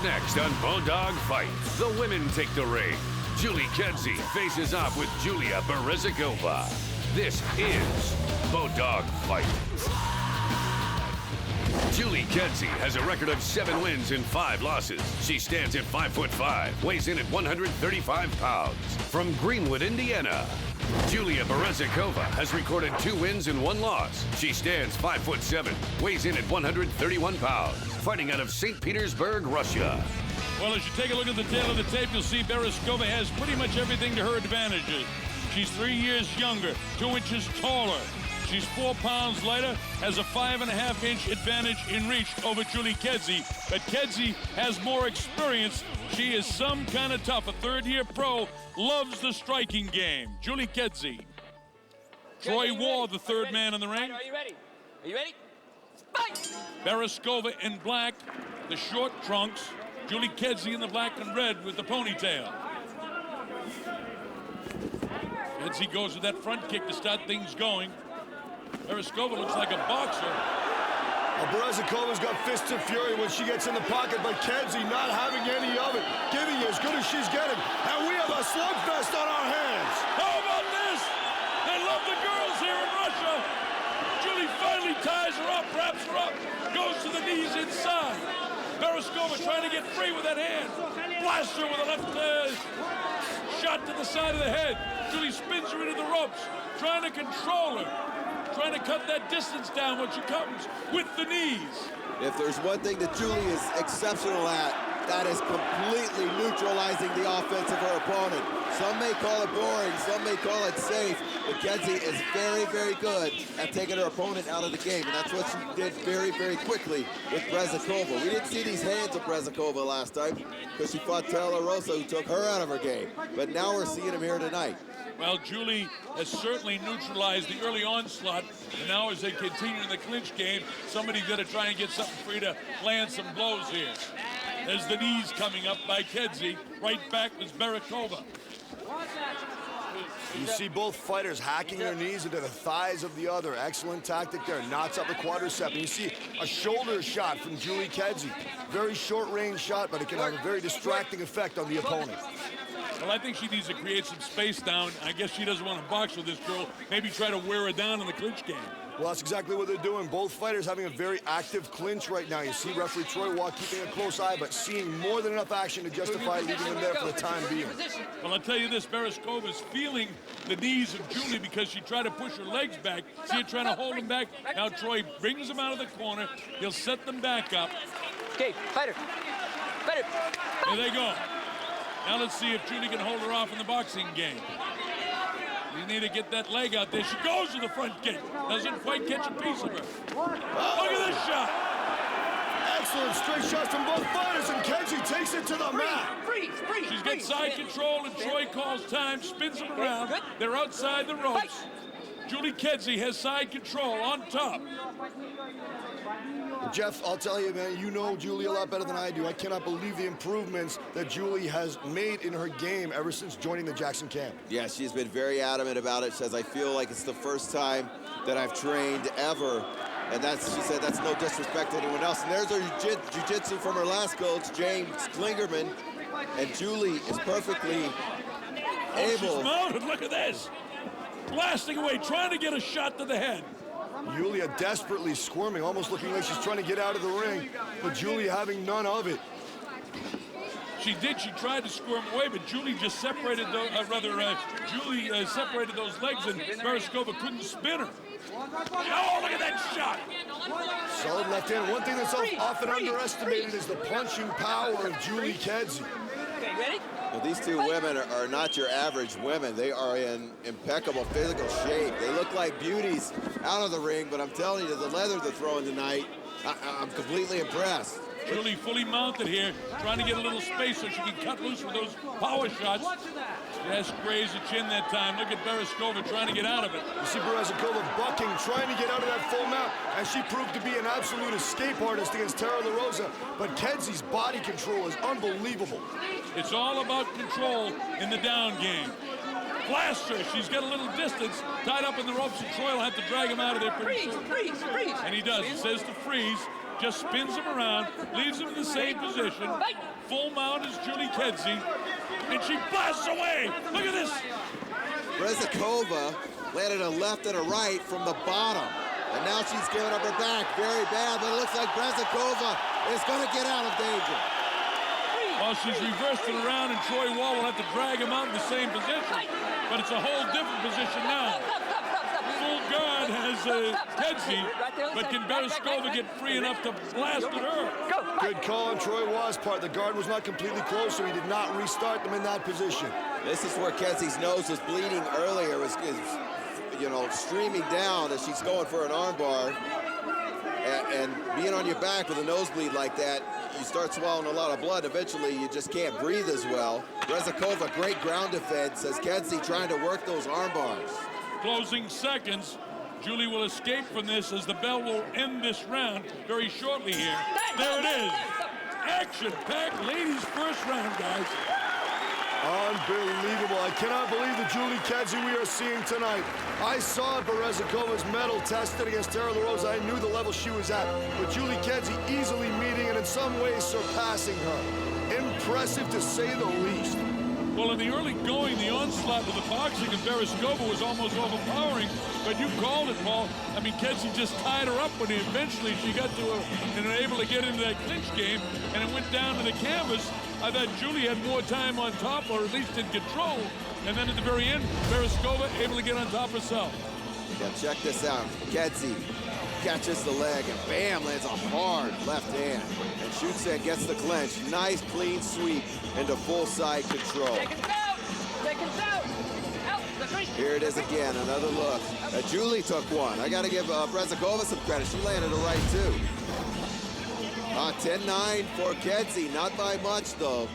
Next on Bulldog Fight, the women take the ring. Julie Kedzie faces off with Julia Berezikova. This is Bulldog Fight. Julie Kedzie has a record of 7 wins and 5 losses. She stands at 5'5", weighs in at 135 pounds. From Greenwood, Indiana, Julia Berezikova has recorded 2 wins and 1 loss. She stands 5'7", weighs in at 131 pounds. Fighting out of St. Petersburg, Russia. Well, as you take a look at the tail of the tape, you'll see Berezikova has pretty much everything to her advantages. She's 3 years younger, 2 inches taller. She's 4 pounds lighter, has a 5.5-inch advantage in reach over Julie Kedzie. But Kedzie has more experience. She is some kind of tough. A third-year pro, loves the striking game. Julie Kedzie. Troy Wall, the third man in the ring. Are you ready? Are you ready? Fight! Berezikova in black, the short trunks. Julie Kedzie in the black and red with the ponytail. Kedzie goes with that front kick to start things going. Berezikova looks like a boxer. Berezikova's got fists of fury when she gets in the pocket, but Kedzie not having any of it, giving as good as she's getting. And we have a slugfest on our hands. How about this? They love the girls here in Russia. Julie finally ties her up, wraps her up, goes to the knees inside. Berezikova trying to get free with that hand. Blasts her with a left shot to the side of the head. Julie spins her into the ropes, trying to control her. Trying to cut that distance down when she comes with the knees. If there's one thing that Julie is exceptional at, that is completely neutralizing the offense of her opponent. Some may call it boring, some may call it safe, but Kedzie is very, very good at taking her opponent out of the game, and that's what she did very, very quickly with Berezikova. We didn't see these hands of Berezikova last time because she fought Taylor Rosa, who took her out of her game, but now we're seeing him here tonight. Well, Julie has certainly neutralized the early onslaught, and now as they continue in the clinch game, somebody's going to try and get something free to land some blows here. There's the knees coming up by Kedzie. Right back was Berezikova. You see both fighters hacking their knees into the thighs of the other. Excellent tactic there. Knots up the quadricep. And you see a shoulder shot from Julie Kedzie. Very short-range shot, but it can have a very distracting effect on the opponent. Well, I think she needs to create some space down. I guess she doesn't want to box with this girl. Maybe try to wear her down in the clinch game. Well, that's exactly what they're doing. Both fighters having a very active clinch right now. You see referee Troy Wall keeping a close eye, but seeing more than enough action to justify leaving them there for the time being. Well, I'll tell you this, Berezikova is feeling the knees of Julie because she tried to push her legs back. See her trying to hold them back. Now Troy brings them out of the corner. He'll set them back up. Okay, fighter. Fighter. There they go. Now let's see if Julie can hold her off in the boxing game. You need to get that leg out there. She goes to the front kick. Doesn't quite catch a piece of her. Look at this shot. Excellent straight shots from both fighters, and Kedzie takes it to the mat. She's got side control, and Troy calls time, spins them around. They're outside the ropes. Julie Kedzie has side control on top. Jeff, I'll tell you, man, you know Julie a lot better than I do. I cannot believe the improvements that Julie has made in her game ever since joining the Jackson camp. Yeah, she's been very adamant about it. She says, I feel like it's the first time that I've trained ever. And she said that's no disrespect to anyone else. And there's her jiu-jitsu from her last coach, James Klingerman. And Julie is perfectly able. She's mounted, look at this. Blasting away, trying to get a shot to the head. Julia desperately squirming, almost looking like she's trying to get out of the ring, but Julia having none of it. She tried to squirm away, but Julie just separated Julie separated those legs, and Berezikova couldn't spin her. Oh, look at that shot! Solid left hand. One thing that's often underestimated is the punching power of Julie Kedzie. Okay, ready? Well, these two women are not your average women. They are in impeccable physical shape. They look like beauties out of the ring, but I'm telling you, the leather they're throwing tonight, I'm completely impressed. Julie fully mounted here, trying to get a little space so she can cut loose with those power shots. Yes, grazed the chin that time. Look at Berezikova trying to get out of it. You see Berezikova bucking, trying to get out of that full mount, and she proved to be an absolute escape artist against Taylor Rosa. But Kedzie's body control is unbelievable. It's all about control in the down game. Blast her. She's got a little distance, tied up in the ropes, and Troy will have to drag him out of there pretty soon. Freeze. And he does. He says to freeze. just spins him around, leaves him in the same position. Full mount is Julie Kedzie, and she blasts away. Look at this. Brezikova landed a left and a right from the bottom. And now she's giving up her back very bad, but it looks like Brezikova is going to get out of danger. Well, she's reversed it around, and Troy Wall will have to drag him out in the same position. But it's a whole different position now. Full guard has Kedzie, but can Berezkova get free enough to blast at her? Good call on Troy Wall's part. The guard was not completely close, so he did not restart them in that position. This is where Kedzie's nose was bleeding earlier, was you know, streaming down as she's going for an armbar. And being on your back with a nosebleed like that, you start swallowing a lot of blood. Eventually, you just can't breathe as well. Brezikova, great ground defense, as Kedzie trying to work those arm bars. Closing seconds. Julie will escape from this as the bell will end this round very shortly here. There it is. Action-packed ladies' first round, guys. Unbelievable. I cannot believe the Julie Kedzie we are seeing tonight. I saw Berezikova's medal tested against Tara LaRosa. I knew the level she was at. But Julie Kedzie easily meeting and in some ways surpassing her. Impressive to say the least. Well, in the early going, the onslaught with the boxing of Berezkova was almost overpowering, but you called it, Paul. I mean, Kedzie just tied her up when eventually she got to her and able to get into that clinch game, and it went down to the canvas. I thought Julie had more time on top, or at least in control, and then at the very end, Berezkova able to get on top herself. Yeah, check this out. Kedzie catches the leg and bam, lands a hard left hand and shoots and gets the clinch. Nice clean sweep into full side control. Here it is again, another look. Julie took one. I got to give Brezikova some credit. She landed a right too. 10-9 for Kedzie, not by much though.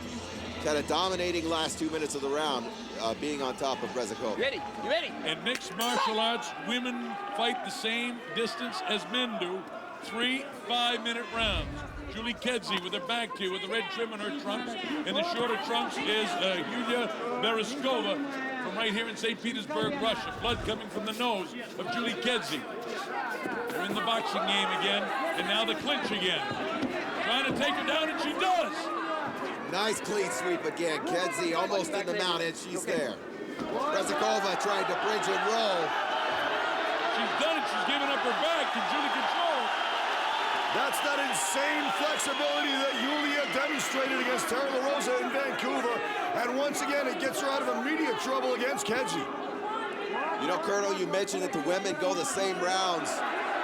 Kind of dominating last 2 minutes of the round, being on top of Brezikova. Ready? You ready? In mixed martial arts, women fight the same distance as men do. 3 5-minute rounds. Julie Kedzie with her back to you with the red trim on her trunks. In the shorter trunks is Yulia Berezkova from right here in St. Petersburg, Russia. Blood coming from the nose of Julie Kedzie. They're in the boxing game again, and now the clinch again. Trying to take her down, and she does. Nice clean sweep again. Kedzie almost in the mount, and she's there. Brezikova trying to bridge and roll. She's done it. She's giving up her back. Can Julie control it? That's that insane flexibility that Yulia demonstrated against Tara LaRosa in Vancouver. And once again, it gets her out of immediate trouble against Kedzie. You know, Colonel, you mentioned that the women go the same rounds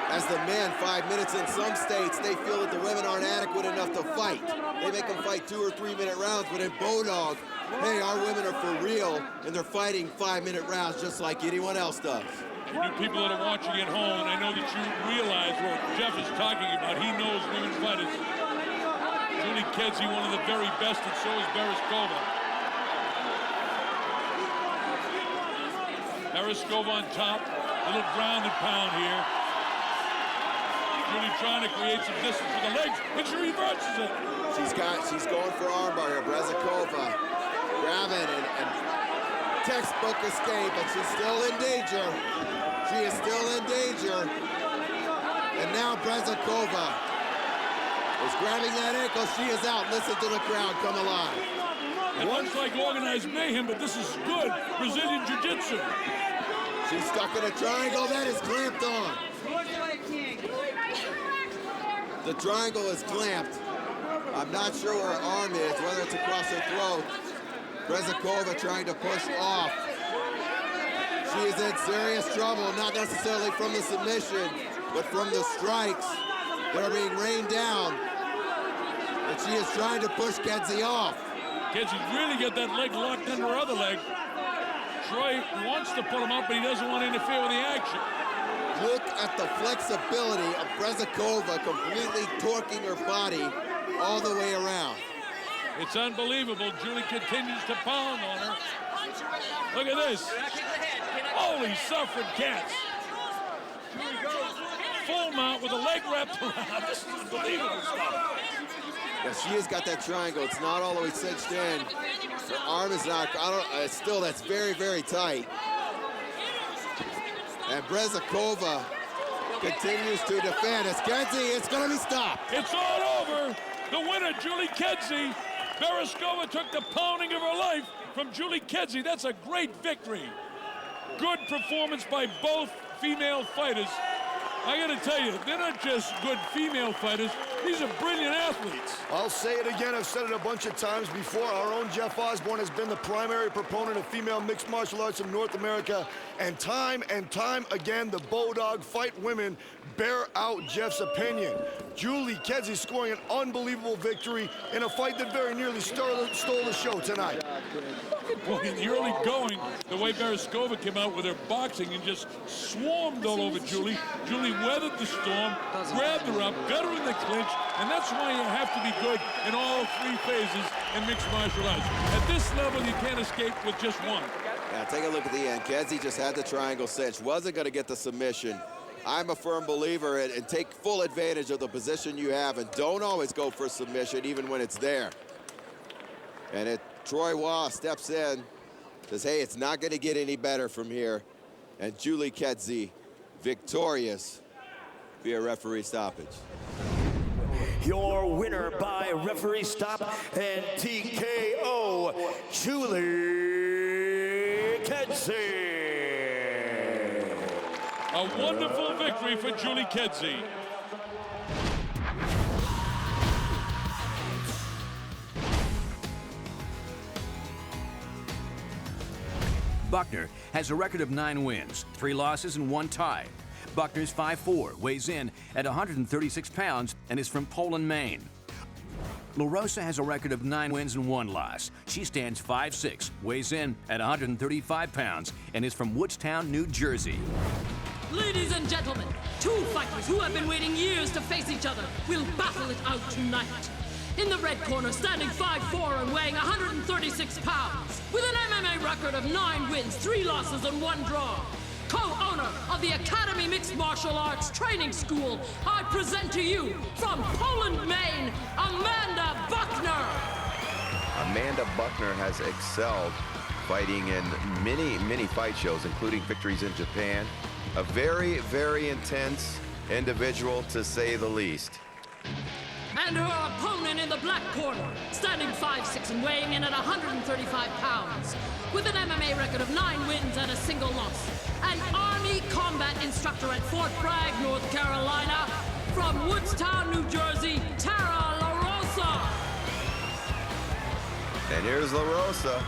as the men, 5 minutes. In some states, they feel that the women aren't adequate enough to fight. They make them fight 2 or 3 minute rounds, but in Bodog, hey, our women are for real, and they're fighting 5-minute rounds just like anyone else does. And you people that are watching at home, and I know that you realize what Jeff is talking about. He knows women fighters. Julie Kedzie, one of the very best, and so is Berezkova. Berezkova on top, a little ground and pound here. Julie trying to create some distance with the legs, but she reverses it. She's going for armbar here. Brezikova grabbing and textbook escape, but she's still in danger. She is still in danger. And now Brezikova is grabbing that ankle. She is out. Listen to the crowd come alive. It looks like organized mayhem, but this is good Brazilian jiu-jitsu. She's stuck in a triangle that is clamped on. The triangle is clamped. I'm not sure where her arm is, whether it's across her throat. Brezikova trying to push off. She is in serious trouble, not necessarily from the submission, but from the strikes that are being rained down. And she is trying to push Kedzie off. Kedzie's really got that leg locked into her other leg. Troy wants to pull him up, but he doesn't want to interfere with the action. Look at the flexibility of Brezikova completely torquing her body all the way around. It's unbelievable. Julie continues to pound on her. Look at this. Holy suffering cats. Full mount with a leg wrapped around. This is unbelievable stuff. Yeah, she has got that triangle. It's not all the way cinched in. Her arm is not, still that's very, very tight. And Brezikova continues to defend. It's Kedzie, it's gonna be stopped. It's all over. The winner, Julie Kedzie. Bereskova took the pounding of her life from Julie Kedzie. That's a great victory. Good performance by both female fighters. I gotta tell you, they're not just good female fighters, these are brilliant athletes. I'll say it again, I've said it a bunch of times before. Our own Jeff Osborne has been the primary proponent of female mixed martial arts in North America. And time again, the Bodog fight women bear out Jeff's opinion. Julie Kedzie scoring an unbelievable victory in a fight that very nearly stole the show tonight. Well, in the early going, the way Bereskova came out with her boxing and just swarmed all over Julie. Julie weathered the storm, grabbed her up, got her in the clinch, and that's why you have to be good in all three phases in mixed martial arts. At this level, you can't escape with just one. Yeah, take a look at the end. Kedzie just had the triangle cinch, wasn't going to get the submission. I'm a firm believer in take full advantage of the position you have and don't always go for submission even when it's there. And Troy Waugh steps in, says, hey, it's not going to get any better from here. And Julie Kedzie victorious via referee stoppage. Your winner by referee stop and TKO, Julie Kedzie. A wonderful victory for Julie Kedzie. Buckner has a record of 9 wins, 3 losses, and 1 tie. Buckner's 5'4", weighs in at 136 pounds, and is from Poland, Maine. La Rosa has a record of 9 wins and 1 loss. She stands 5'6", weighs in at 135 pounds, and is from Woodstown, New Jersey. Ladies and gentlemen, 2 fighters who have been waiting years to face each other will battle it out tonight. In the red corner, standing 5'4" and weighing 136 pounds, with an MMA record of 9 wins, 3 losses, and 1 draw. Co-owner of the Academy Mixed Martial Arts Training School, I present to you, from Poland, Maine, Amanda Buckner. Amanda Buckner has excelled fighting in many fight shows, including victories in Japan. A very, very intense individual, to say the least. And her opponent in the black corner, standing 5'6" and weighing in at 135 pounds, with an MMA record of 9 wins and a single loss. An Army combat instructor at Fort Bragg, North Carolina, from Woodstown, New Jersey, Tara La Rosa. And here's La Rosa.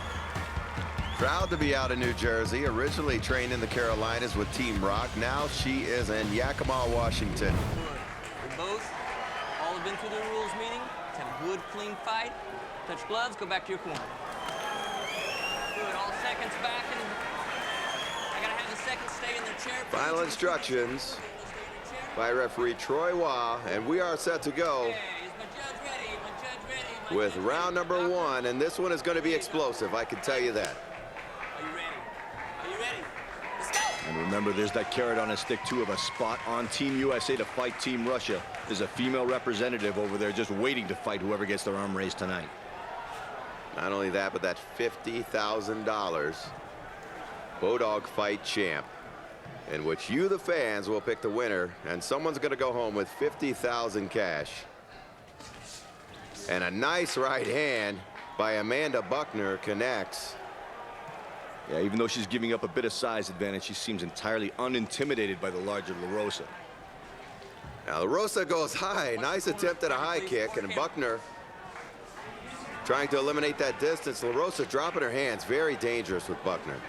Proud to be out in New Jersey, originally trained in the Carolinas with Team Rock. Now she is in Yakima, Washington. We both all have been through the rules meeting. Let's have a good, clean fight. Touch gloves, go back to your corner. Good, all seconds back, and I gotta have the seconds stay in their chair. Final instructions by referee Troy Waugh, and we are set to go with round number 1, and this one is going to be explosive, I can tell you that. And remember, there's that carrot on a stick, too, of a spot on Team USA to fight Team Russia. There's a female representative over there just waiting to fight whoever gets their arm raised tonight. Not only that, but that $50,000 Bodog Fight Champ, in which you, the fans, will pick the winner, and someone's going to go home with $50,000 cash. And a nice right hand by Amanda Buckner connects. Yeah, even though she's giving up a bit of size advantage, she seems entirely unintimidated by the larger La Rosa. Now, La Rosa goes high. Nice attempt at a high kick, and Buckner trying to eliminate that distance. La Rosa dropping her hands. Very dangerous with Buckner.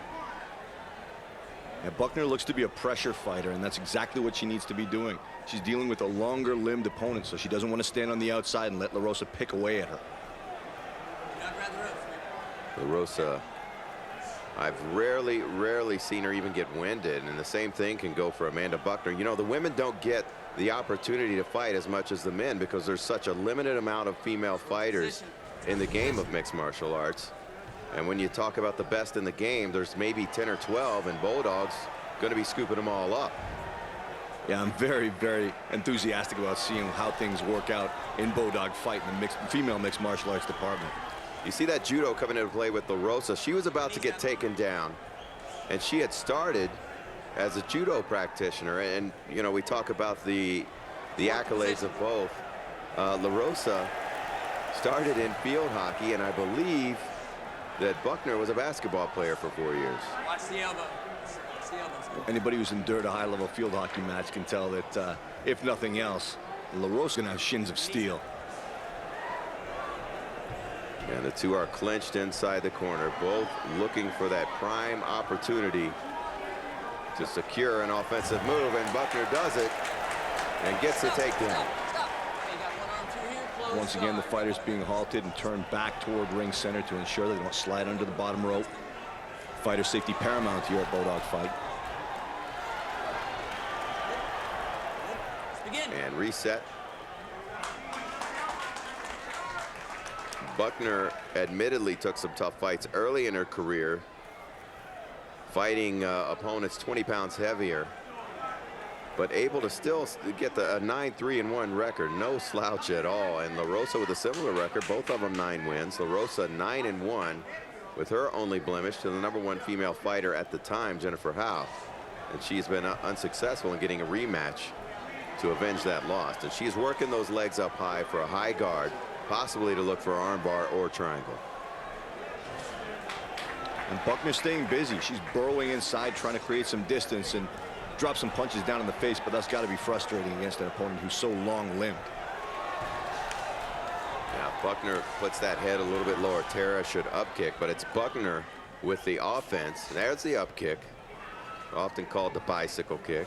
Yeah, Buckner looks to be a pressure fighter, and that's exactly what she needs to be doing. She's dealing with a longer-limbed opponent, so she doesn't want to stand on the outside and let La Rosa pick away at her. La Rosa, I've rarely seen her even get winded, and the same thing can go for Amanda Buckner. You know, the women don't get the opportunity to fight as much as the men because there's such a limited amount of female fighters in the game of mixed martial arts. And when you talk about the best in the game, there's maybe 10 or 12, and Bodog's going to be scooping them all up. Yeah, I'm very, very enthusiastic about seeing how things work out in Bodog fight in the female mixed martial arts department. You see that judo coming into play with La Rosa. She was about to get taken down, and she had started as a judo practitioner, and you know, we talk about the accolades of both. La Rosa started in field hockey, and I believe that Buckner was a basketball player for 4 years. Watch the elbow. Watch the elbows. Anybody who's endured a high-level field hockey match can tell that, if nothing else, La Rosa gonna have shins of steel. And the two are clinched inside the corner, both looking for that prime opportunity to secure an offensive move, and Buckner does it and gets the takedown. Once again, the fighters being halted and turned back toward ring center to ensure they don't slide under the bottom rope. Fighter safety paramount here at Bodog Fight. And reset. Buckner admittedly took some tough fights early in her career, fighting opponents 20 pounds heavier, but able to still get a 9-3-1 record. No slouch at all. And La Rosa with a similar record, both of them 9 wins. La Rosa 9-1 with her only blemish to the #1 female fighter at the time, Jennifer Howe. And she's been unsuccessful in getting a rematch to avenge that loss. And she's working those legs up high for a high guard, possibly to look for armbar or triangle. And Buckner's staying busy. She's burrowing inside, trying to create some distance and drop some punches down in the face, but that's got to be frustrating against an opponent who's so long-limbed. Now Buckner puts that head a little bit lower. Tara should up kick, but it's Buckner with the offense. There's the up kick, often called the bicycle kick.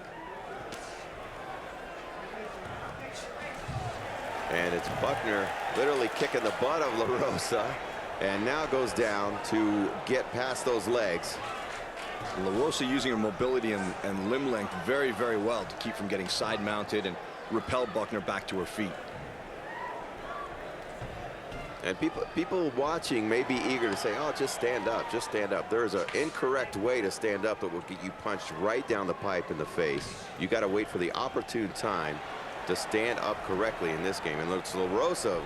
And it's Buckner literally kicking the butt of La Rosa, and now goes down to get past those legs. La Rosa using her mobility and limb length very, very well to keep from getting side mounted and repel Buckner back to her feet. And people watching may be eager to say, oh, just stand up, just stand up. There's an incorrect way to stand up that will get you punched right down the pipe in the face. You got to wait for the opportune time to stand up correctly in this game. And it's La Rosa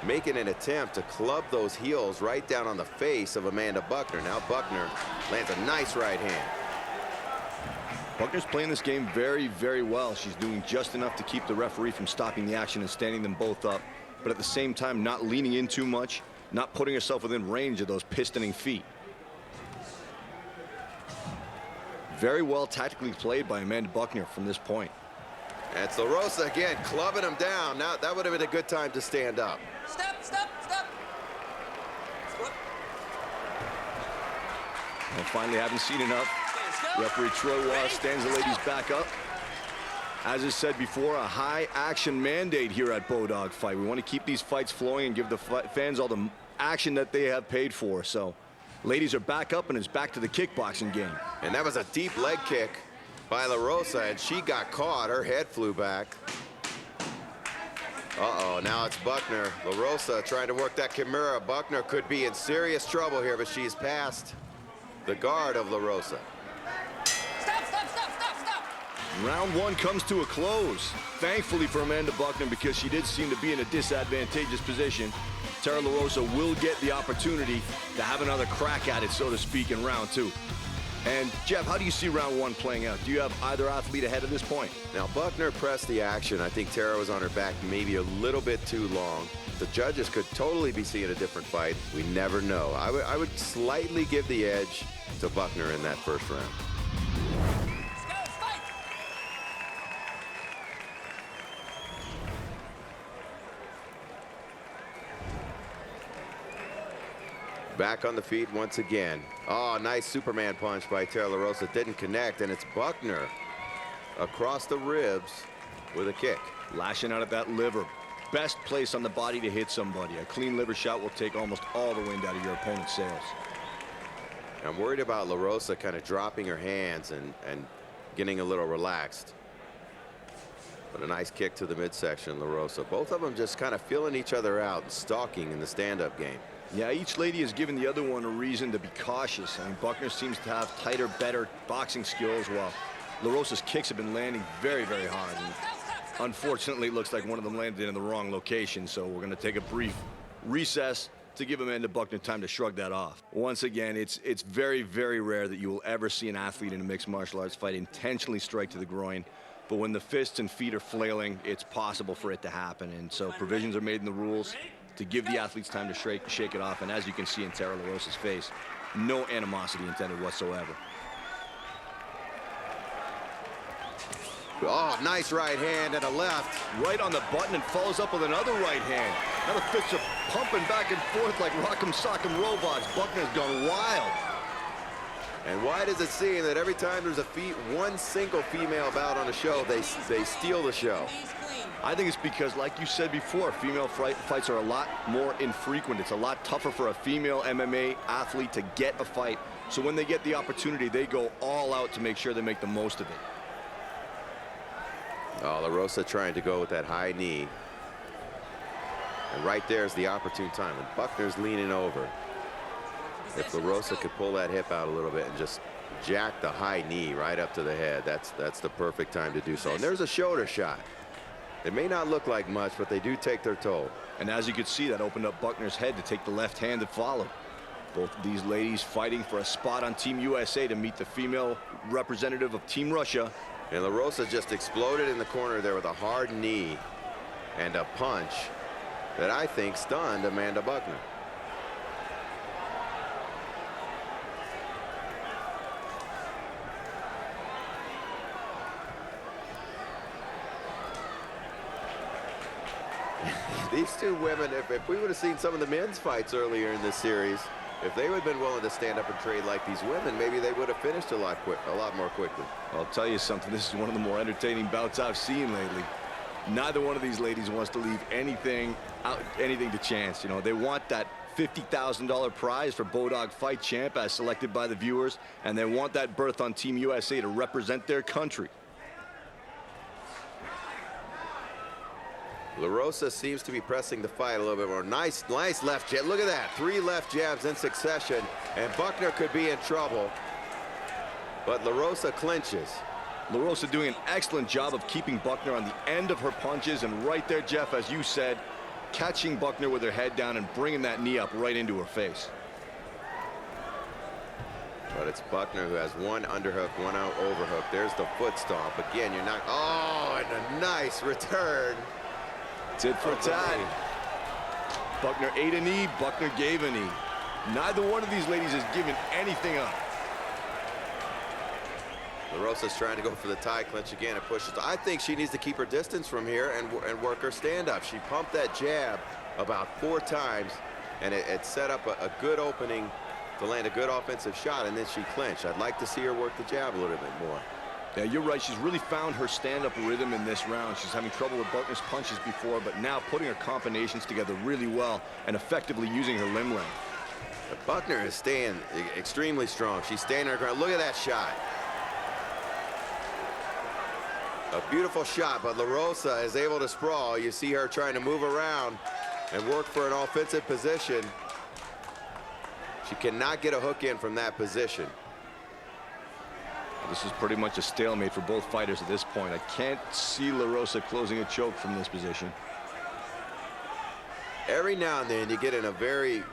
making an attempt to club those heels right down on the face of Amanda Buckner. Now Buckner lands a nice right hand. Buckner's playing this game very, very well. She's doing just enough to keep the referee from stopping the action and standing them both up, but at the same time not leaning in too much, not putting herself within range of those pistoning feet. Very well tactically played by Amanda Buckner from this point. That's La Rosa again, clubbing him down. Now that would have been a good time to stand up. Step, step, step. And finally, haven't seen enough. Referee Troy Waugh stands the ladies back up. As is said before, a high action mandate here at Bodog Fight. We want to keep these fights flowing and give the fans all the action that they have paid for. So ladies are back up, and it's back to the kickboxing game. And that was a deep leg kick by La Rosa, and she got caught. Her head flew back. Uh-oh, now it's Buckner. La Rosa trying to work that Kimura. Buckner could be in serious trouble here, but she's past the guard of La Rosa. Stop, stop, stop, stop, stop. Round one comes to a close. Thankfully for Amanda Buckner, because she did seem to be in a disadvantageous position. Tara La Rosa will get the opportunity to have another crack at it, so to speak, in round two. And Jeff, how do you see round one playing out? Do you have either athlete ahead at this point? Now Buckner pressed the action. I think Tara was on her back maybe a little bit too long. The judges could totally be seeing a different fight. We never know. I would slightly give the edge to Buckner in that first round. Let's go, fight. Back on the feet once again. Oh, nice Superman punch by Tara La Rosa. Didn't connect, and it's Buckner across the ribs with a kick. Lashing out at that liver. Best place on the body to hit somebody. A clean liver shot will take almost all the wind out of your opponent's sails. I'm worried about La Rosa kind of dropping her hands and getting a little relaxed. But a nice kick to the midsection, La Rosa. Both of them just kind of feeling each other out and stalking in the stand-up game. Yeah, each lady has given the other one a reason to be cautious. I mean, Buckner seems to have tighter, better boxing skills, while La Rosa's kicks have been landing very, very hard. And unfortunately, it looks like one of them landed in the wrong location, so we're going to take a brief recess, to give Amanda Buckner time to shrug that off. Once again, it's very, very rare that you will ever see an athlete in a mixed martial arts fight intentionally strike to the groin. But when the fists and feet are flailing, it's possible for it to happen. And so provisions are made in the rules to give the athletes time to shake it off. And as you can see in Tara LaRosa's face, no animosity intended whatsoever. Oh, nice right hand and a left. Right on the button and follows up with another right hand. Now the fists are pumping back and forth like Rock'em Sock'em robots. Buckner's gone wild. And why does it seem that every time there's one single female bout on a show, they steal the show? I think it's because, like you said before, female fights are a lot more infrequent. It's a lot tougher for a female MMA athlete to get a fight. So when they get the opportunity, they go all out to make sure they make the most of it. Oh, LaRosa trying to go with that high knee. And right there's the opportune time. And Buckner's leaning over. If LaRosa could pull that hip out a little bit and just jack the high knee right up to the head, that's the perfect time to do so. And there's a shoulder shot. It may not look like much, but they do take their toll. And as you can see, that opened up Buckner's head to take the left hand that followed. Both of these ladies fighting for a spot on Team USA to meet the female representative of Team Russia. And LaRosa just exploded in the corner there with a hard knee and a punch that I think stunned Amanda Buckner. These two women, if we would have seen some of the men's fights earlier in this series, if they would have been willing to stand up and trade like these women, maybe they would have finished a lot more quickly. I'll tell you something, this is one of the more entertaining bouts I've seen lately. Neither one of these ladies wants to leave anything to chance. You know, they want that $50,000 prize for Bodog Fight Champ as selected by the viewers, and they want that berth on Team USA to represent their country. LaRosa seems to be pressing the fight a little bit more. Nice left jab. Look at that. 3 left jabs in succession. And Buckner could be in trouble. But LaRosa clinches. LaRosa doing an excellent job of keeping Buckner on the end of her punches. And right there, Jeff, as you said, catching Buckner with her head down and bringing that knee up right into her face. But it's Buckner who has one underhook, one out overhook. There's the foot stomp. Again, you're not. Oh, and a nice return. Tit for tat. Buckner ate a knee, Buckner gave a knee. Neither one of these ladies has given anything up. LaRosa's trying to go for the tie clinch again and pushes. I think she needs to keep her distance from here and work her stand-up. She pumped that jab about 4 times, and it set up a good opening to land a good offensive shot, and then she clinched. I'd like to see her work the jab a little bit more. Yeah, you're right. She's really found her stand-up rhythm in this round. She's having trouble with Buckner's punches before, but now putting her combinations together really well and effectively using her limb length. But Buckner is staying extremely strong. She's staying her ground. Look at that shot. A beautiful shot, but LaRosa is able to sprawl. You see her trying to move around and work for an offensive position. She cannot get a hook in from that position. This is pretty much a stalemate for both fighters at this point. I can't see LaRosa closing a choke from this position. Every now and then you get in a very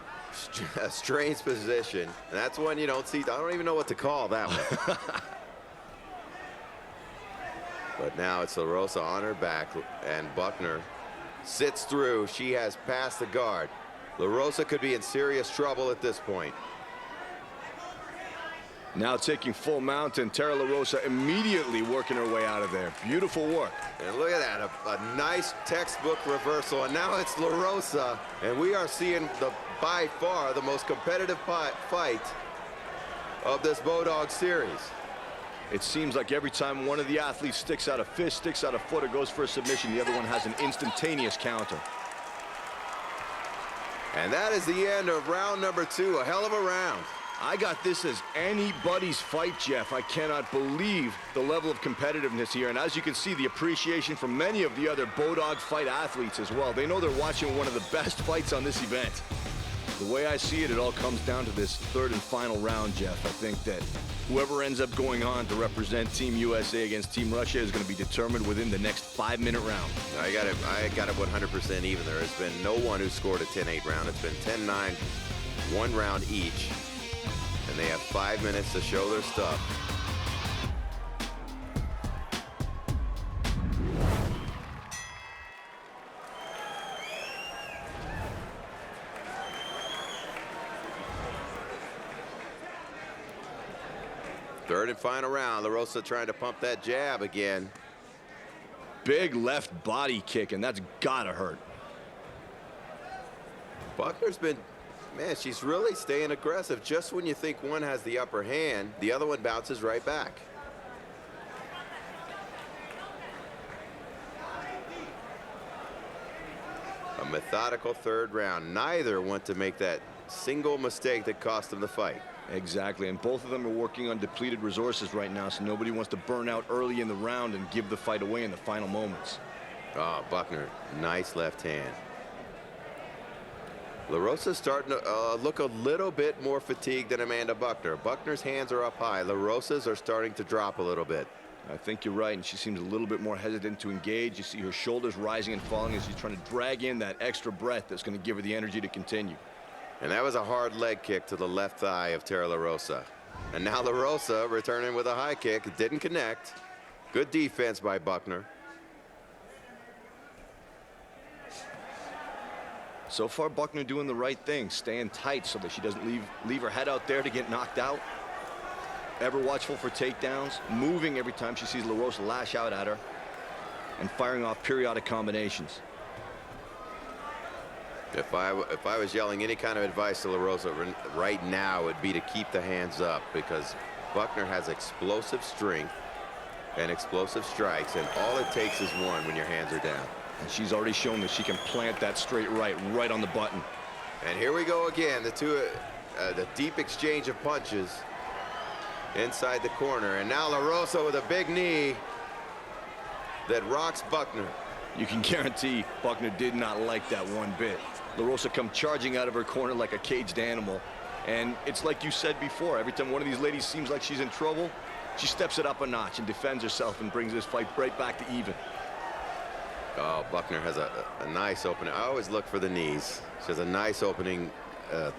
strange position. And that's one you don't see. I don't even know what to call that one. But now it's LaRosa on her back, and Buckner sits through. She has passed the guard. LaRosa could be in serious trouble at this point. Now taking full mount, and Tara LaRosa immediately working her way out of there. Beautiful work. And look at that, a nice textbook reversal. And now it's LaRosa, and we are seeing by far the most competitive fight of this Bodog series. It seems like every time one of the athletes sticks out a fist, sticks out a foot, or goes for a submission, the other one has an instantaneous counter. And that is the end of round number 2. A hell of a round. I got this as anybody's fight, Jeff. I cannot believe the level of competitiveness here. And as you can see, the appreciation from many of the other Bodog fight athletes as well. They know they're watching one of the best fights on this event. The way I see it, it all comes down to this third and final round, Jeff. I think that whoever ends up going on to represent Team USA against Team Russia is going to be determined within the next 5-minute round. I got it 100% even. There has been no one who scored a 10-8 round. It's been 10-9, one round each. And they have 5 minutes to show their stuff. Third and final round. La Rosa trying to pump that jab again. Big left body kick, and that's gotta hurt. Buckner's been, man, she's really staying aggressive. Just when you think one has the upper hand, the other one bounces right back. A methodical third round. Neither want to make that single mistake that cost them the fight. Exactly, and both of them are working on depleted resources right now, so nobody wants to burn out early in the round and give the fight away in the final moments. Oh, Buckner, nice left hand. La Rosa's starting to look a little bit more fatigued than Amanda Buckner. Buckner's hands are up high. La Rosa's are starting to drop a little bit. I think you're right, and she seems a little bit more hesitant to engage. You see her shoulders rising and falling as she's trying to drag in that extra breath that's going to give her the energy to continue. And that was a hard leg kick to the left thigh of Tara La Rosa. And now La Rosa returning with a high kick. It didn't connect. Good defense by Buckner. So far, Buckner doing the right thing, staying tight so that she doesn't leave her head out there to get knocked out. Ever watchful for takedowns, moving every time she sees La Rosa lash out at her, and firing off periodic combinations. If I was yelling any kind of advice to La Rosa right now, it'd be to keep the hands up, because Buckner has explosive strength and explosive strikes, and all it takes is one when your hands are down. And she's already shown that she can plant that straight right on the button. And here we go again, the deep exchange of punches inside the corner, and now La Rosa with a big knee that rocks Buckner. You can guarantee Buckner did not like that one bit. La Rosa come charging out of her corner like a caged animal. And it's like you said before, every time one of these ladies seems like she's in trouble, she steps it up a notch and defends herself and brings this fight right back to even. Oh, Buckner has a nice opening. I always look for the knees. She has a nice opening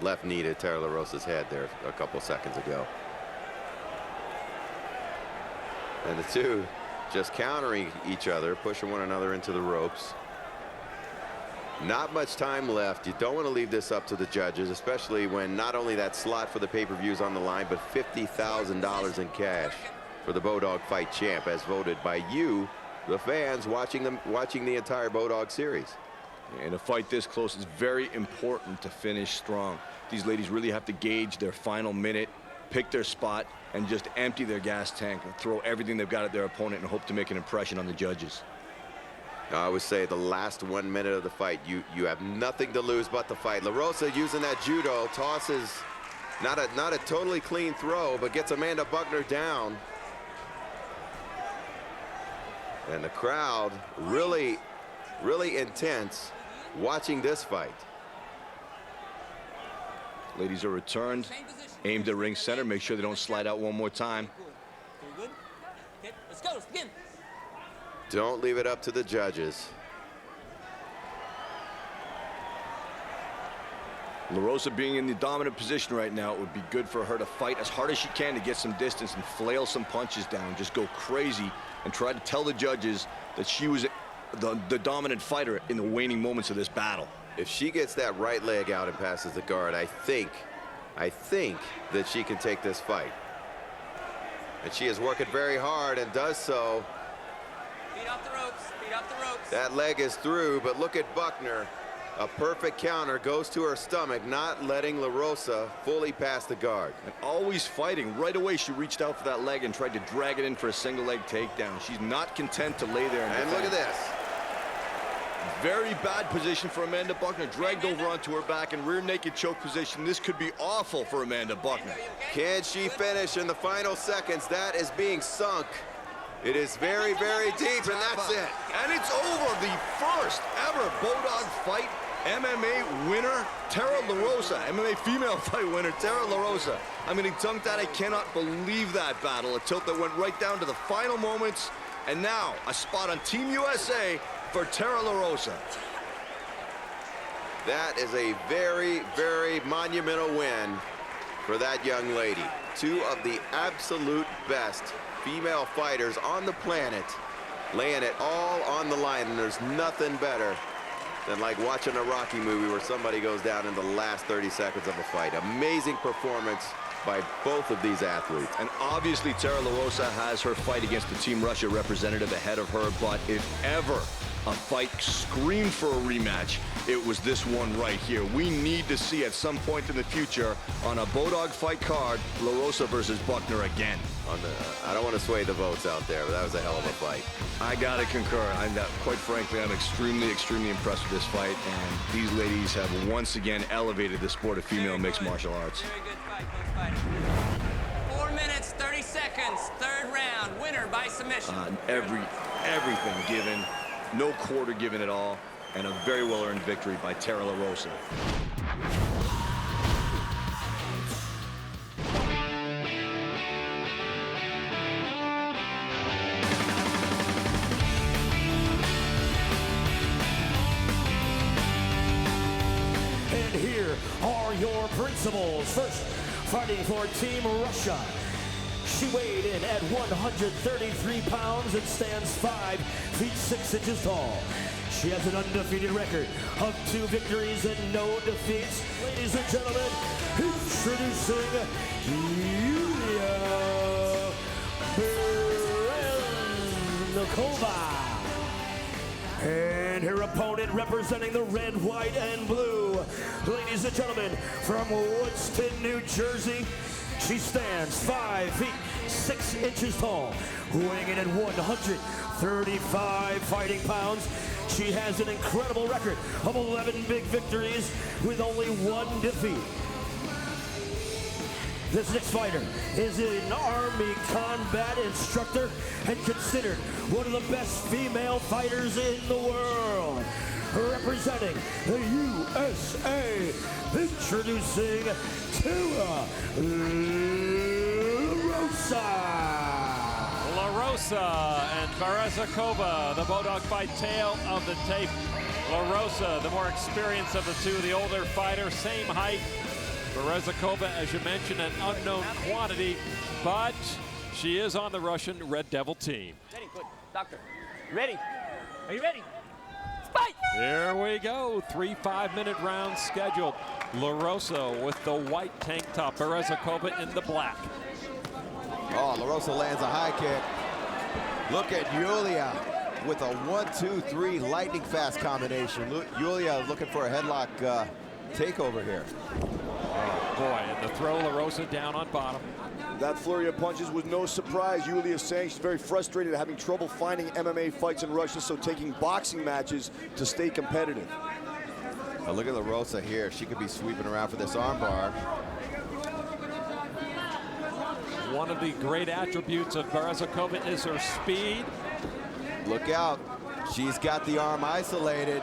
left knee to Tara La Rosa's head there a couple seconds ago. And the two just countering each other, pushing one another into the ropes. Not much time left. You don't want to leave this up to the judges, especially when not only that slot for the pay-per-view is on the line, but $50,000 in cash for the Bodog Fight Champ, as voted by you, the fans, watching the entire Bodog series. In a fight this close, it's very important to finish strong. These ladies really have to gauge their final minute, pick their spot, and just empty their gas tank and throw everything they've got at their opponent and hope to make an impression on the judges. I would say the last 1 minute of the fight, you have nothing to lose but the fight. La Rosa using that judo, tosses not a totally clean throw, but gets Amanda Buckner down. And the crowd really intense watching this fight. Ladies are returned, aimed at ring center, make sure they don't slide out one more time. Good. Okay, let's go, let's begin. Don't leave it up to the judges. La Rosa being in the dominant position right now, it would be good for her to fight as hard as she can to get some distance and flail some punches down, just go crazy and try to tell the judges that she was the dominant fighter in the waning moments of this battle. If she gets that right leg out and passes the guard, I think that she can take this fight. And she is working very hard and does so. Feet off the ropes, feet off the ropes. That leg is through, but look at Buckner. A perfect counter goes to her stomach, not letting La Rosa fully pass the guard. And always fighting. Right away, she reached out for that leg and tried to drag it in for a single leg takedown. She's not content to lay there and look at this. Very bad position for Amanda Buckner. Dragged over onto her back in rear naked choke position. This could be awful for Amanda Buckner. Can she finish in the final seconds? That is being sunk. It is very, very deep, and that's it. And it's over. The first ever Bodog fight MMA winner, Tara LaRosa. MMA female fight winner, Tara LaRosa. I'm getting tongue-tied. I cannot believe that battle. A tilt that went right down to the final moments. And now, a spot on Team USA for Tara LaRosa. That is a very, very monumental win for that young lady. Two of the absolute best female fighters on the planet laying it all on the line, and there's nothing better than like watching a Rocky movie where somebody goes down in the last 30 seconds of a fight. Amazing performance by both of these athletes. And obviously Tara LaRosa has her fight against the Team Russia representative ahead of her, but if ever a fight screamed for a rematch, it was this one right here. We need to see at some point in the future on a Bodog fight card, LaRosa versus Buckner again. I don't want to sway the votes out there, but that was a hell of a fight. I gotta concur. Quite frankly, I'm extremely, extremely impressed with this fight, and these ladies have once again elevated the sport of female mixed martial arts. Very good fight, both fighters. 4 minutes, 30 seconds, third round, winner by submission. Everything given, no quarter given at all, and a very well-earned victory by Tara LaRosa. And here are your principals. First, fighting for Team Russia. She weighed in at 133 pounds and stands 5 feet 6 inches tall. She has an undefeated record of 2 victories and no defeats. Ladies and gentlemen, introducing Yulia Bereznakova. And her opponent representing the red, white, and blue. Ladies and gentlemen, from Woodston, New Jersey, she stands 5 feet 6 inches tall, weighing in at 135 fighting pounds. She has an incredible record of 11 big victories with only 1 defeat. This next fighter is an Army combat instructor and considered one of the best female fighters in the world. Representing the USA, introducing Tara LaRosa. LaRosa and Bereznakova, the Bodog fight, tail of the tape. LaRosa, the more experienced of the two, the older fighter, same height. Bereznakova, as you mentioned, an unknown quantity, but she is on the Russian Red Devil team. Ready, good. Doctor, ready? Are you ready? Fight! Here we go. 3 5-minute rounds scheduled. LaRosa with the white tank top, Bereznakova in the black. Oh, LaRosa lands a high kick. Look at Yulia with a 1-2-3 lightning fast combination. Yulia looking for a headlock takeover here. Oh boy, and the throw, LaRosa down on bottom. That flurry of punches was no surprise. Yulia saying she's very frustrated, having trouble finding MMA fights in Russia, so taking boxing matches to stay competitive. Now look at LaRosa here. She could be sweeping around for this armbar. One of the great attributes of Bereznakova is her speed. Look out. She's got the arm isolated.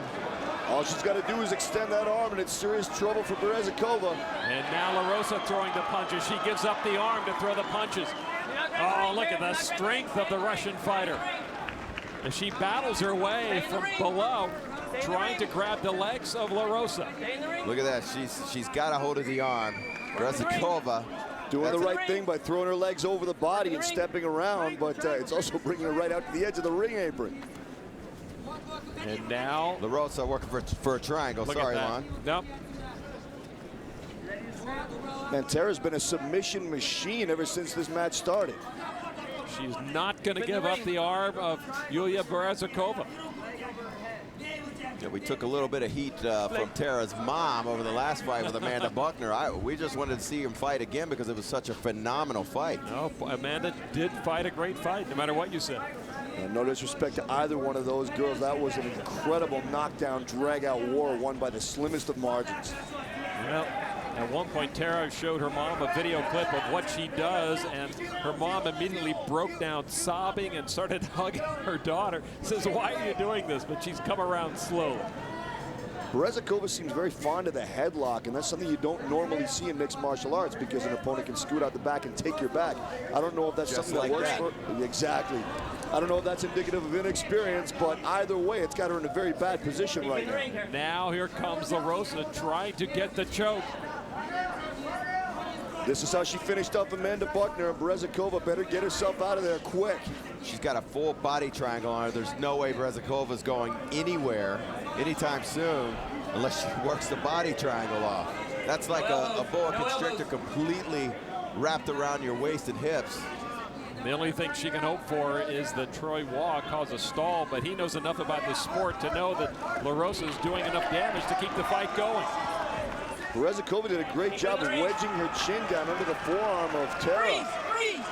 All she's got to do is extend that arm, and it's serious trouble for Bereznakova. And now LaRosa throwing the punches. She gives up the arm to throw the punches. Oh, look at the strength of the Russian fighter. And she battles her way from below, trying to grab the legs of LaRosa. Look at that. She's got a hold of the arm. Bereznakova doing the right thing by throwing her legs over the body and stepping around, but it's also bringing her right out to the edge of the ring apron. And now LaRosa working for a triangle. Sorry, Lon. Nope. Man, Tara's been a submission machine ever since this match started. She's not going to give up the arm of Yulia Bereznakova. Yeah, we took a little bit of heat from Tara's mom over the last fight with Amanda Buckner. We just wanted to see him fight again because it was such a phenomenal fight. No, Amanda did fight a great fight, no matter what you said. And no disrespect to either one of those girls. That was an incredible knockdown, drag-out war won by the slimmest of margins. Well, at one point, Tara showed her mom a video clip of what she does, and her mom immediately broke down sobbing and started hugging her daughter. Says, why are you doing this? But she's come around slowly. Berezikova seems very fond of the headlock, and that's something you don't normally see in mixed martial arts because an opponent can scoot out the back and take your back. I don't know if that's something that works for her. Exactly. I don't know if that's indicative of inexperience, but either way, it's got her in a very bad position right now. Now here comes LaRosa trying to get the choke. This is how she finished up Amanda Buckner, and Berezikova better get herself out of there quick. She's got a full body triangle on her. There's no way Berezikova's going anywhere anytime soon unless she works the body triangle off. That's like a boa constrictor completely wrapped around your waist and hips. The only thing she can hope for is that Troy Waugh cause a stall, but he knows enough about the sport to know that LaRosa is doing enough damage to keep the fight going. Berezikova did a great job of wedging her chin down under the forearm of Tara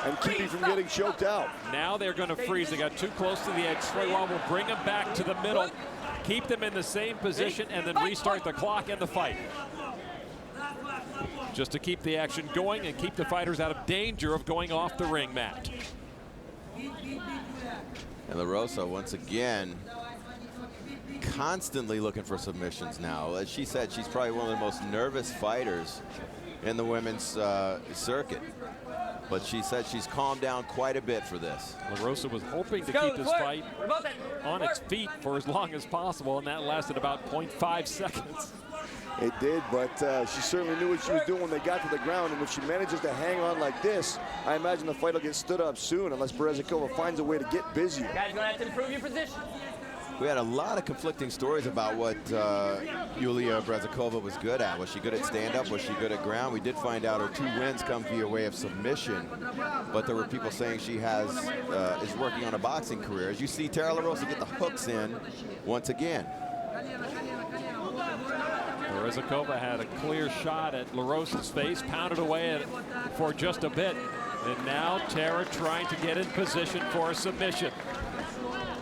and keeping from getting choked out. Now they're going to freeze. They got too close to the edge. Troy Waugh will bring them back to the middle, keep them in the same position, and then restart the clock and the fight. Just to keep the action going and keep the fighters out of danger of going off the ring mat. And LaRosa, once again, constantly looking for submissions now. As she said, she's probably one of the most nervous fighters in the women's circuit. But she said she's calmed down quite a bit for this. LaRosa was hoping to keep this fight on its feet for as long as possible, and that lasted about 0.5 seconds. It did, but she certainly knew what she was doing when they got to the ground, and if she manages to hang on like this, I imagine the fight will get stood up soon unless Berezikova finds a way to get busy. You guys gonna have to improve your position. We had a lot of conflicting stories about what Yulia Berezikova was good at. Was she good at stand-up? Was she good at ground? We did find out her 2 wins come via way of submission, but there were people saying she is working on a boxing career. As you see Tara LaRosa get the hooks in once again. Berezikova had a clear shot at LaRosa's face, pounded away at it for just a bit, and now Tara trying to get in position for a submission.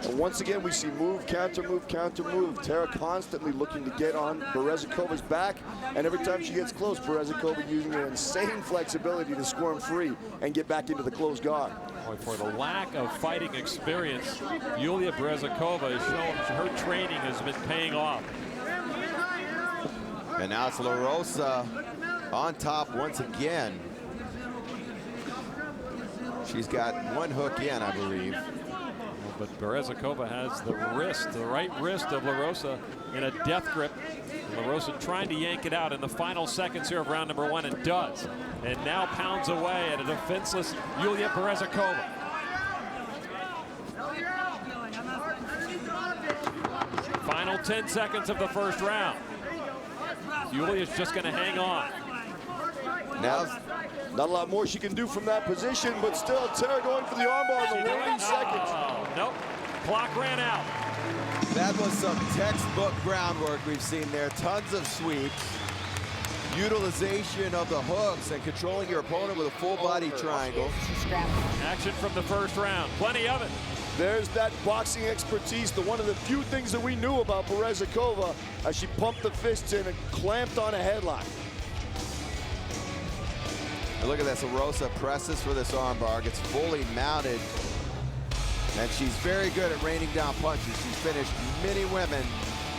And once again, we see move, counter, move, counter, move. Tara constantly looking to get on Berezikova's back, and every time she gets close, Berezikova using her insane flexibility to squirm free and get back into the closed guard. Boy, for the lack of fighting experience, Yulia Berezikova has shown her training has been paying off. And now it's LaRosa on top once again. She's got 1 hook in, I believe. But Berezikova has the right wrist of LaRosa in a death grip. LaRosa trying to yank it out in the final seconds here of round number 1, and does. And now pounds away at a defenseless Yulia Berezikova. Final 10 seconds of the first round. Yulia's just going to hang on. Now, not a lot more she can do from that position, but still Tara going for the armbar in the remaining seconds. Nope, clock ran out. That was some textbook groundwork we've seen there. Tons of sweeps, utilization of the hooks, and controlling your opponent with a full body triangle. Action from the first round, plenty of it. There's that boxing expertise, one of the few things that we knew about Berezikova as she pumped the fists in and clamped on a headlock. And look at this, LaRosa presses for this armbar, gets fully mounted, and she's very good at raining down punches. She's finished many women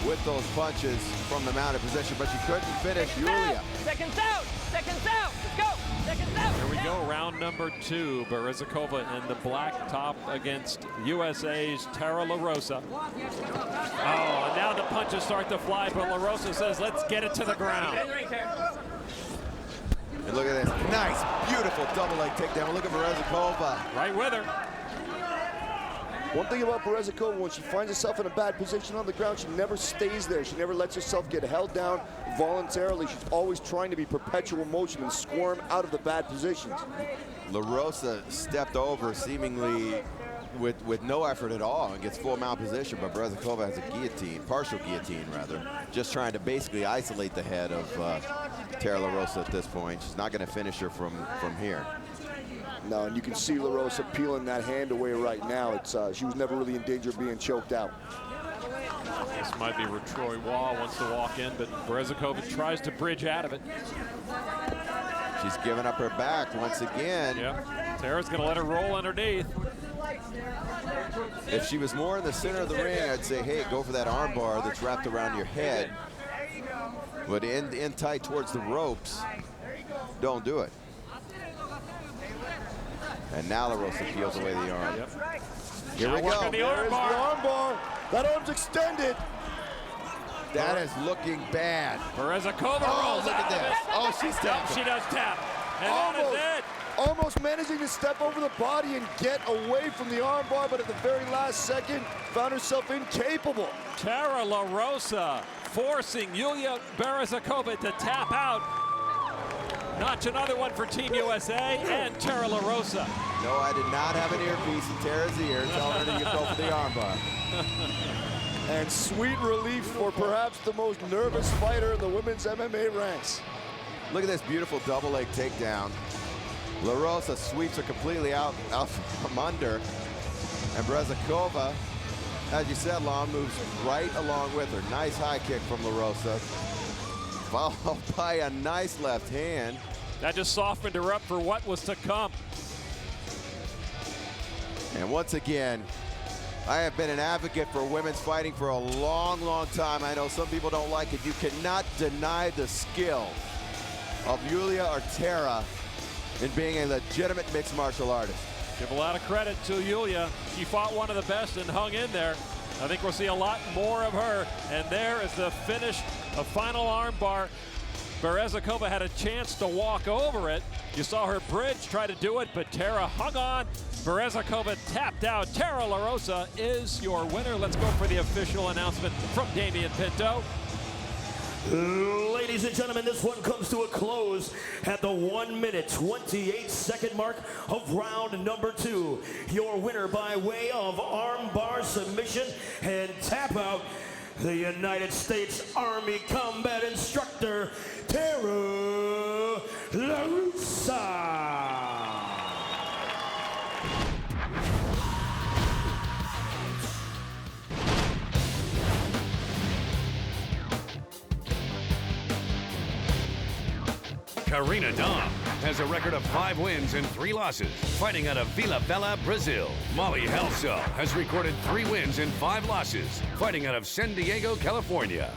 with those punches from the mounted position, but she couldn't finish Yulia. Seconds out! Seconds out! Let's go! Seconds out! Here we go, round number 2. Berezikova in the black top against USA's Tara LaRosa. Oh, and now the punches start to fly, but LaRosa says, let's get it to the ground. And look at this, nice, beautiful double leg takedown. Look at Berezikova. Right with her. One thing about Berezikova, when she finds herself in a bad position on the ground, she never stays there. She never lets herself get held down voluntarily. She's always trying to be perpetual motion and squirm out of the bad positions. LaRosa stepped over seemingly with no effort at all and gets full mount position, but Berezikova has a guillotine, partial guillotine rather, just trying to basically isolate the head of Tara LaRosa at this point. She's not going to finish her from here. No, and you can see LaRosa peeling that hand away right now. It's she was never really in danger of being choked out. This might be where Troy Waugh wants to walk in, but Berezikova tries to bridge out of it. She's giving up her back once again. Yep. Tara's going to let her roll underneath. If she was more in the center of the ring, I'd say, hey, go for that armbar that's wrapped around your head. But in tight towards the ropes, don't do it. And now LaRosa peels away the arm. Yep. Here we go. The arm bar. The arm bar. That arm's extended. That is looking bad. Berezikova rolls look out at of this. it. Oh, she's tapping. She does tap. And that is it. Almost managing to step over the body and get away from the arm bar, but at the very last second, found herself incapable. Tara LaRosa forcing Yulia Berezikova to tap out. Notch another one for Team USA and Tara LaRosa. No, I did not have an earpiece in Tara's ear telling her to go for the arm bar. And sweet relief for perhaps the most nervous fighter in the women's MMA ranks. Look at this beautiful double leg takedown. LaRosa sweeps her completely out from under. And Berezikova, as you said, Lon, moves right along with her. Nice high kick from LaRosa, followed by a nice left hand. That just softened her up for what was to come. And once again, I have been an advocate for women's fighting for a long, long time. I know some people don't like it. You cannot deny the skill of Yulia or Tara in being a legitimate mixed martial artist. Give a lot of credit to Yulia. She fought one of the best and hung in there. I think we'll see a lot more of her. And there is the finish, a final arm bar. Berezikova had a chance to walk over it. You saw her bridge try to do it, but Tara hung on. Berezikova tapped out. Tara LaRosa is your winner. Let's go for the official announcement from Damian Pinto. Ladies and gentlemen, this one comes to a close at the 1 minute 28 second mark of round number 2. Your winner by way of arm bar submission and tap out, the United States Army combat instructor, Tara LaRosa. Karina Dom has a record of 5 wins and 3 losses, fighting out of Vila Bela, Brazil. Molly Helso has recorded 3 wins and 5 losses, fighting out of San Diego, California.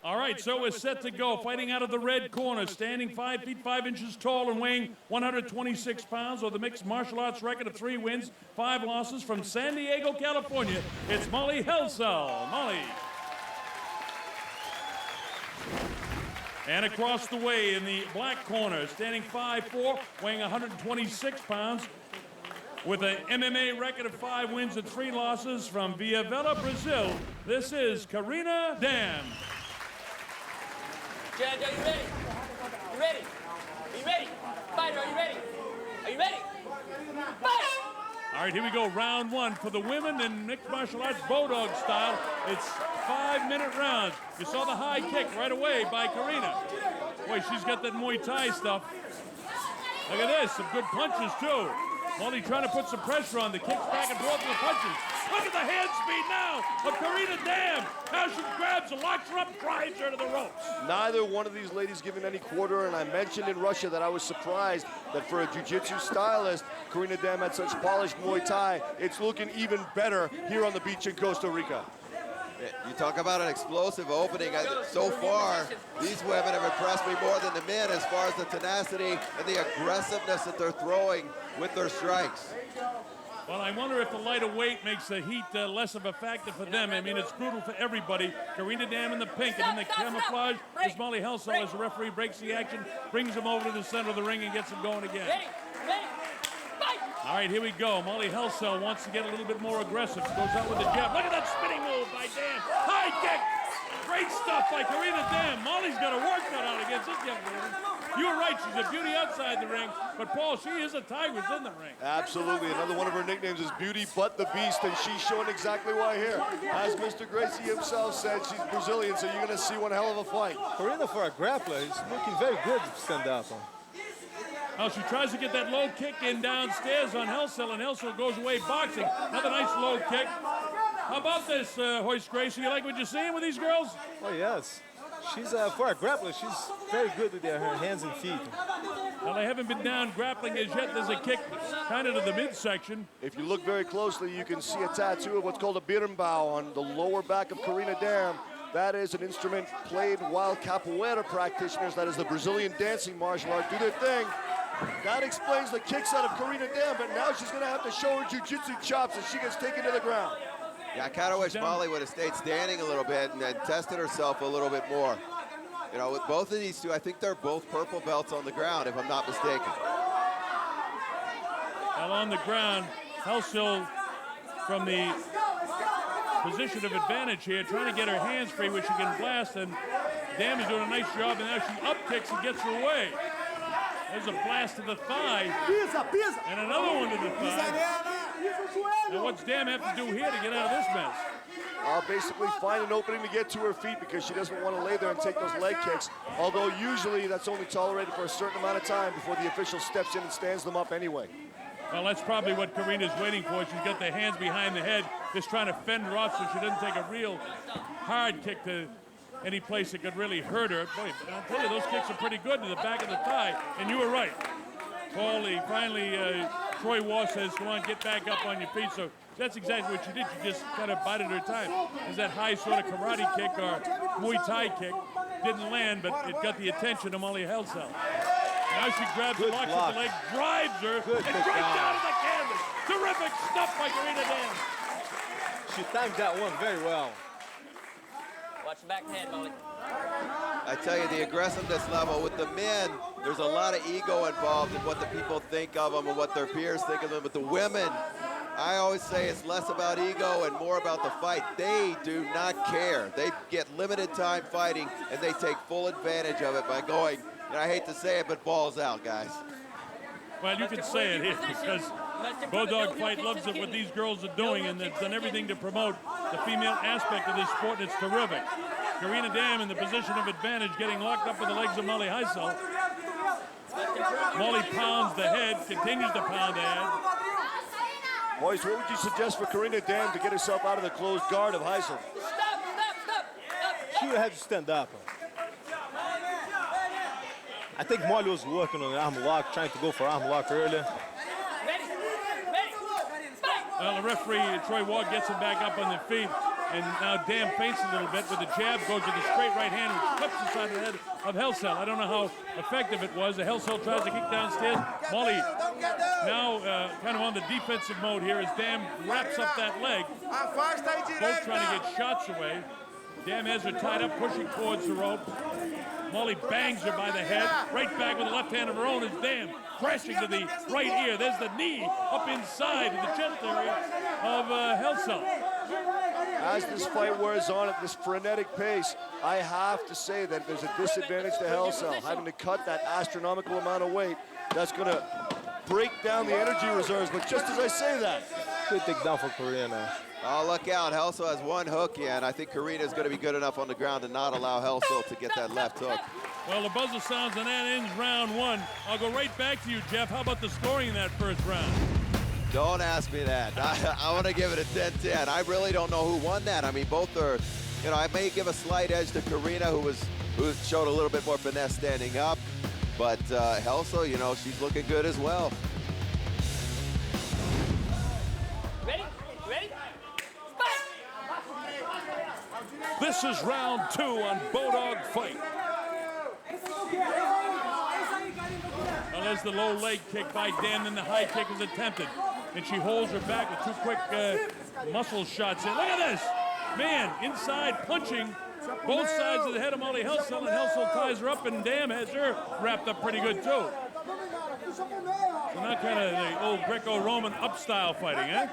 All right, so we're set to go. Fighting out of the red corner, standing 5 feet 5 inches tall and weighing 126 pounds, with a mixed martial arts record of 3 wins, 5 losses, from San Diego, California. It's Molly Helso. Molly. And across the way in the black corner, standing 5'4", weighing 126 pounds, with an MMA record of 5 wins and 3 losses, from Vila Bela, Brazil, this is Karina Dam. Judge, are you ready? You ready? Are you ready? Fighter, are you ready? Are you ready? Fight! All right, here we go, round 1 for the women in mixed martial arts Bulldog style. It's 5-minute rounds. You saw the high kick right away by Karina. Boy, she's got that Muay Thai stuff. Look at this, some good punches too. Molly trying to put some pressure on the kicks back and forth with the punches. Look at the hand speed now of Karina Dam. Now she grabs and locks her up, drives her to the ropes. Neither one of these ladies giving any quarter, and I mentioned in Russia that I was surprised that for a jiu-jitsu stylist, Karina Dam had such polished Muay Thai. It's looking even better here on the beach in Costa Rica. You talk about an explosive opening. So far, these women have impressed me more than the men as far as the tenacity and the aggressiveness that they're throwing with their strikes. Well, I wonder if the lighter weight makes the heat less of a factor for them. I mean, it's brutal for everybody. Karina Dam in the pink, and in the camouflage is Molly Helso as the referee breaks the action, brings him over to the center of the ring, and gets him going again. All right, here we go. Molly Helso wants to get a little bit more aggressive. She goes out with the jab. Look at that spinning move by Dam. High kick. Great stuff by Karina Dam. Molly's got a work cut out against this young woman. You were right, she's a beauty outside the ring, but Paul, she is a tigress in the ring. Absolutely, another one of her nicknames is Beauty But the Beast, and she's showing exactly why here. As Mr. Gracie himself said, she's Brazilian, so you're gonna see one hell of a fight. Karina, for a grappler, is looking very good to stand up. Now she tries to get that low kick in downstairs on Helso, and Helso goes away boxing. Another nice low kick. How about this, Hoist Gracie? You like what you're seeing with these girls? Oh, yes. She's, for a grappler, she's very good with her hands and feet. Well, they haven't been down grappling as yet. There's a kick kind of to the midsection. If you look very closely, you can see a tattoo of what's called a birnbau on the lower back of Karina Dam. That is an instrument played while capoeira practitioners, that is the Brazilian dancing martial art, do their thing. That explains the kicks out of Karina Dam, but now she's gonna have to show her jiu-jitsu chops as she gets taken to the ground. Yeah, I kind of wish Molly would have stayed standing a little bit and then tested herself a little bit more. You know, with both of these two, I think they're both purple belts on the ground, if I'm not mistaken. Well, on the ground, Helsel from the position of advantage here, trying to get her hands free where she can blast, and Dam is doing a nice job, and now she up kicks and gets her away. There's a blast to the thigh, and another one to the thigh. And what's Dam have to do here to get out of this mess? Basically find an opening to get to her feet because she doesn't want to lay there and take those leg kicks, although usually that's only tolerated for a certain amount of time before the official steps in and stands them up anyway. Well, that's probably what Karina's waiting for. She's got the hands behind the head, just trying to fend her off so she doesn't take a real hard kick to any place that could really hurt her. Boy, I'll tell you, those kicks are pretty good to the back of the thigh, and you were right. Finally, Troy Waugh says, come on, get back up on your feet. So that's exactly what she did. She just kind of bided her time. There's that high sort of karate kick or Muay Thai kick. Didn't land, but it got the attention of Molly Helsel. Now she grabs the locks of the leg, drives her, and right down to the canvas. Terrific stuff by Karina Dam. She timed that one very well. Watch the back head, Molly. I tell you, the aggressiveness level with the men, there's a lot of ego involved in what the people think of them and what their peers think of them. But the women, I always say it's less about ego and more about the fight. They do not care. They get limited time fighting, and they take full advantage of it by going, and I hate to say it, but balls out, guys. Well, you can say it here because Bodog Fight loves it what these girls are doing, and they've done everything to promote the female aspect of this sport, and it's terrific. Karina Dam in the position of advantage, getting locked up with the legs of Molly Helsel. Molly pounds the head, continues to pound the head. Boys, what would you suggest for Karina Dam to get herself out of the closed guard of Helsel? She would have to stand up. I think Molly was working on the arm lock, trying to go for arm lock earlier. Well, the referee, Troy Waugh, gets him back up on the feet. And now Dam feints a little bit with the jab, goes to the straight right hand, which clips the side of the head of Helsel. I don't know how effective it was. The Helsel tries to kick downstairs. Molly now kind of on the defensive mode here as Dam wraps up that leg. Both trying to get shots away. Dam has her tied up, pushing towards the rope. Molly bangs her by the head, right back with the left hand of her own as Dam crashing to the right ear. There's the knee up inside in the chest area of Helsel. As this fight wears on at this frenetic pace, I have to say that there's a disadvantage to Helsel, having to cut that astronomical amount of weight. That's going to break down the energy reserves, but just as I say that, good takedown for Karina. Oh, look out. Helsel has one hook here, and I think Karina's going to be good enough on the ground to not allow Helsel to get that left hook. Well, the buzzer sounds, and that ends round one. I'll go right back to you, Jeff. How about the scoring in that first round? Don't ask me that. I want to give it a 10-10. I really don't know who won that. I mean, both are, you know, I may give a slight edge to Karina, who showed a little bit more finesse standing up. But Helsel, you know, she's looking good as well. Ready? This is round two on Bodog Fight. Well, there's the low leg kick by Dam, and the high kick is attempted. And she holds her back with two quick muscle shots in. Look at this! Man, inside punching both sides of the head of Molly Helsel, and Helsel ties her up, and Dam has her wrapped up pretty good, too. So not kind of the old Greco-Roman up-style fighting, eh?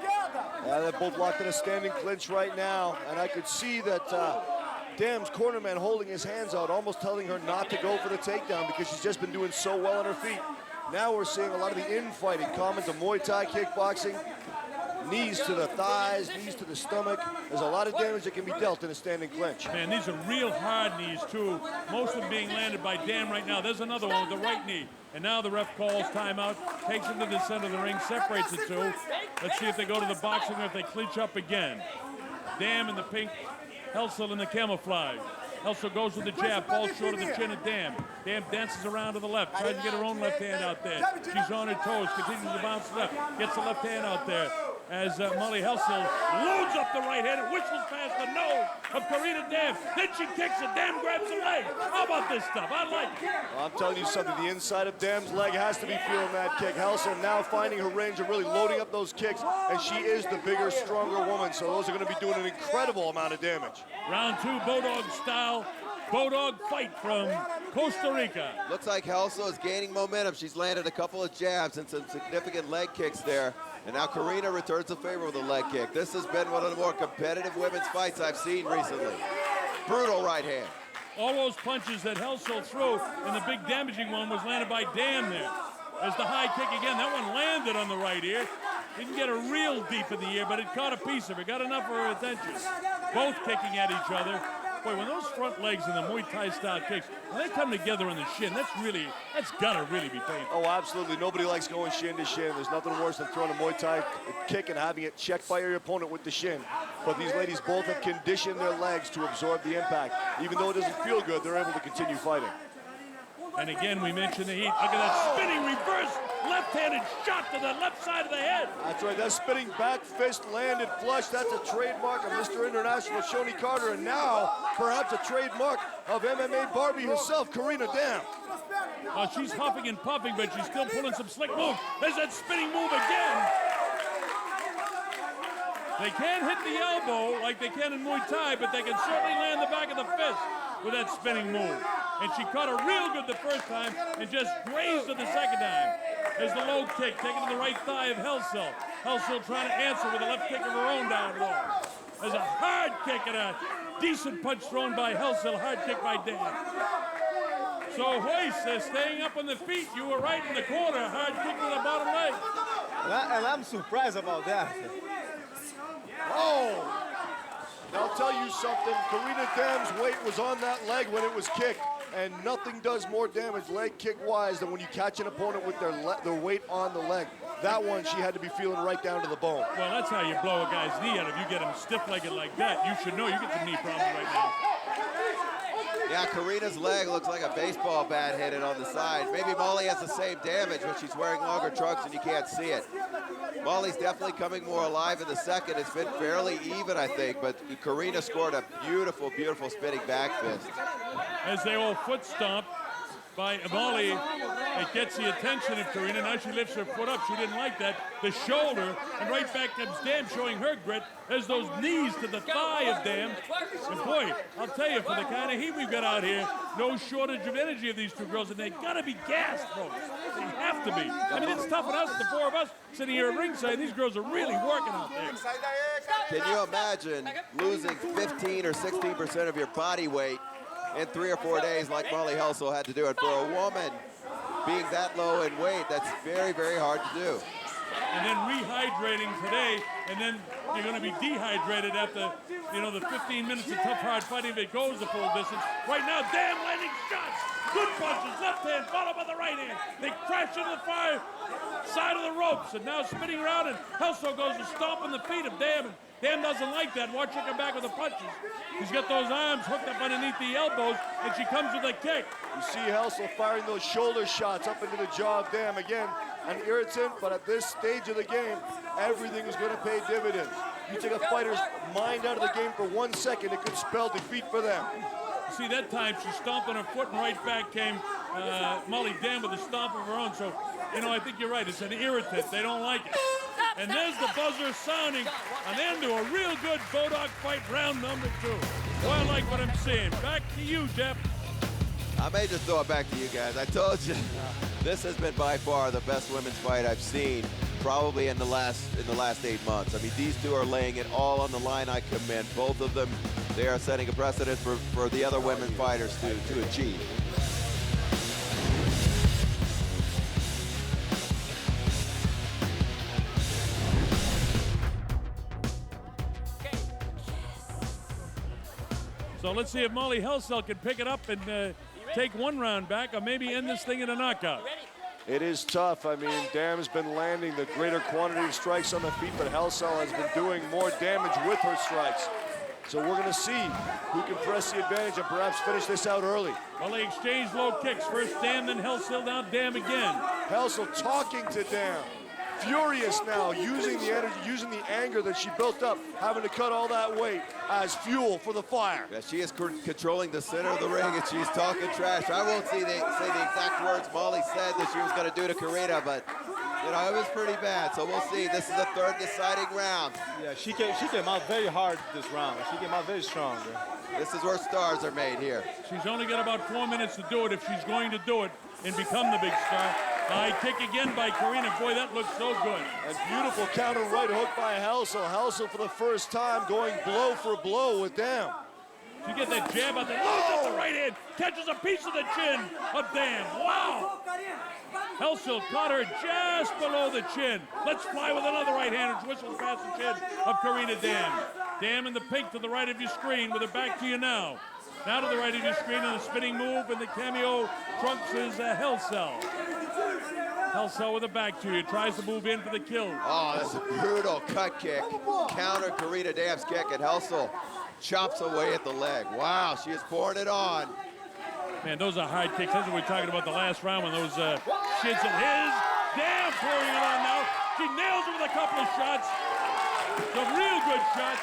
Yeah, they're both locked in a standing clinch right now, and I could see that Dam's cornerman holding his hands out, almost telling her not to go for the takedown because she's just been doing so well on her feet. Now we're seeing a lot of the infighting common to Muay Thai kickboxing. Knees to the thighs, knees to the stomach. There's a lot of damage that can be dealt in a standing clinch. Man, these are real hard knees, too. Most of them being landed by Dam right now. There's another one with the right knee. And now the ref calls timeout, takes him to the center of the ring, separates the two. Let's see if they go to the boxing or if they clinch up again. Dam in the pink, Helsel in the camouflage. Helsel goes with the jab, falls short of the chin of Dam. Dam dances around to the left, tries to get her own left hand out there. She's on her toes, continues to bounce left, gets the left hand out there. as Molly Helsel loads up the right hand and whistles past the nose of Karina Dam. Then she kicks it. Dam grabs the leg. How about this stuff? I like it. Well, I'm telling you something. The inside of Dam's leg has to be feeling that kick. Helsel now finding her range of really loading up those kicks, and she is the bigger, stronger woman, so those are going to be doing an incredible amount of damage. Round 2, Bodog style. Bodog fight from Costa Rica. Looks like Helsel is gaining momentum. She's landed a couple of jabs and some significant leg kicks there. And now Karina returns the favor with a leg kick. This has been one of the more competitive women's fights I've seen recently. Brutal right hand. All those punches that Helsel threw, and the big damaging one was landed by Dam there. There's the high kick again. That one landed on the right ear. Didn't get a real deep in the ear, but it caught a piece of it. Got enough for her attention. Both kicking at each other. Boy, when those front legs and the Muay Thai style kicks, when they come together in the shin, that's gotta really be painful. Oh, absolutely. Nobody likes going shin to shin. There's nothing worse than throwing a Muay Thai kick and having it checked by your opponent with the shin. But these ladies both have conditioned their legs to absorb the impact. Even though it doesn't feel good, they're able to continue fighting. And again, we mentioned the heat. Look at that spinning reverse left-handed shot to the left side of the head. That's right. That spinning back fist landed flush. That's a trademark of Mr. International Shoni Carter. And now, perhaps a trademark of MMA Barbie herself, Karina Dam. She's huffing and puffing, but she's still pulling some slick moves. There's that spinning move again. They can't hit the elbow like they can in Muay Thai, but they can certainly land the back of the fist with that spinning move. And she caught her real good the first time and just grazed her the second time. There's the low kick taken to the right thigh of Helsel. Helsel trying to answer with a left kick of her own down low. There's a hard kick and a decent punch thrown by Helsel, hard kick by Dan. So Hoist is staying up on the feet. You were right in the corner, hard kick to the bottom leg. And I'm surprised about that. Oh! Now I'll tell you something, Karina Dam's weight was on that leg when it was kicked, and nothing does more damage leg kick-wise than when you catch an opponent with their weight on the leg. That one, she had to be feeling right down to the bone. Well, that's how you blow a guy's knee out. If you get him stiff-legged like that, you should know you get some knee problems right now. Yeah, Karina's leg looks like a baseball bat hit it on the side. Maybe Molly has the same damage, but she's wearing longer trunks and you can't see it. Molly's definitely coming more alive in the second. It's been fairly even, I think, but Karina scored a beautiful, beautiful spinning back fist. As they all foot stomp by Molly, it gets the attention of Karina. Now she lifts her foot up. She didn't like that. The shoulder, and right back comes Dam showing her grit. There's those knees to the thigh of Dam. And boy, I'll tell you, for the kind of heat we've got out here, no shortage of energy of these two girls, and they've got to be gassed, folks. They have to be. I mean, it's tough on us, the four of us sitting here at ringside. These girls are really working out there. Can you imagine losing 15 or 16% of your body weight in 3 or 4 days like Molly Helsel had to do it? For a woman being that low in weight, that's very, very hard to do. And then rehydrating today, and then you're going to be dehydrated after, the 15 minutes of tough, hard fighting if it goes the full distance. Right now, Dam landing shots. Good punches, left hand, followed by the right hand. They crash into the far side of the ropes, and now spinning around, and Helsel goes to stomp on the feet of Dam, and Dam doesn't like that. Watch her come back with the punches. He's got those arms hooked up underneath the elbows, and she comes with a kick. You see Helsel firing those shoulder shots up into the jaw of Dam. Again, an irritant, but at this stage of the game, everything is going to pay dividends. You take a fighter's mind out of the game for 1 second, it could spell defeat for them. See, that time she stomped on her foot, and right back came Molly Dam with a stomp of her own. So, I think you're right. It's an irritant. They don't like it. And there's the buzzer sounding an end to a real good Bodog fight, round number 2. Well, I like what I'm seeing. Back to you, Jeff. I may just throw it back to you guys. I told you, this has been by far the best women's fight I've seen, probably in the last 8 months. I mean, these two are laying it all on the line. I commend both of them. They are setting a precedent for the other women fighters to achieve. So let's see if Molly Helsel can pick it up and take one round back, or maybe end this thing in a knockout. It is tough. I mean, Dam has been landing the greater quantity of strikes on the feet, but Helsel has been doing more damage with her strikes. So we're going to see who can press the advantage and perhaps finish this out early. Well, they exchange low kicks. First Dam, then Helsel, now Dam again. Helsel talking to Dam. furious now, using the energy, using the anger that she built up, having to cut all that weight as fuel for the fire. Yeah, she is controlling the center of the ring, and she's talking trash. I won't say the exact words Molly said that she was going to do to Karina, but you know, it was pretty bad. So we'll see. This is the third deciding round. Yeah, she came out very hard this round. She came out very strong. This is where stars are made here. She's only got about 4 minutes to do it if she's going to do it and become the big star. High kick again by Karina. Boy, that looks so good. And beautiful counter right hook by Helsel. Helsel for the first time going blow for blow with Dam. She gets that jab out there, loads up the right hand, catches a piece of the chin of Dam. Wow! Helsel caught her just below the chin. Let's fly with another right hand, which whistles past the chin of Karina Dam. Dam in the pink to the right of your screen with her back to you now. Now to the right of your screen on the spinning move, and the cameo trunks is Helsel. Helsel with the back to you, tries to move in for the kill. Oh, that's a brutal cut kick. Counter Karina Dam's kick, and Helsel chops away at the leg. Wow, she is pouring it on. Man, those are hard kicks. That's what we're talking about the last round when those shits at his. Dam pouring it on now. She nails it with a couple of shots. Some real good shots.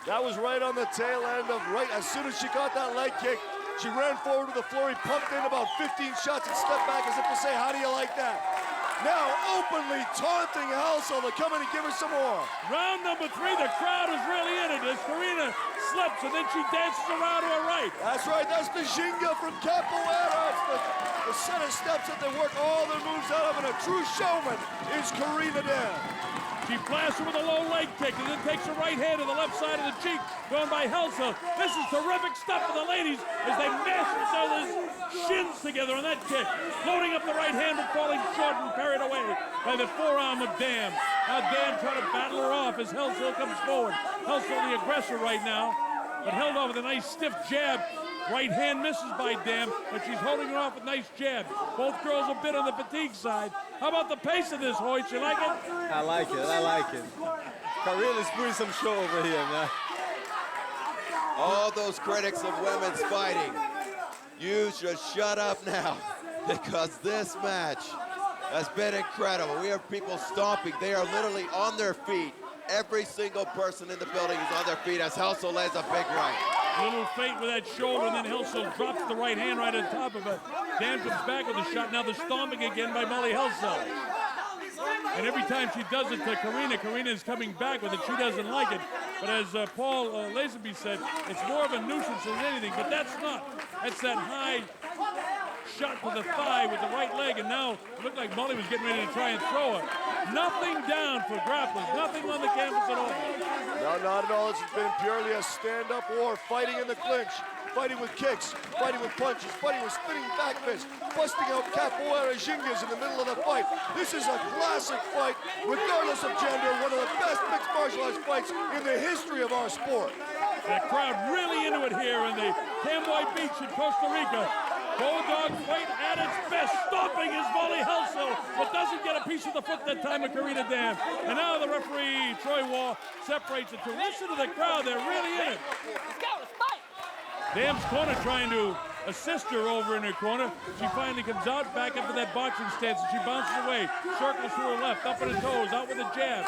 That was right on the tail end of as soon as she got that leg kick, she ran forward to the floor. He pumped in about 15 shots and stepped back as if to say, how do you like that? Now openly taunting Helsel to come in and give her some more. Round number 3, the crowd is really in it as Karina slips and then she dances around to her right. That's right, that's the Ginga from Capoeira. It's the set of steps that they work all their moves out of, and a true showman is Karina Dam. She blasts her with a low leg kick and then takes her right hand to the left side of the cheek, going by Helsel. This is terrific stuff for the ladies as they mash those shins together on that kick. Loading up the right hand but falling short and carried away by the forearm of Dam. Now Dam trying to battle her off as Helsel comes forward. Helsel the aggressor right now, but held off with a nice stiff jab. Right hand misses by Dam, but she's holding her off with nice jab. Both girls a bit on the fatigue side. How about the pace of this, Hoyt? You like it? I like it. I like it. Karina's putting some show over here, man. All those critics of women's fighting, you should shut up now, because this match has been incredible. We have people stomping. They are literally on their feet. Every single person in the building is on their feet as Helsel lands a big right. Little feint with that shoulder, and then Helsel drops the right hand right on top of it. Dam comes back with a shot. Now the stomping again by Molly Helsel. And every time she does it to Karina, Karina is coming back with it. She doesn't like it. But as Paul Lazenby said, it's more of a nuisance than anything. But that's not. That's that high shot to the thigh with the right leg. And now it looked like Molly was getting ready to try and throw her. Nothing down for grapplers. Nothing on the canvas at all. No, not at all. This has been purely a stand-up war, fighting in the clinch, fighting with kicks, fighting with punches, fighting with spinning back fists, busting out capoeira gingas in the middle of the fight. This is a classic fight, regardless of gender, one of the best mixed martial arts fights in the history of our sport. The crowd really into it here in the Camboy Beach in Costa Rica. Bulldog fight at its best. Stomping is Molly Helsel, but doesn't get a piece of the foot that time of Karina Dam. And now the referee, Troy Wall, separates the two. Listen to the crowd, they're really in it. Let's go, let's fight. Dam's corner trying to assist her over in her corner. She finally comes out, back into that boxing stance, and she bounces away. Circles to her left, up on her toes, out with a jab.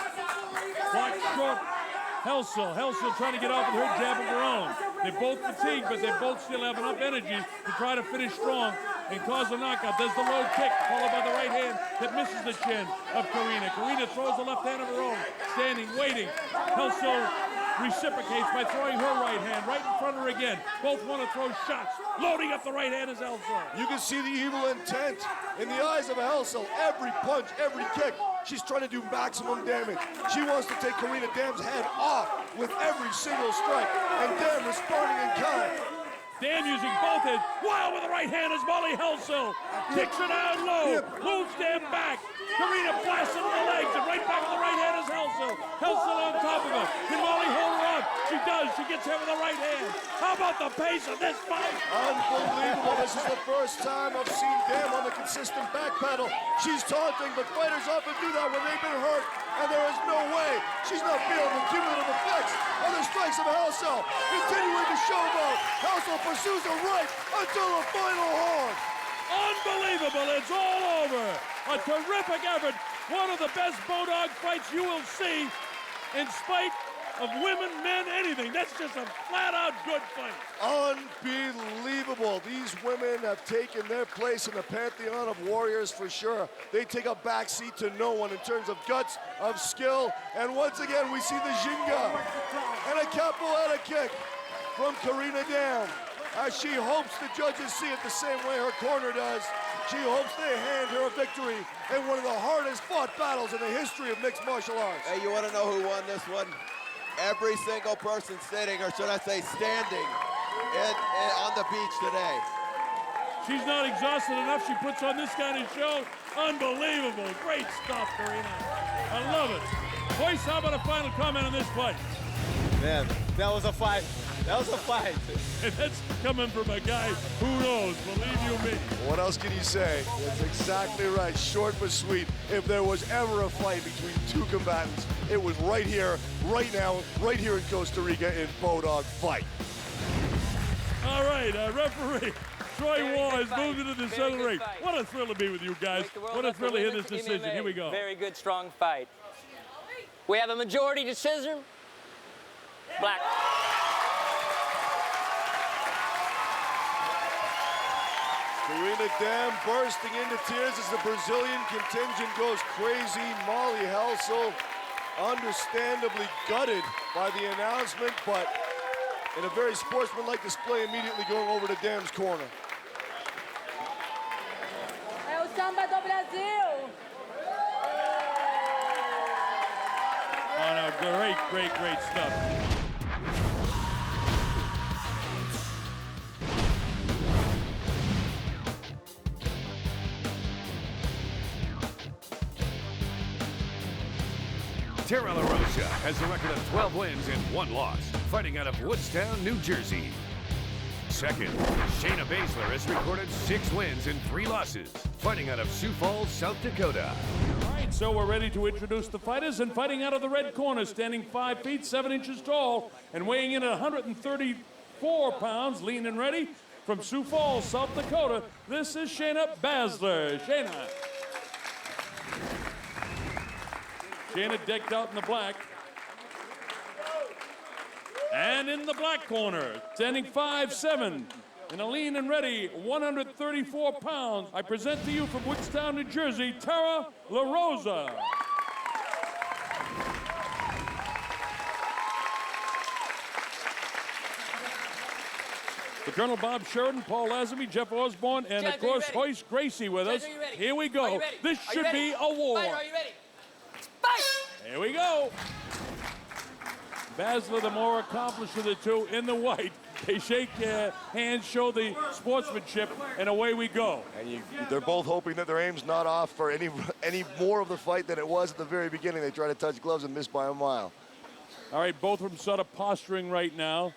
Blocked short. Helsel trying to get off with her jab of her own. They're both fatigued, but they both still have enough energy to try to finish strong and cause a knockout. Does the low kick, followed by the right hand that misses the chin of Karina. Karina throws the left hand of her own, standing, waiting. Helsel reciprocates by throwing her right hand right in front of her again. Both want to throw shots. Loading up the right hand is Helsel. You can see the evil intent in the eyes of Helsel. Every punch, every kick, she's trying to do maximum damage. She wants to take Karina Dam's head off with every single strike, and Dam responding in kind. Dam using both hands. Wow, with the right hand is Molly Helsel. Kicks her down low. Moves Dam back. Karina blasts into the legs, and right back with the right hand is Helsel. Helsel on top of her. Can Molly hold her on? She does. She gets hit with the right hand. How about the pace of this fight? Unbelievable. This is the first time I've seen Dam on the consistent back pedal. She's taunting, but fighters often do that when they've been hurt, and there is no way she's not feeling the cumulative effects of the strikes of Helsel. Continuing to showboat. Helsel pursues her right until the final horn. Unbelievable. It's all over. A terrific effort one of the best Bodog fights you will see, in spite of women, men, anything. That's just a flat-out good fight. Unbelievable. These women have taken their place in the pantheon of warriors for sure. They take a backseat to no one in terms of guts, of skill, and once again we see the Jinga and a capoeira kick from Karina Dam, as she hopes the judges see it the same way her corner does. She hopes they hand her a victory in one of the hardest fought battles in the history of mixed martial arts. Hey, you want to know who won this one? Every single person sitting, or should I say standing, on the beach today. She's not exhausted enough. She puts on this kind of show. Unbelievable. Great stuff, Karina. I love it. Boyce, how about a final comment on this fight? Man, that was a fight. That was a fight. And that's coming from a guy who knows, believe you me. What else can you say? It's exactly right, short but sweet. If there was ever a fight between two combatants, it was right here, right now, right here in Costa Rica in Bodog Fight. All right, referee Troy Wall has moved into the center ring. What a thrill to be with you guys. What a thrill to hear this decision. Here we go. Very good, strong fight. We have a majority decision. Black. Karina Dam bursting into tears as the Brazilian contingent goes crazy. Molly Helsel understandably gutted by the announcement, but in a very sportsmanlike display, immediately going over to Dam's corner. É o samba do Brasil. Oh, no, great, great, great stuff. Tara LaRosa has a record of 12 wins and 1 loss, fighting out of Woodstown, New Jersey. Second, Shayna Baszler has recorded 6 wins and 3 losses, fighting out of Sioux Falls, South Dakota. All right, so we're ready to introduce the fighters, and fighting out of the red corner, standing 5 feet 7 inches tall and weighing in at 134 pounds, lean and ready, from Sioux Falls, South Dakota, this is Shayna Baszler. Shayna decked out in the black. And in the black corner, standing 5'7", and a lean and ready, 134 pounds, I present to you from Woodstown, New Jersey, Tara LaRosa. The Colonel Bob Sheridan, Paul Lazenby, Jeff Osborne, and Judge, of course, Hoist Gracie with us. Here we go. This should be a war. Fighter, are you ready? Fight! Here we go. Baszler, the more accomplished of the two, in the white. They shake hands, show the sportsmanship, and away we go. And they're both hoping that their aim's not off for any more of the fight than it was at the very beginning. They try to touch gloves and miss by a mile. All right, both of them sort of posturing right now.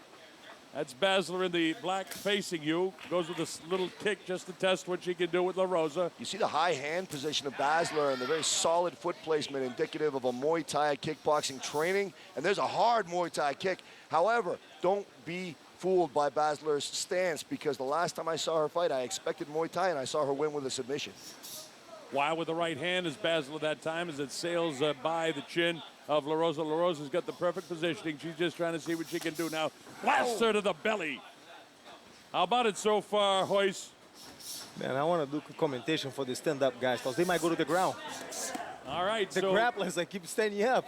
That's Baszler in the black facing you. Goes with this little kick just to test what she can do with LaRosa. You see the high hand position of Baszler and the very solid foot placement indicative of a Muay Thai kickboxing training. And there's a hard Muay Thai kick. However, don't be fooled by Baszler's stance, because the last time I saw her fight, I expected Muay Thai and I saw her win with a submission. Why with the right hand is Baszler that time as it sails by the chin of LaRosa. LaRosa's got the perfect positioning. She's just trying to see what she can do now. Blasts her to the belly. How about it so far, Hoist? Man, I want to do commentation for the stand-up guys, because they might go to the ground. All right, the grapplers, they keep standing up.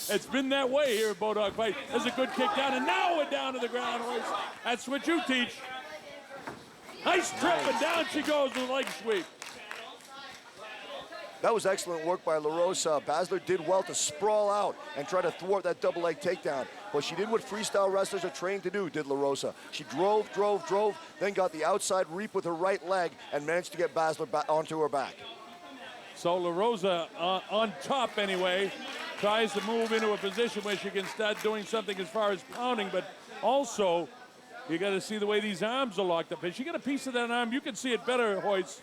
It's been that way here at Bodog Fight. There's a good kick down, and now we're down to the ground, Hoist. That's what you teach. Nice trip, and down she goes with a leg sweep. That was excellent work by LaRosa. Baszler did well to sprawl out and try to thwart that double leg takedown. But she did what freestyle wrestlers are trained to do, did LaRosa. She drove, then got the outside reap with her right leg and managed to get Baszler onto her back. So LaRosa, on top anyway, tries to move into a position where she can start doing something as far as pounding, but also you got to see the way these arms are locked up. If she got a piece of that arm, you can see it better, Hoist.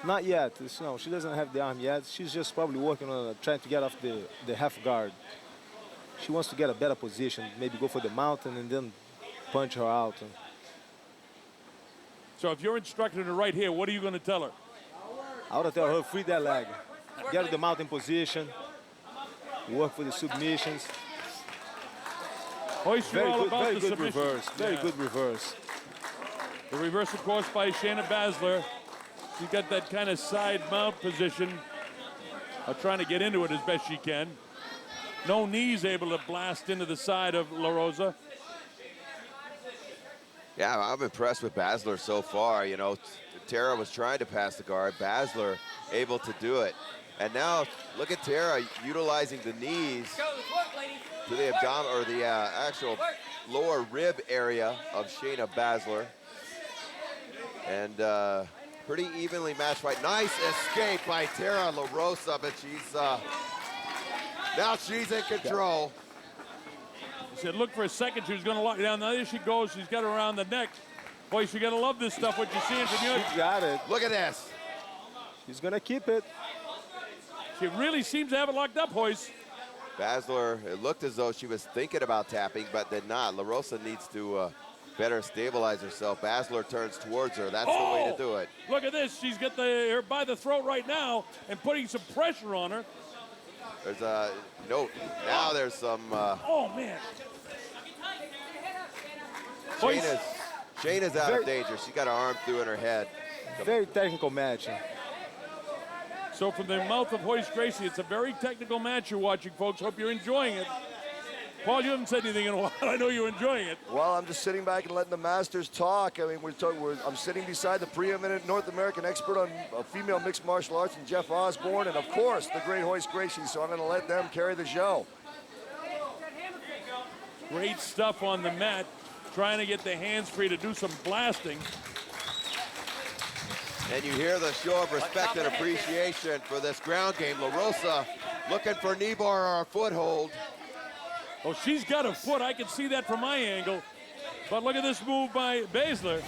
Not yet. No, she doesn't have the arm yet. She's just probably working on trying to get off the half guard. She wants to get a better position, maybe go for the mountain and then punch her out. So if you're instructing her right here, what are you going to tell her? I would tell her, free that leg. get the mount in position, work for the submissions. Hoist, you're all about very the good submission. reverse. Very good reverse. The reverse, of course, by Shayna Baszler. She's got that kind of side mount position. Trying to get into it as best she can. No knees able to blast into the side of La Rosa. Yeah, I'm impressed with Baszler so far. You know, Tara was trying to pass the guard. Baszler able to do it. And now look at Tara utilizing the knees to the abdomen or the actual lower rib area of Shayna Baszler. And pretty evenly matched fight. Nice escape by Tara La Rosa, but she's now she's in control. She said, look for a second. She was going to lock it down. Now there she goes. She's got her around the neck. Boy, you got to love this stuff, what you're seeing from you. She got it. Look at this. She's going to keep it. She really seems to have it locked up, Hoist. Baszler, it looked as though she was thinking about tapping, but did not. La Rosa needs to better stabilize herself. Baszler turns towards her. That's the way to do it. Look at this. She's got her by the throat right now and putting some pressure on her. There's a note. Now there's some. Oh, man. Shayna's out of danger. She got her arm through in her head. Very technical match. So from the mouth of Hoist Gracie, it's a very technical match you're watching, folks. Hope you're enjoying it. Paul, you haven't said anything in a while. I know you're enjoying it. Well, I'm just sitting back and letting the masters talk. I mean, I'm sitting beside the preeminent North American expert on female mixed martial arts, and Jeff Osborne, and of course, the great Hoist Gracie. So I'm going to let them carry the show. Great stuff on the mat. Trying to get the hands free to do some blasting. And you hear the show of respect and appreciation for this ground game. La Rosa looking for knee bar or a foothold. Oh, she's got a foot. I can see that from my angle. But look at this move by Baszler.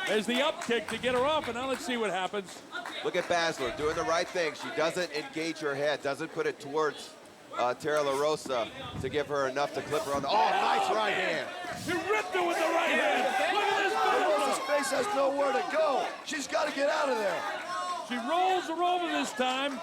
There's the up kick to get her off, and now let's see what happens. Look at Baszler doing the right thing. She doesn't engage her head, doesn't put it towards Tara La Rosa to give her enough to clip her on the. Oh, nice right hand. She ripped her with the right hand. Look at this. La Rosa's face has nowhere to go. She's got to get out of there. She rolls her over this time.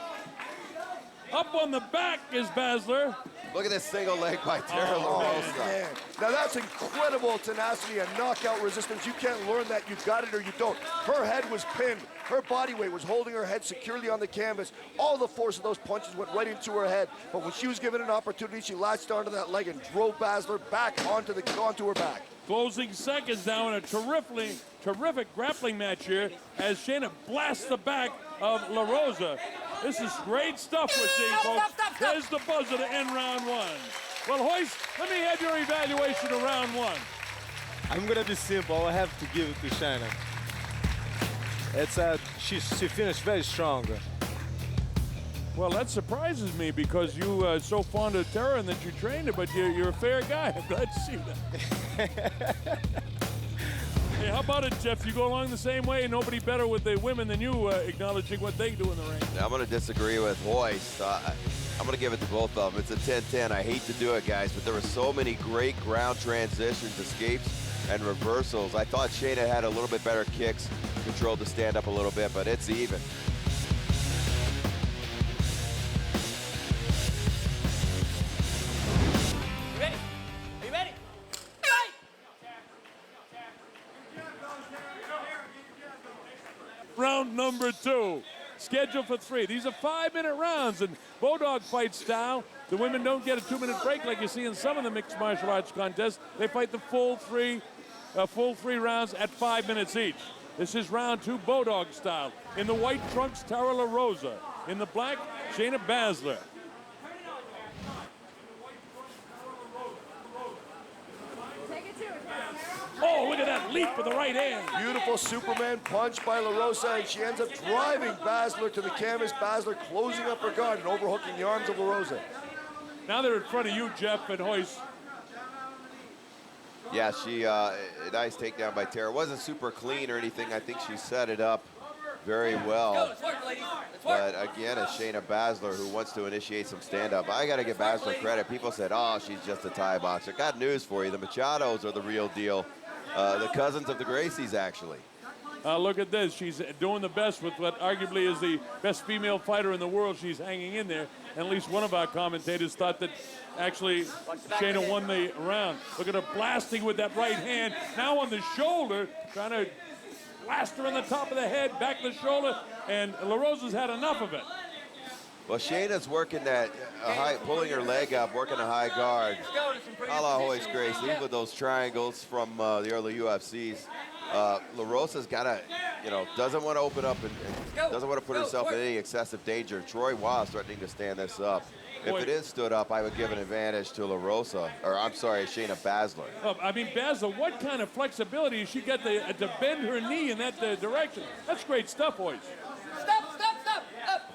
Up on the back is Baszler. Look at this single leg by Tara La Rosa. Man. Now that's incredible tenacity and knockout resistance. You can't learn that. You got it or you don't. Her head was pinned. Her body weight was holding her head securely on the canvas. All the force of those punches went right into her head. But when she was given an opportunity, she latched onto that leg and drove Baszler back onto her back. Closing seconds now in a terrific grappling match here as Shayna blasts the back of La Rosa. This is great stuff we're seeing, folks. There's the buzzer to end round one. Well, Hoist, let me have your evaluation of round one. I'm gonna be simple. I have to give it to Shayna. It's she finished very strong. Well, that surprises me because you are so fond of Tara and that you trained her, but you're a fair guy. I'm glad to see that. Hey, how about it, Jeff? You go along the same way. Nobody better with the women than you acknowledging what they do in the ring. I'm going to disagree with Hoist. I'm going to give it to both of them. It's a 10-10. I hate to do it, guys, but there were so many great ground transitions, escapes, and reversals. I thought Shayna had a little bit better kicks, controlled the stand-up a little bit, but it's even. Round number 2, scheduled for 3. These are 5-minute rounds, and Bodog fight style. The women don't get a 2-minute break like you see in some of the mixed martial arts contests. They fight the full three rounds at 5 minutes each. This is round 2, Bodog style. In the white trunks, Tara La Rosa. In the black, Shayna Baszler. Oh, look at that leap with the right hand. Beautiful Superman punch by La Rosa, and she ends up driving Baszler to the canvas. Baszler closing up her guard and overhooking the arms of La Rosa. Now they're in front of you, Jeff and Hoist. Yeah, nice takedown by Tara. Wasn't super clean or anything. I think she set it up very well. But again, it's Shayna Baszler who wants to initiate some stand-up. I got to give Baszler credit. People said, oh, she's just a Thai boxer. Got news for you. The Machados are the real deal. The cousins of the Gracies, actually. Look at this. She's doing the best with what arguably is the best female fighter in the world. She's hanging in there. And at least one of our commentators thought that actually Shayna won the round. Look at her blasting with that right hand. Now on the shoulder, trying to blast her on the top of the head, back of the shoulder. And La Rosa's had enough of it. Well, Shayna's working that pulling her leg up, working a high guard. A la Hoist Gracie with those triangles from the early UFCs. La Rosa's got to, doesn't want to open up and doesn't want to put herself in any excessive danger. Troy was threatening to stand this up. If it is stood up, I would give an advantage to La Rosa, or I'm sorry, Shayna Baszler. Oh, I mean, Baszler, what kind of flexibility has she got to bend her knee in that direction? That's great stuff, boys.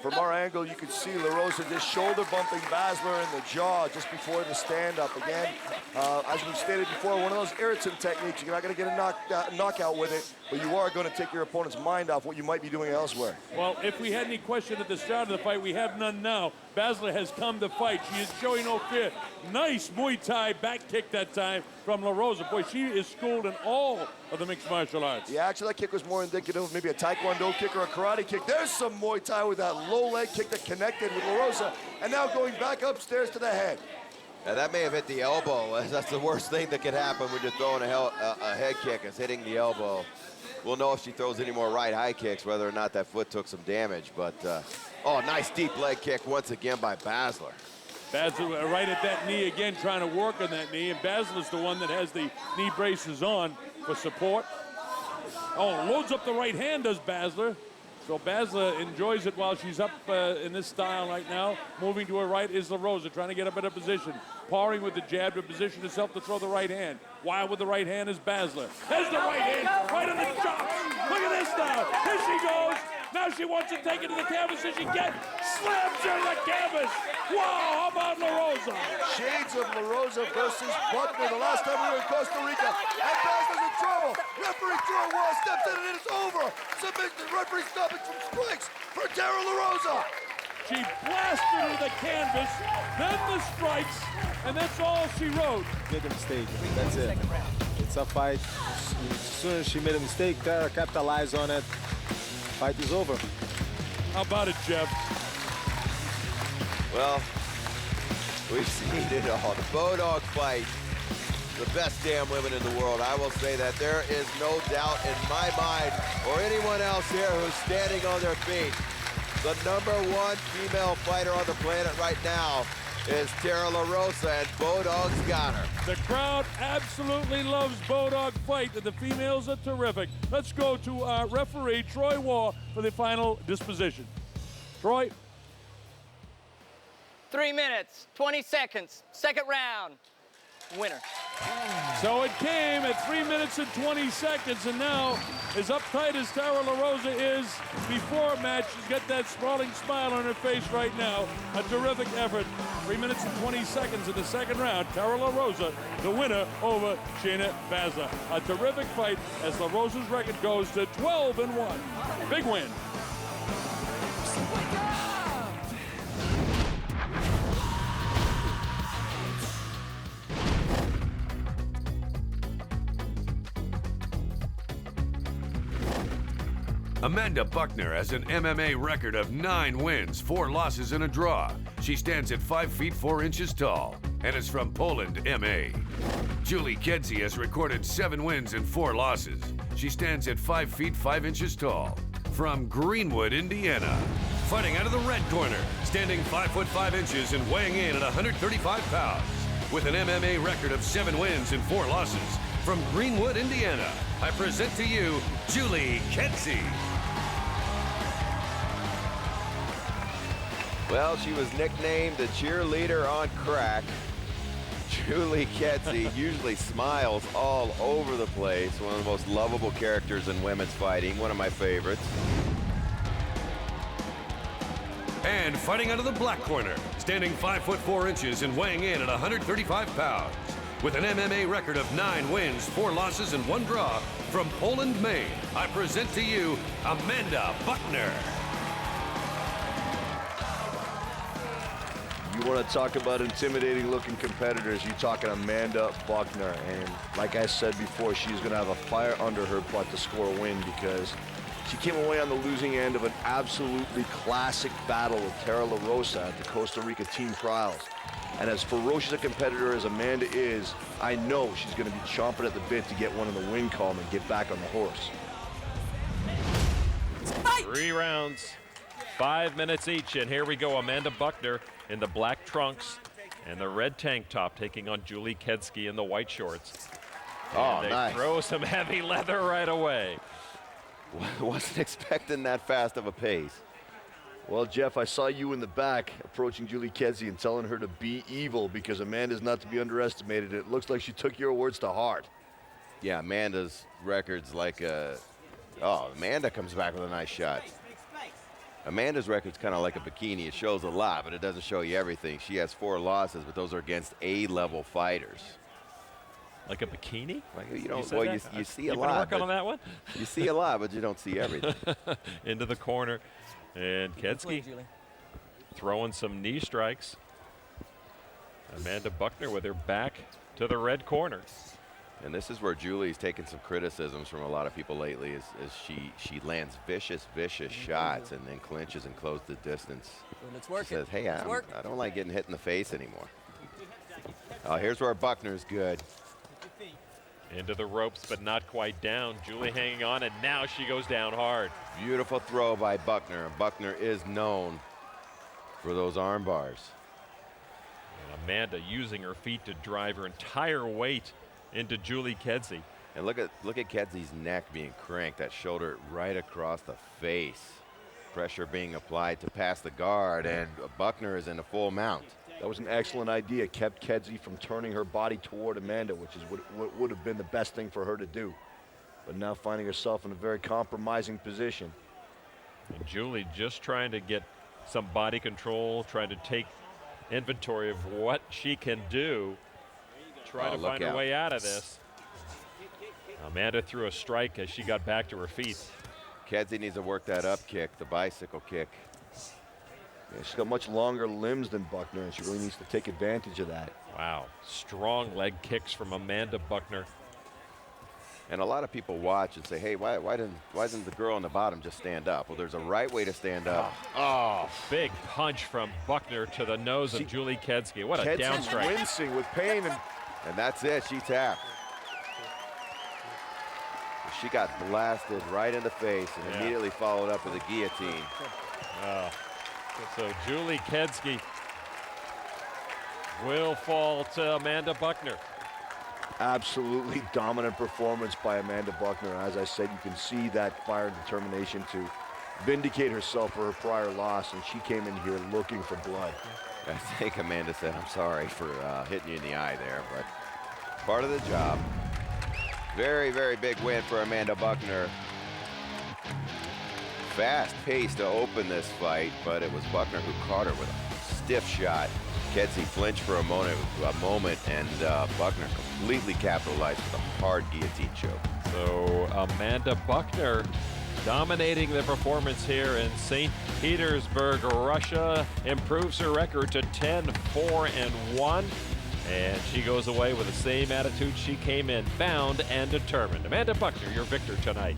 From our angle, you can see La Rosa just shoulder bumping Baszler in the jaw just before the stand-up. Again, as we stated before, one of those irritant techniques. You're not going to get a knockout with it, but you are going to take your opponent's mind off what you might be doing elsewhere. Well, if we had any question at the start of the fight, we have none now. Baszler has come to fight. She is showing no fear. Nice Muay Thai back kick that time from La Rosa. Boy, she is schooled in all of the mixed martial arts. Yeah, actually, that kick was more indicative of maybe a Taekwondo kick or a karate kick. There's some Muay Thai with that low leg kick that connected with La Rosa, and now going back upstairs to the head. Now that may have hit the elbow. That's the worst thing that could happen when you're throwing a head kick, is hitting the elbow. We'll know if she throws any more right high kicks, whether or not that foot took some damage. But, oh, nice deep leg kick once again by Baszler. Baszler right at that knee again, trying to work on that knee, and Baszler's the one that has the knee braces on for support. Oh, loads up the right hand, does Baszler. So Baszler enjoys it while she's up in this style right now. Moving to her right is La Rosa, trying to get a better position. Parring with the jab to position herself to throw the right hand. Wild with the right hand is Baszler. There's the right hand, right on the chops. Look at this now. Here she goes. Now she wants to take it to the canvas. Does she get? Slams her to the canvas. Wow, how about La Rosa? Shades of La Rosa versus Buckner the last time we were in Costa Rica. And Baszler's in trouble. Referee Troy Wall steps in and it is over. Submission, referee stopping from strikes for Tara La Rosa. She blasted her to the canvas, then the strikes, and that's all she wrote. Made a mistake. That's it. It's a fight. As soon as she made a mistake, Tara capitalized on it. Fight is over. How about it, Jeff? Well, we've seen it all. The Bodog fight, the best damn women in the world. I will say that there is no doubt in my mind or anyone else here who's standing on their feet. The #1 female fighter on the planet right now is Tara La Rosa, and Bodog's got her. The crowd absolutely loves Bodog fight, and the females are terrific. Let's go to our referee, Troy Waugh, for the final disposition. Troy? 3 minutes, 20 seconds, second round. Winner. So it came at 3 minutes and 20 seconds, and now, as uptight as Tara La Rosa is before a match, she's got that sprawling smile on her face right now. A terrific effort. 3 minutes and 20 seconds in the second round. Tara La Rosa, the winner over Shayna Baszler. A terrific fight as La Rosa's record goes to 12-1. Big win. Amanda Buckner has an MMA record of 9 wins, 4 losses, and a draw. She stands at 5 feet 4 inches tall and is from Poland, MA. Julie Kedzie has recorded 7 wins and 4 losses. She stands at 5 feet 5 inches tall from Greenwood, Indiana. Fighting out of the red corner, standing 5 foot 5 inches and weighing in at 135 pounds. With an MMA record of 7 wins and 4 losses from Greenwood, Indiana, I present to you Julie Kedzie. Well, she was nicknamed the cheerleader on crack. Julie Kedzie usually smiles all over the place. One of the most lovable characters in women's fighting. One of my favorites. And fighting out of the black corner, standing 5 foot 4 inches and weighing in at 135 pounds. With an MMA record of 9 wins, 4 losses, and 1 draw from Poland, Maine, I present to you Amanda Buckner. You want to talk about intimidating-looking competitors, you're talking Amanda Buckner. And like I said before, she's going to have a fire under her butt to score a win because she came away on the losing end of an absolutely classic battle with Tara La Rosa at the Costa Rica team trials. And as ferocious a competitor as Amanda is, I know she's going to be chomping at the bit to get one in the win column and get back on the horse. 3 rounds, 5 minutes each, and here we go. Amanda Buckner in the black trunks and the red tank top taking on Julie Kedzie in the white shorts. Oh, and they nice. throw some heavy leather right away. Wasn't expecting that fast of a pace. Well, Jeff, I saw you in the back approaching Julie Kedzie and telling her to be evil because Amanda's not to be underestimated. It looks like she took your words to heart. Yeah, Amanda's record's like a... Oh, Amanda comes back with a nice shot. Amanda's record's kind of like a bikini. It shows a lot, but it doesn't show you everything. She has 4 losses, but those are against A-level fighters. Like a bikini? Like, you know, You said well, that? you see a You've been lot. working on that one? You see a lot, but you don't see everything. Into the corner. And Kedzie throwing some knee strikes. Amanda Buckner with her back to the red corner. And this is where Julie's taken some criticisms from a lot of people lately is she lands vicious shots and then clinches and closes the distance. It's working. She says, hey, I don't like getting hit in the face anymore. Here's where Buckner's good. Into the ropes, but not quite down. Julie hanging on, and now she goes down hard. Beautiful throw by Buckner. Buckner is known for those arm bars. And Amanda using her feet to drive her entire weight into Julie Kedzie. And look at Kedzie's neck being cranked, that shoulder right across the face. Pressure being applied to pass the guard, and Buckner is in a full mount. That was an excellent idea. Kept Kedzie from turning her body toward Amanda, which is what would have been the best thing for her to do. But now finding herself in a very compromising position. And Julie just trying to get some body control, trying to take inventory of what she can do. Try to find her way out of this. Amanda threw a strike as she got back to her feet. Kedzie needs to work that up kick, the bicycle kick. Yeah, she's got much longer limbs than Buckner, and she really needs to take advantage of that. Wow, strong leg kicks from Amanda Buckner. And a lot of people watch and say, hey, why didn't the girl on the bottom just stand up? Well, there's a right way to stand up. Oh, big punch from Buckner to the nose of Julie Kedzie. What a down strike. Wincing with pain. And that's it, she tapped. She got blasted right in the face and immediately followed up with a guillotine. So Julie Kedzie will fall to Amanda Buckner. Absolutely dominant performance by Amanda Buckner. And as I said, you can see that fire and determination to vindicate herself for her prior loss, and she came in here looking for blood. I think Amanda said, I'm sorry for hitting you in the eye there, but part of the job. Very, very big win for Amanda Buckner. Fast pace to open this fight, but it was Buckner who caught her with a stiff shot. Kedzie flinched for a moment, and Buckner completely capitalized with a hard guillotine choke. So Amanda Buckner dominating the performance here in St. Petersburg, Russia, improves her record to 10-4-1. And she goes away with the same attitude she came in, bound and determined. Amanda Buckner, your victor tonight.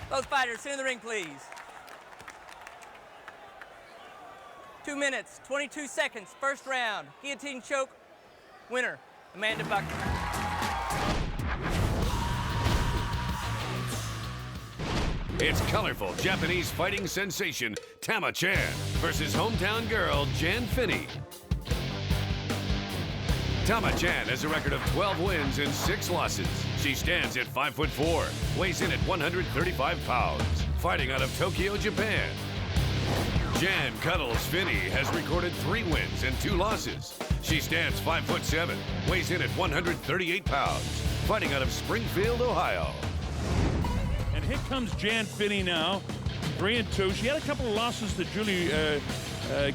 Both fighters, in the ring, please. 2 minutes, 22 seconds, first round. Guillotine choke, winner, Amanda Buckner. It's colorful Japanese fighting sensation Tama Chan versus hometown girl Jan Finney. Tama Chan has a record of 12 wins and 6 losses. She stands at 5'4", weighs in at 135 pounds, fighting out of Tokyo, Japan. Jan Cuddles Finney has recorded 3 wins and 2 losses. She stands 5'7", weighs in at 138 pounds, fighting out of Springfield, Ohio. And here comes Jan Finney now, 3-2. She had a couple of losses to Julie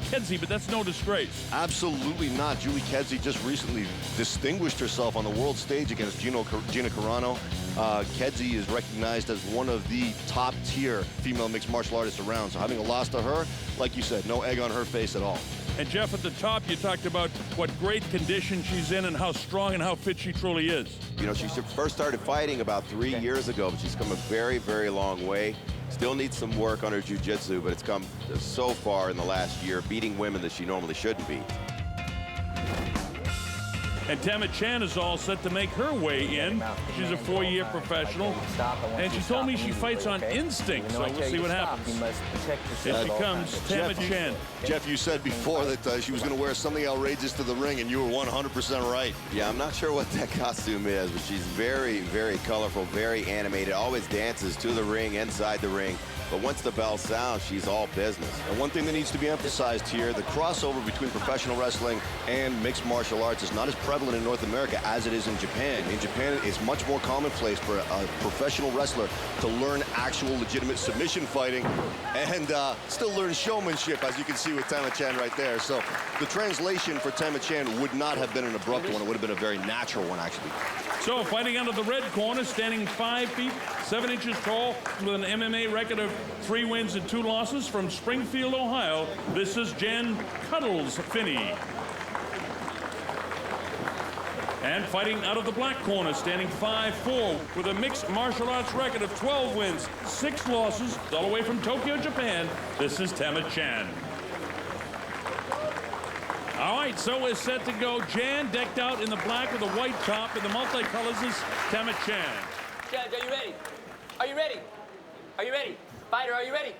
Kedzie, but that's no disgrace. Absolutely not. Julie Kedzie just recently distinguished herself on the world stage against Gina Carano. Kedzie is recognized as one of the top-tier female mixed martial artists around. So having a loss to her, like you said, no egg on her face at all. And Jeff, at the top, you talked about what great condition she's in and how strong and how fit she truly is. You know, she first started fighting about 3 years ago, but she's come a very, very long way. Still needs some work on her jiu-jitsu, but it's come so far in the last year, beating women that she normally shouldn't beat. And Tama Chan is all set to make her way in. She's a 4-year professional. And she told me she fights on instinct, so we'll see what happens. Here she comes, Tama Chan. Jeff, you said before that she was going to wear something outrageous to the ring, and you were 100% right. Yeah, I'm not sure what that costume is, but she's very, very colorful, very animated, always dances to the ring, inside the ring. But once the bell sounds, she's all business. And one thing that needs to be emphasized here, the crossover between professional wrestling and mixed martial arts is not as prevalent in North America as it is in Japan. In Japan, it's much more commonplace for a professional wrestler to learn actual legitimate submission fighting and still learn showmanship, as you can see with Tama Chan right there. So the translation for Tama Chan would not have been an abrupt one. It would have been a very natural one, actually. So fighting out of the red corner, standing 5 feet, 7 inches tall, with an MMA record of 3 wins and 2 losses from Springfield, Ohio, this is Jan Cuddles Finney. And fighting out of the black corner, standing 5'4", with a mixed martial arts record of 12 wins, 6 losses, all the way from Tokyo, Japan, this is Tama Chan. All right, so we're set to go. Jan decked out in the black with a white top, and the multicolors is Tama Chan. Jan, are you ready? Are you ready? Are you ready? Fighter, are you ready?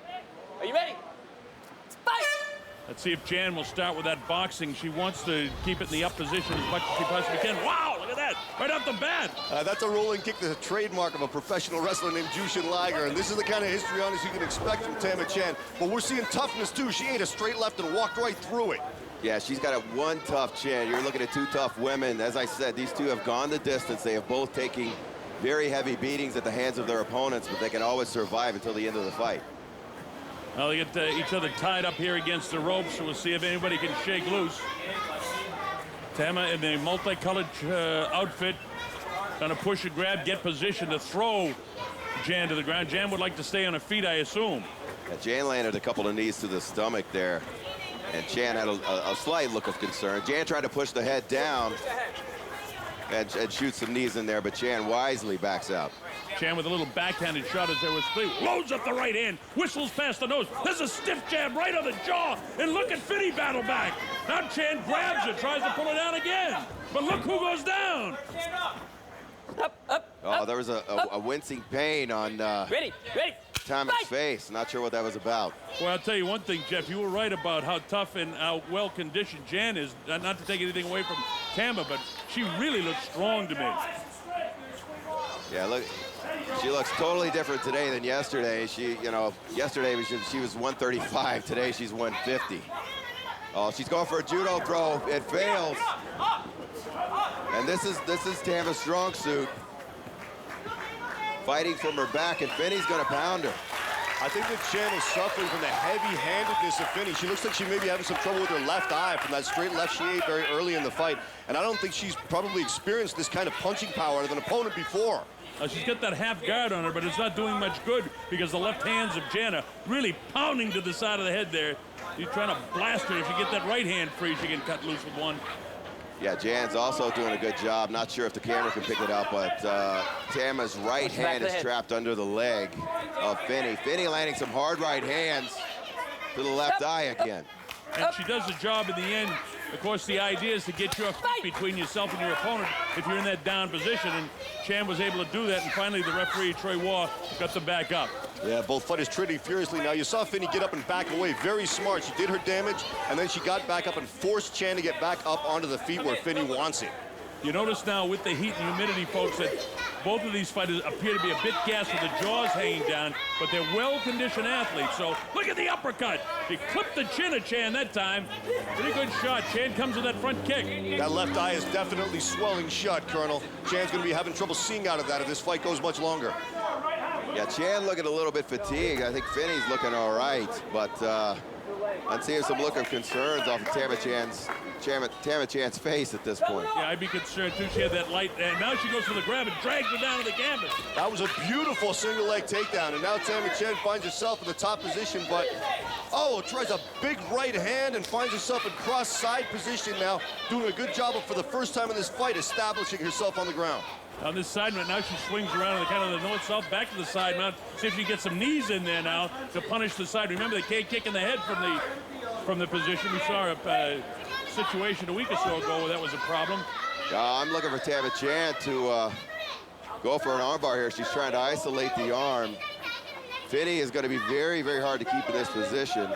Are you ready? Fight! Let's see if Jan will start with that boxing. She wants to keep it in the up position as much as she possibly can. Wow, look at that, right off the bat. That's a rolling kick, the trademark of a professional wrestler named Jushin Liger, and this is the kind of histrionics you can expect from Tama Chan. But we're seeing toughness, too. She ate a straight left and walked right through it. Yeah, she's got one tough chin. You're looking at 2 tough women. As I said, these 2 have gone the distance. They have both taken very heavy beatings at the hands of their opponents, but they can always survive until the end of the fight. Well, they get each other tied up here against the ropes, so we'll see if anybody can shake loose. Tama in the multicolored outfit, gonna push and grab, get position to throw Jan to the ground. Jan would like to stay on her feet, I assume. Yeah, Jan landed a couple of knees to the stomach there, and Chan had a slight look of concern. Jan tried to push the head down and shoot some knees in there, but Chan wisely backs out. Chan with a little backhanded shot as there was three. Loads up the right hand, whistles past the nose. There's a stiff jab right on the jaw, and look at Finney battle back. Now Chan grabs it, tries to pull it down again. But look who goes down. Oh, there was a wincing pain on Tama's face. Not sure what that was about. Well, I'll tell you one thing, Jeff. You were right about how tough and how well-conditioned Jan is. Not to take anything away from Tama, but she really looks strong to me. Yeah, look, she looks totally different today than yesterday. Yesterday she was 135. Today she's 150. Oh, she's going for a judo throw. It fails. And this is Tama's strong suit. Fighting from her back, and Finney's going to pound her. I think that Chan is suffering from the heavy-handedness of Finney. She looks like she may be having some trouble with her left eye from that straight left she ate very early in the fight. And I don't think she's probably experienced this kind of punching power with an opponent before. She's got that half guard on her, but it's not doing much good because the left hands of Jana really pounding to the side of the head there. You're trying to blast her. If you get that right hand free, she can cut loose with one. Yeah, Jan's also doing a good job. Not sure if the camera can pick it up, but Tama's right hand is trapped under the leg of Finney. Finney landing some hard right hands to the left eye again. And she does the job in the end. Of course, the idea is to get your feet between yourself and your opponent if you're in that down position, and Chan was able to do that, and finally the referee, Troy Waugh, got them back up. Yeah, both fighters trading furiously. Now, you saw Finney get up and back away. Very smart. She did her damage, and then she got back up and forced Chan to get back up onto the feet where Finney wants it. You notice now with the heat and humidity, folks, that both of these fighters appear to be a bit gassed with the jaws hanging down, but they're well-conditioned athletes. So look at the uppercut. He clipped the chin of Chan that time. Pretty good shot. Chan comes with that front kick. That left eye is definitely swelling shut, Colonel. Chan's going to be having trouble seeing out of that if this fight goes much longer. Yeah, Chan looking a little bit fatigued. I think Finney's looking all right, but I'm seeing some look of concerns off of Tama Chan's face at this point. Yeah, I'd be concerned too. She had that light, and now she goes for the grab and drags her down to the canvas. That was a beautiful single leg takedown, and now Tama Chan finds herself in the top position, but tries a big right hand and finds herself in cross side position now, doing a good job of, for the first time in this fight, establishing herself on the ground. On this side mount, now she swings around kind of the north-south, back to the side mount. See if she gets some knees in there now to punish the side. Remember the kick in the head from the position. We saw a situation a week or so ago where that was a problem. I'm looking for Tama Chan to go for an armbar here. She's trying to isolate the arm. Finney is going to be very, very hard to keep in this position.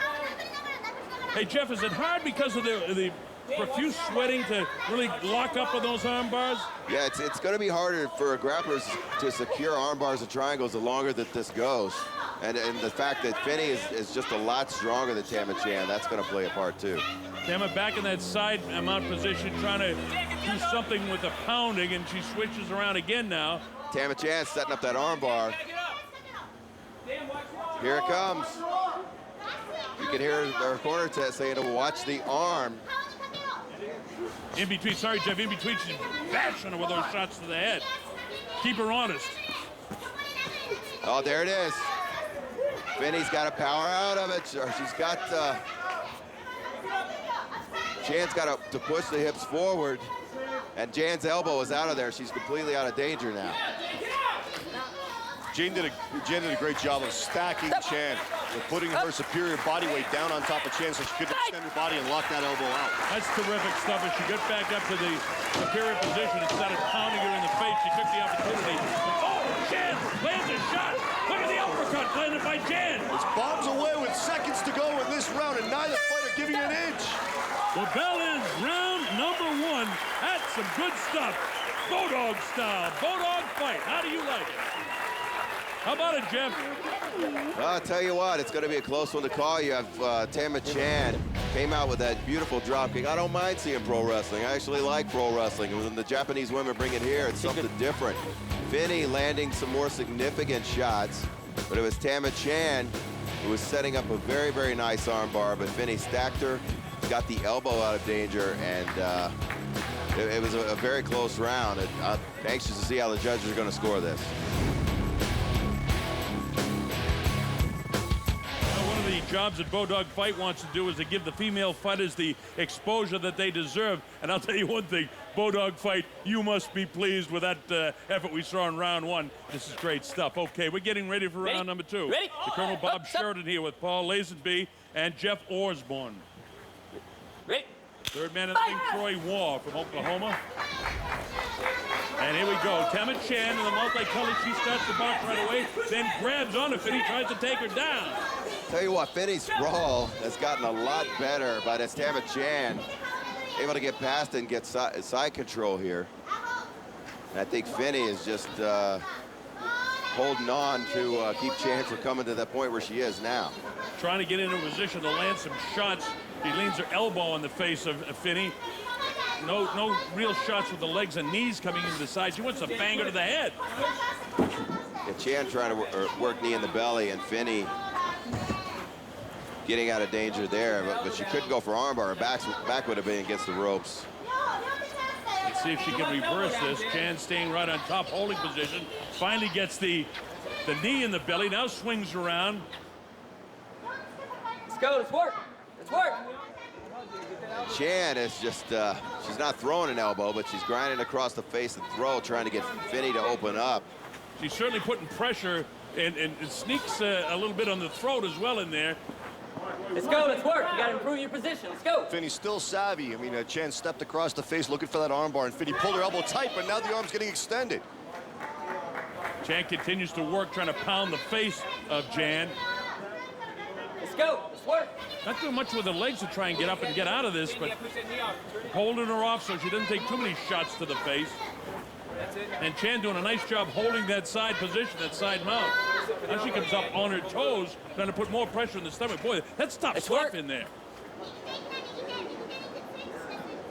Hey, Jeff, is it hard because of the profuse sweating to really lock up on those arm bars? Yeah, it's going to be harder for grapplers to secure arm bars and triangles the longer that this goes. And the fact that Finney is just a lot stronger than Tama Chan, that's going to play a part too. Tama back in that side mount position, trying to do something with the pounding, and she switches around again now. Tama Chan setting up that arm bar. Here it comes. You can hear their corner test saying to watch the arm. In between, sorry, Jeff, in between, she's bashing her with those shots to the head. Keep her honest. Oh, there it is. Finney's got to power out of it. She's got, Chan's got to push the hips forward. And Jan's elbow is out of there. She's completely out of danger now. Jan did a great job of stacking Chan, with putting her superior body weight down on top of Chan so she could extend her body and lock that elbow out. That's terrific stuff. As she got back up to the superior position and started pounding her in the face, she took the opportunity. Oh, Chan lands a shot. Look at the uppercut landed by Jan. It's bombs away with seconds to go in this round, and neither fighter giving an inch. The bell is round number 1. That's some good stuff. Bodog style. Bodog fight. How do you like it? How about it, Jeff? Well, I'll tell you what, it's going to be a close one to call. You have Tama Chan came out with that beautiful drop kick. I don't mind seeing pro wrestling. I actually like pro wrestling. When the Japanese women bring it here, it's something different. Finney landing some more significant shots, but it was Tama Chan who was setting up a very, very nice armbar, but Finney stacked her, got the elbow out of danger, and it was a very close round. I'm anxious to see how the judges are going to score this. The jobs that Bodog Fight wants to do is to give the female fighters the exposure that they deserve. And I'll tell you one thing, Bodog Fight, you must be pleased with that effort we saw in round 1. This is great stuff. Okay, we're getting ready for round number 2. Ready? The Colonel Bob Sheridan here with Paul Lazenby and Jeff Osborne. Ready? Third man in the ring, Troy Waugh from Oklahoma. And here we go. Tama Chan in the multicolored. She starts the box right away, then grabs on her. Finney tries to take her down. Tell you what, Finney's sprawl has gotten a lot better, but it's Tama Chan able to get past it and get side control here. And I think Finney is just holding on to keep Chan from coming to that point where she is now. Trying to get into a position to land some shots. She leans her elbow on the face of Finney. No real shots with the legs and knees coming into the side. She wants to bang her to the head. Yeah, Chan trying to work knee in the belly, and Finney getting out of danger there, but she couldn't go for armbar. Her back would have been against the ropes. Let's see if she can reverse this. Chan staying right on top, holding position. Finally gets the knee in the belly. Now swings around. Let's go. Let's work. Let's work. Chan is just, she's not throwing an elbow, but she's grinding across the face and throat, trying to get Finney to open up. She's certainly putting pressure and sneaks a little bit on the throat as well in there. Let's go. Let's work. You got to improve your position. Let's go. Finney's still savvy. I mean, Chan stepped across the face looking for that armbar, and Finney pulled her elbow tight, but now the arm's getting extended. Chan continues to work, trying to pound the face of Jan. Let's go. Let's work. Not doing much with her legs to try and get up and get out of this, but holding her off so she doesn't take too many shots to the face. And Chan doing a nice job holding that side position, that side mount. Now she comes up on her toes, trying to put more pressure in the stomach. Boy, that's tough stuff in there.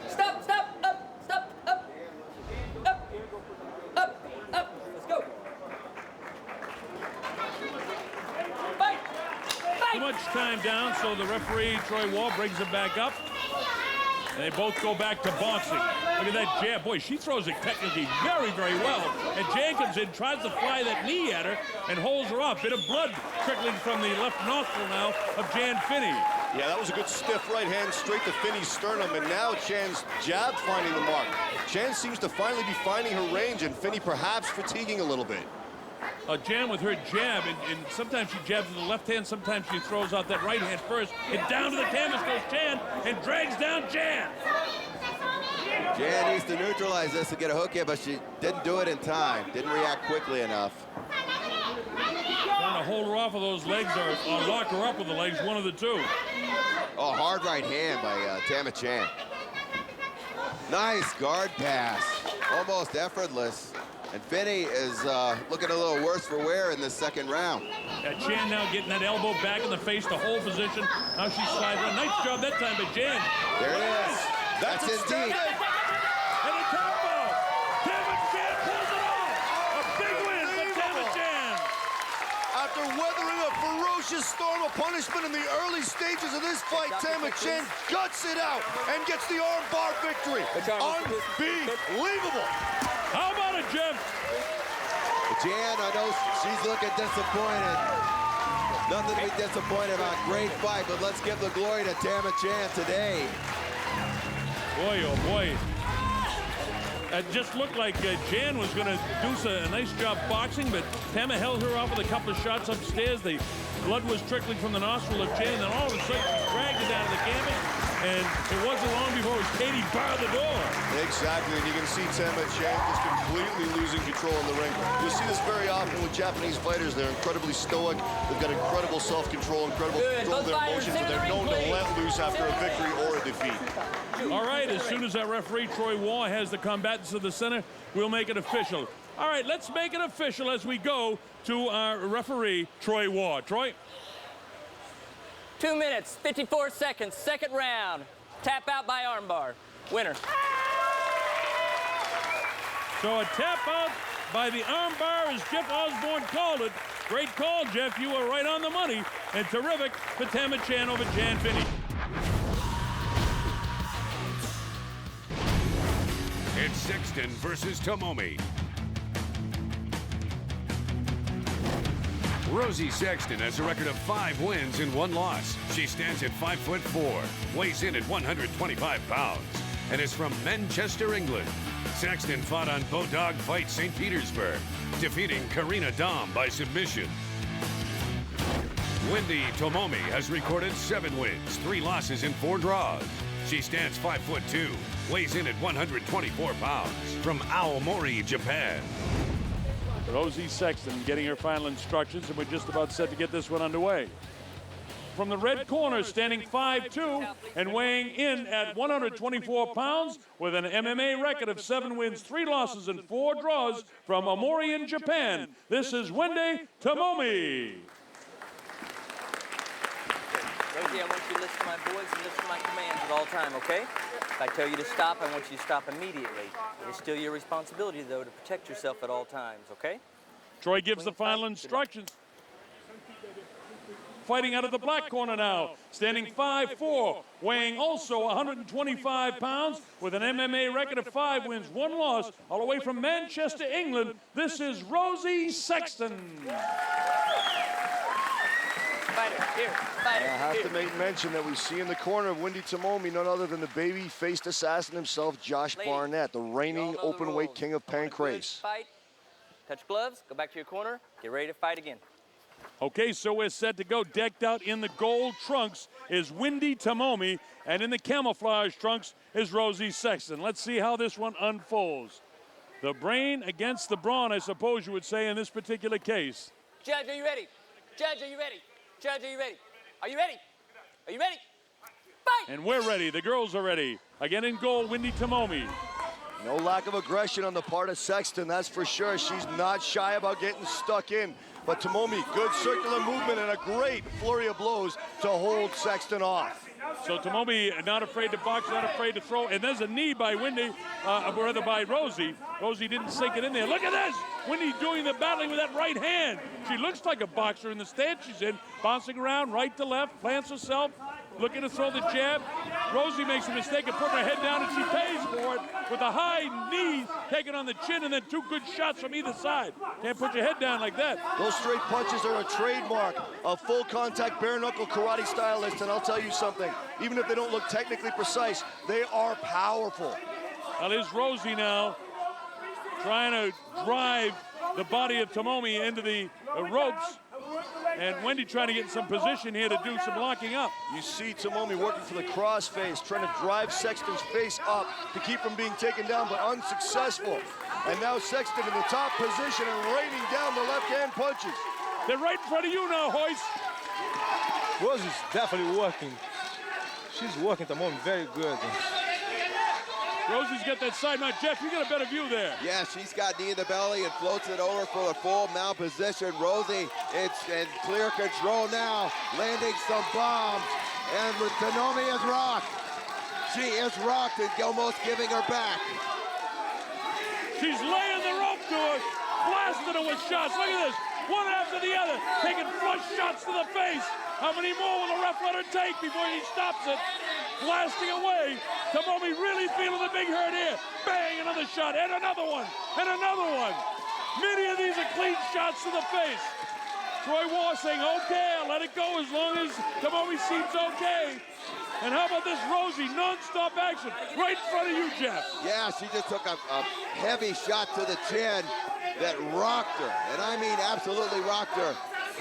Stop, stop, up, stop, up, up, up, up. Let's go. Fight, fight. much time down, so the referee, Troy Wall, brings it back up. And they both go back to boxing. Look at that jab. Boy, she throws it technically very, very well. And Jan comes in, tries to fly that knee at her, and holds her off. Bit of blood trickling from the left nostril now of Jan Finney. Yeah, that was a good stiff right hand straight to Finney's sternum, and now Chan's jab finding the mark. Chan seems to finally be finding her range, and Finney perhaps fatiguing a little bit. Jan with her jab, and sometimes she jabs with the left hand, sometimes she throws out that right hand first, and down to the canvas goes Jan, and drags down Jan. Jan needs to neutralize this to get a hook in, but she didn't do it in time, didn't react quickly enough. Trying to hold her off of those legs or lock her up with the legs, one of the two. Oh, hard right hand by Tama Chan. Nice guard pass, almost effortless. And Finney is looking a little worse for wear in this second round. Chan now getting that elbow back in the face, the whole position. Now she slides around. Nice job that time by Jan. There it is. That's indeed. And a combo. Tama Chan pulls it off. A big win for Tama Chan. After weathering a ferocious storm of punishment in the early stages of this fight, Tama Chan guts it out and gets the arm bar victory. Unbelievable. How about it, Jeff? Jan, I know she's looking disappointed. Nothing to be disappointed about. Great fight, but let's give the glory to Tama Chan today. Boy, oh boy. It just looked like Jan was going to do a nice job boxing, but Tama held her off with a couple of shots upstairs. The blood was trickling from the nostril of Jan, and then all of a sudden she dragged it out of the canvas, and it wasn't long before it was Katie barred the door. Exactly, and you can see Tama Chan just completely losing control in the ring. You'll see this very often with Japanese fighters. They're incredibly stoic. They've got incredible self-control, incredible control of their emotions, and they're known to let loose after a victory or a defeat. All right, as soon as our referee, Troy Wall, has the combatants of the center, we'll make it official. All right, let's make it official as we go to our referee, Troy Wall. Troy? 2 minutes, 54 seconds, second round. Tap out by armbar. Winner. So a tap out by the armbar, as Jeff Osborne called it. Great call, Jeff. You were right on the money. And terrific for Tama Chan over Jan Finney. It's Sexton versus Tomomi. Rosie Sexton has a record of 5 wins and 1 loss. She stands at 5'4", weighs in at 125 pounds, and is from Manchester, England. Sexton fought on Bodog Fight St. Petersburg, defeating Karina Dom by submission. Wendy Tomomi has recorded 7 wins, 3 losses, and 4 draws. She stands 5'2", weighs in at 124 pounds, from Aomori, Japan. Rosie Sexton getting her final instructions, and we're just about set to get this one underway. From the red corner, standing 5'2", and weighing in at 124 pounds, with an MMA record of 7 wins, 3 losses, and 4 draws, from Aomori in Japan, this is Wendy Tomomi. Rosie, I want you to listen to my voice and listen to my commands at all time, okay? If I tell you to stop, I want you to stop immediately. It's still your responsibility, though, to protect yourself at all times, okay? Troy gives the final instructions. Fighting out of the black corner now, standing 5'4", weighing also 125 pounds, with an MMA record of 5 wins, 1 loss, all the way from Manchester, England. This is Rosie Sexton. Fighter, here, fighter, I have to make mention that we see in the corner of Wendy Tomomi none other than the baby-faced assassin himself, Josh Barnett, the reigning open-weight king of Pancrase. Fight, touch gloves, go back to your corner, get ready to fight again. Okay, so we're set to go. Decked out in the gold trunks is Wendy Tomomi, and in the camouflage trunks is Rosie Sexton. Let's see how this one unfolds. The brain against the brawn, I suppose you would say, in this particular case. Judge, are you ready? Judge, are you ready? Judge, are you ready? Are you ready? Are you ready? Fight! And we're ready. The girls are ready. Again in goal, Wendy Tomomi. No lack of aggression on the part of Sexton, that's for sure. She's not shy about getting stuck in. But Tomomi, good circular movement and a great flurry of blows to hold Sexton off. So Tomomi not afraid to box, not afraid to throw. And there's a knee by Wendy, rather by Rosie. Rosie didn't sink it in there. Look at this! Wendy doing the battling with that right hand. She looks like a boxer in the stance she's in, bouncing around right to left, plants herself, looking to throw the jab. Rosie makes a mistake of putting her head down, and she pays for it with a high knee taken on the chin, and then two good shots from either side. Can't put your head down like that. Those straight punches are a trademark of full contact bare knuckle karate stylists, and I'll tell you something, even if they don't look technically precise, they are powerful. Now there's Rosie now trying to drive the body of Tomomi into the ropes. And Wendy trying to get in some position here to do some locking up. You see Tomomi working for the cross face, trying to drive Sexton's face up to keep from being taken down, but unsuccessful. And now Sexton in the top position and raining down the left-hand punches. They're right in front of you now, Hoist. Rosie's definitely working. She's working Tomomi very good. Rosie's got that side mount. Jeff, you got a better view there. Yeah, she's got knee in the belly and floats it over for a full mount position. Rosie, it's in clear control now, landing some bombs. And with Tomomi is rocked. She is rocked and almost giving her back. She's laying the rope to her, blasting her with shots. Look at this, one after the other, taking flush shots to the face. How many more will the ref let her take before he stops it? Blasting away. Tomomi really feeling the big hurt here. Bang, another shot, and another one, and another one. Many of these are clean shots to the face. Troy War saying, okay, I'll let it go as long as Tomomi seems okay. And how about this Rosie, non-stop action, right in front of you, Jeff. Yeah, she just took a heavy shot to the chin that rocked her, and I mean absolutely rocked her.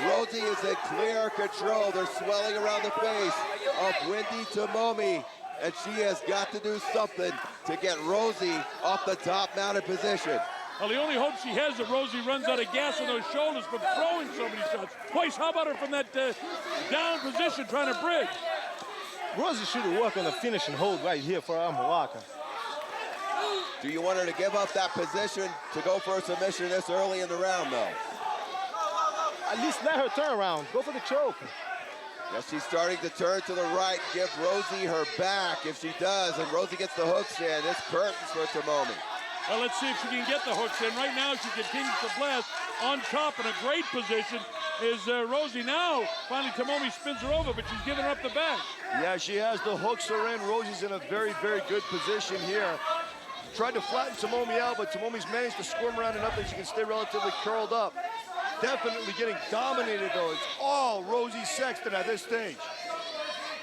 Rosie is in clear control. They're swelling around the face of Wendy Tomomi, and she has got to do something to get Rosie off the top mounted position. Well, the only hope she has that Rosie runs out of gas on those shoulders from throwing so many shots. Twice, how about her from that down position trying to bridge? Rosie should work on the finishing hold right here for arm locker. Do you want her to give up that position to go for a submission this early in the round, though? At least let her turn around. Go for the choke. Yeah, she's starting to turn to the right, give Rosie her back. If she does, and Rosie gets the hooks in, it's curtains for Tomomi. Well, let's see if she can get the hooks in. Right now, she continues to blast on top in a great position. Is Rosie now? Finally, Tomomi spins her over, but she's giving her up the back. Yeah, she has. The hooks are in. Rosie's in a very, very good position here. Tried to flatten Tomomi out, but Tomomi's managed to squirm around enough that she can stay relatively curled up. Definitely getting dominated, though. It's all Rosie Sexton at this stage.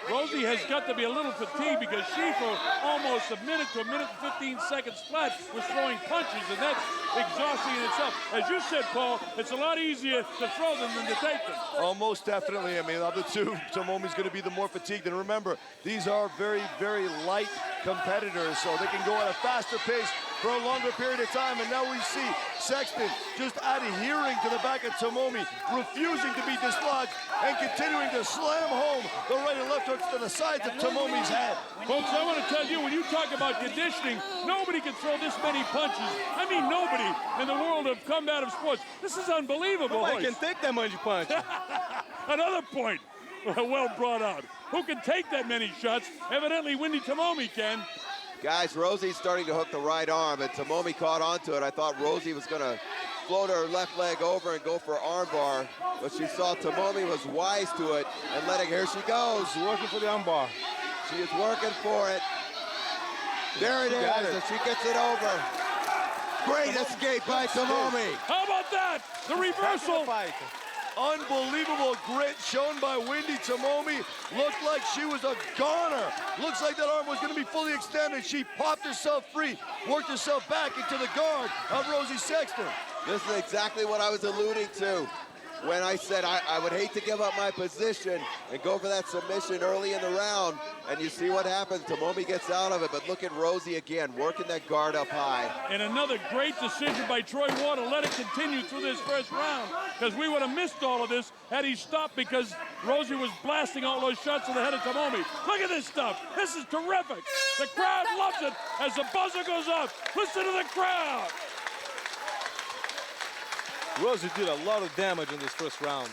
Rosie has got to be a little fatigued because she, for almost a minute to a minute and 15 seconds flat, was throwing punches, and that's exhausting in itself. As you said, Paul, it's a lot easier to throw them than to take them. Oh, most definitely. I mean, of the two, Tomomi's going to be the more fatigued. And remember, these are very, very light competitors, so they can go at a faster pace for a longer period of time. And now we see Sexton just adhering to the back of Tomomi, refusing to be dislodged, and continuing to slam home the right and left hooks to the sides of Tomomi's head. Folks, I want to tell you, when you talk about conditioning, nobody can throw this many punches. I mean, nobody in the world of combative sports. This is unbelievable. Nobody can take that much punch. Another point well brought out. Who can take that many shots? Evidently, Wendy Tomomi can. Guys, Rosie's starting to hook the right arm, and Tomomi caught onto it. I thought Rosie was going to float her left leg over and go for armbar, but she saw Tomomi was wise to it and letting her. She goes. She's working for the armbar. She is working for it. There it is, and she gets it over. Great escape by Tomomi. How about that? The reversal. Unbelievable grit shown by Wendy Tomomi. Looked like she was a goner. Looks like that arm was going to be fully extended. She popped herself free, worked herself back into the guard of Rosie Sexton. This is exactly what I was alluding to when I said I would hate to give up my position and go for that submission early in the round. And you see what happens. Tomomi gets out of it, but look at Rosie again, working that guard up high. And another great decision by Troy War to let it continue through this first round, because we would have missed all of this had he stopped, because Rosie was blasting all those shots to the head of Tomomi. Look at this stuff. This is terrific. The crowd loves it as the buzzer goes off. Listen to the crowd. Rosie did a lot of damage in this first round.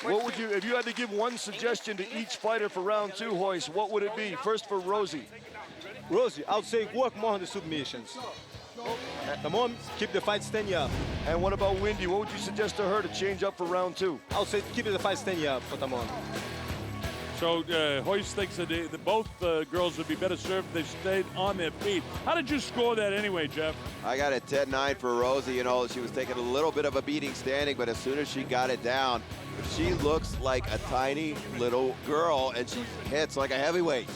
What would you, if you had to give one suggestion to each fighter for round two, Hoist, what would it be? First for Rosie. Rosie, I would say work more on the submissions. Come on, keep the fight standing up. And what about Wendy? What would you suggest to her to change up for round 2? I would say keep the fight standing up for Tamon. So Hoist thinks that both girls would be better served if they stayed on their feet. How did you score that anyway, Jeff? I got it 10-9 for Rosie. You know, she was taking a little bit of a beating standing, but as soon as she got it down, she looks like a tiny little girl, and she hits like a heavyweight.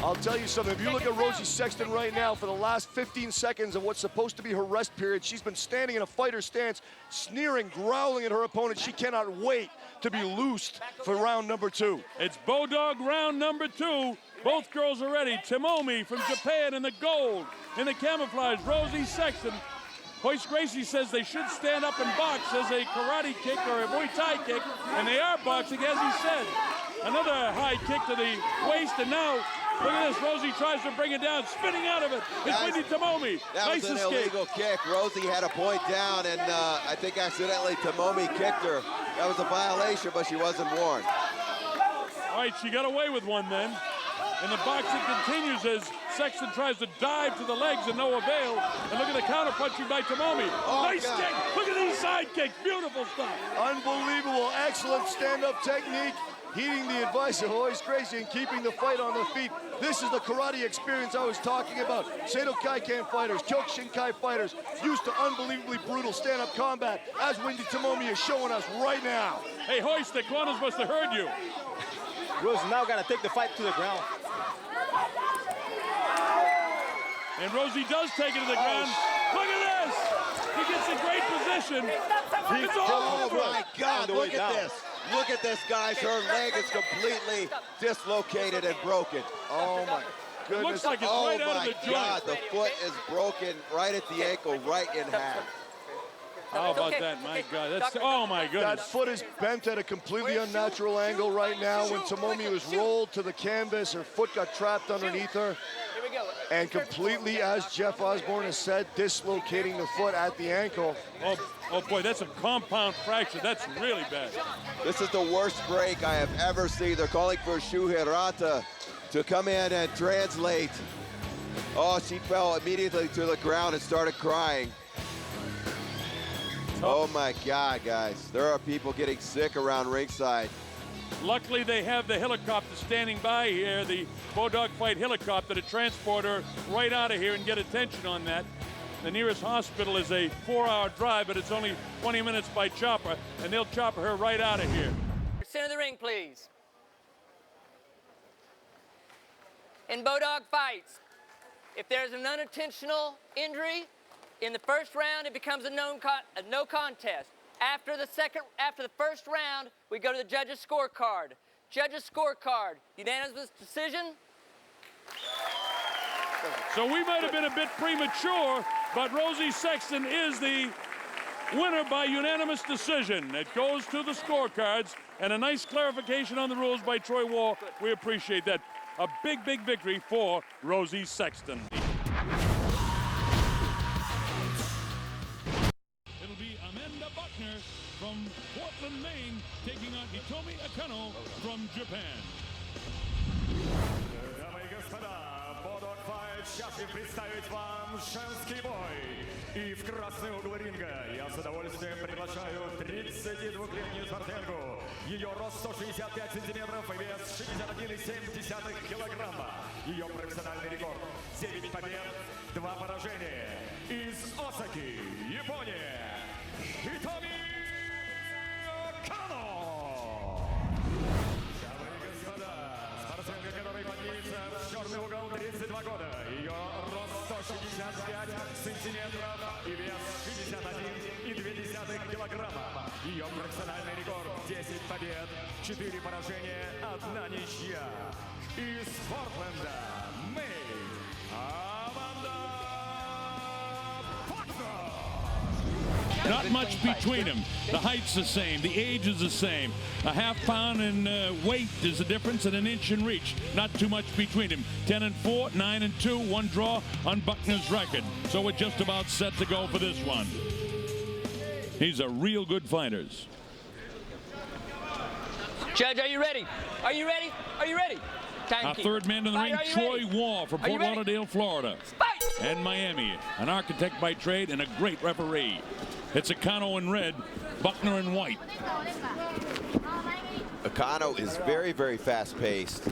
I'll tell you something, if you look at Rosie Sexton right now, for the last 15 seconds of what's supposed to be her rest period, she's been standing in a fighter stance, sneering, growling at her opponent. She cannot wait to be loosed for round number 2. It's Bodog round number 2. Both girls are ready. Tomomi from Japan in the gold. In the camouflage, Rosie Sexton. Hoist Gracie says they should stand up and box as a karate kick or a Muay Thai kick, and they are boxing, as he said. Another high kick to the waist, and now, look at this, Rosie tries to bring it down, spinning out of it. It's Wendy Tomomi. That nice was an escape. illegal kick. Rosie had a point down, and I think accidentally Tomomi kicked her. That was a violation, but she wasn't warned. All right, she got away with one then. And the boxing continues as Sexton tries to dive to the legs and no avail. And look at the counter punching by Tomomi. Oh, nice God. kick. Look at these side kicks. Beautiful stuff. Unbelievable, excellent stand-up technique, heeding the advice of Hoist Gracie and keeping the fight on the feet. This is the karate experience I was talking about. Seito Kaikan fighters, Kyokushinkai fighters, used to unbelievably brutal stand-up combat, as Wendy Tomomi is showing us right now. Hey, Hoist, the corners must have heard you. Rose now got to take the fight to the ground. And Rosie does take it to the ground. Look at this. He gets in great position. It's all over. Oh, my God, look at this. Look at this, guys. Her leg is completely dislocated and broken. Oh, my goodness. Looks like it's Oh, right out of my the joint. God, the foot is broken right at the ankle, right in half. How about that? My God. That's, oh, my That goodness. foot is bent at a completely unnatural angle right now. When Tomomi was rolled to the canvas, her foot got trapped underneath her. And completely, as Jeff Osborne has said, dislocating the foot at the ankle. Oh boy, that's a compound fracture. That's really bad. This is the worst break I have ever seen. They're calling for Shuhirata to come in and translate. Oh, she fell immediately to the ground and started crying. Oh my God, guys. There are people getting sick around ringside. Luckily, they have the helicopter standing by here, the Bodog Fight helicopter, to transport her right out of here and get attention on that. The nearest hospital is a 4-hour drive, but it's only 20 minutes by chopper, and they'll chopper her right out of here. Center of the ring, please. In Bodog fights, if there's an unintentional injury, in the first round, it becomes a no contest. After the first round, we go to the judges' scorecard. Judges' scorecard, unanimous decision. So we might have been a bit premature, but Rosie Sexton is the winner by unanimous decision. It goes to the scorecards, and a nice clarification on the rules by Troy Wall. We appreciate that. A big, big victory for Rosie Sexton. From Portland, Maine, taking on Hitomi Akano from Japan. Дамы и господа, Bodog Fight счастлив представить вам женский бой. И в красный угол ринга я с удовольствием приглашаю 32-летнюю спортсменку. Ее рост 165 сантиметров и вес 61,7 килограмма. Ее профессиональный рекорд 9 побед, 2 поражения. Из Осаки, Япония, Hitomi Akano! Дамы и господа, спортсменка, которая поднимется в черный угол, 32 года. Ее рост 165 сантиметров и вес 61,2 килограмма. Ее профессиональный рекорд 10 побед, 4 поражения, 1 ничья. Из Портленда, Мэйн, Аманда Бакнер. Not much between them. The height's the same. The age is the same. A half pound in weight is the difference, and an inch in reach. Not too much between them. 10-4, 9-2, 1 draw on Buckner's record. So we're just about set to go for this one. These are real good fighters. Judge, are you ready? Are you ready? Are you ready? Our third man in the ring, Troy Wall from Fort Lauderdale, Florida. And Miami, an architect by trade and a great referee. It's Akano in red, Buckner in white. Akano is very, very fast-paced,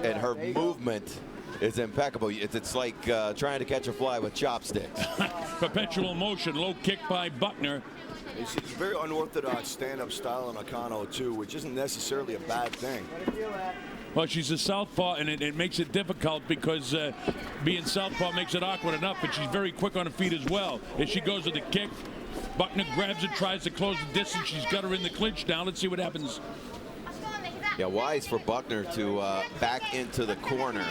and her movement is impeccable. It's like trying to catch a fly with chopsticks. Perpetual motion, low kick by Buckner. It's a very unorthodox stand-up style on Akano, too, which isn't necessarily a bad thing. Well, she's a southpaw, and it makes it difficult because being southpaw makes it awkward enough, but she's very quick on her feet as well. As she goes with the kick, Buckner grabs it, tries to close the distance. She's got her in the clinch now. Let's see what happens. Yeah, wise for Buckner to back into the corner.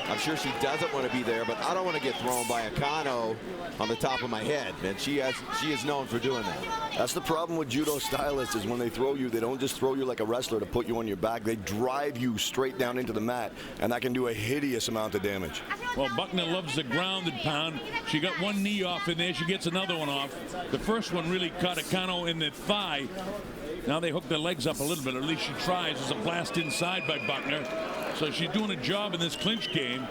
I'm sure she doesn't want to be there, but I don't want to get thrown by Akano on the top of my head, and she is known for doing that. That's the problem with judo stylists, is when they throw you, they don't just throw you like a wrestler to put you on your back. They drive you straight down into the mat, and that can do a hideous amount of damage. Well, Buckner loves the grounded pound. She got one knee off in there. She gets another one off. The first one really caught Akano in the thigh. Now they hook their legs up a little bit, or at least she tries. There's a blast inside by Buckner. So she's doing a job in this clinch game.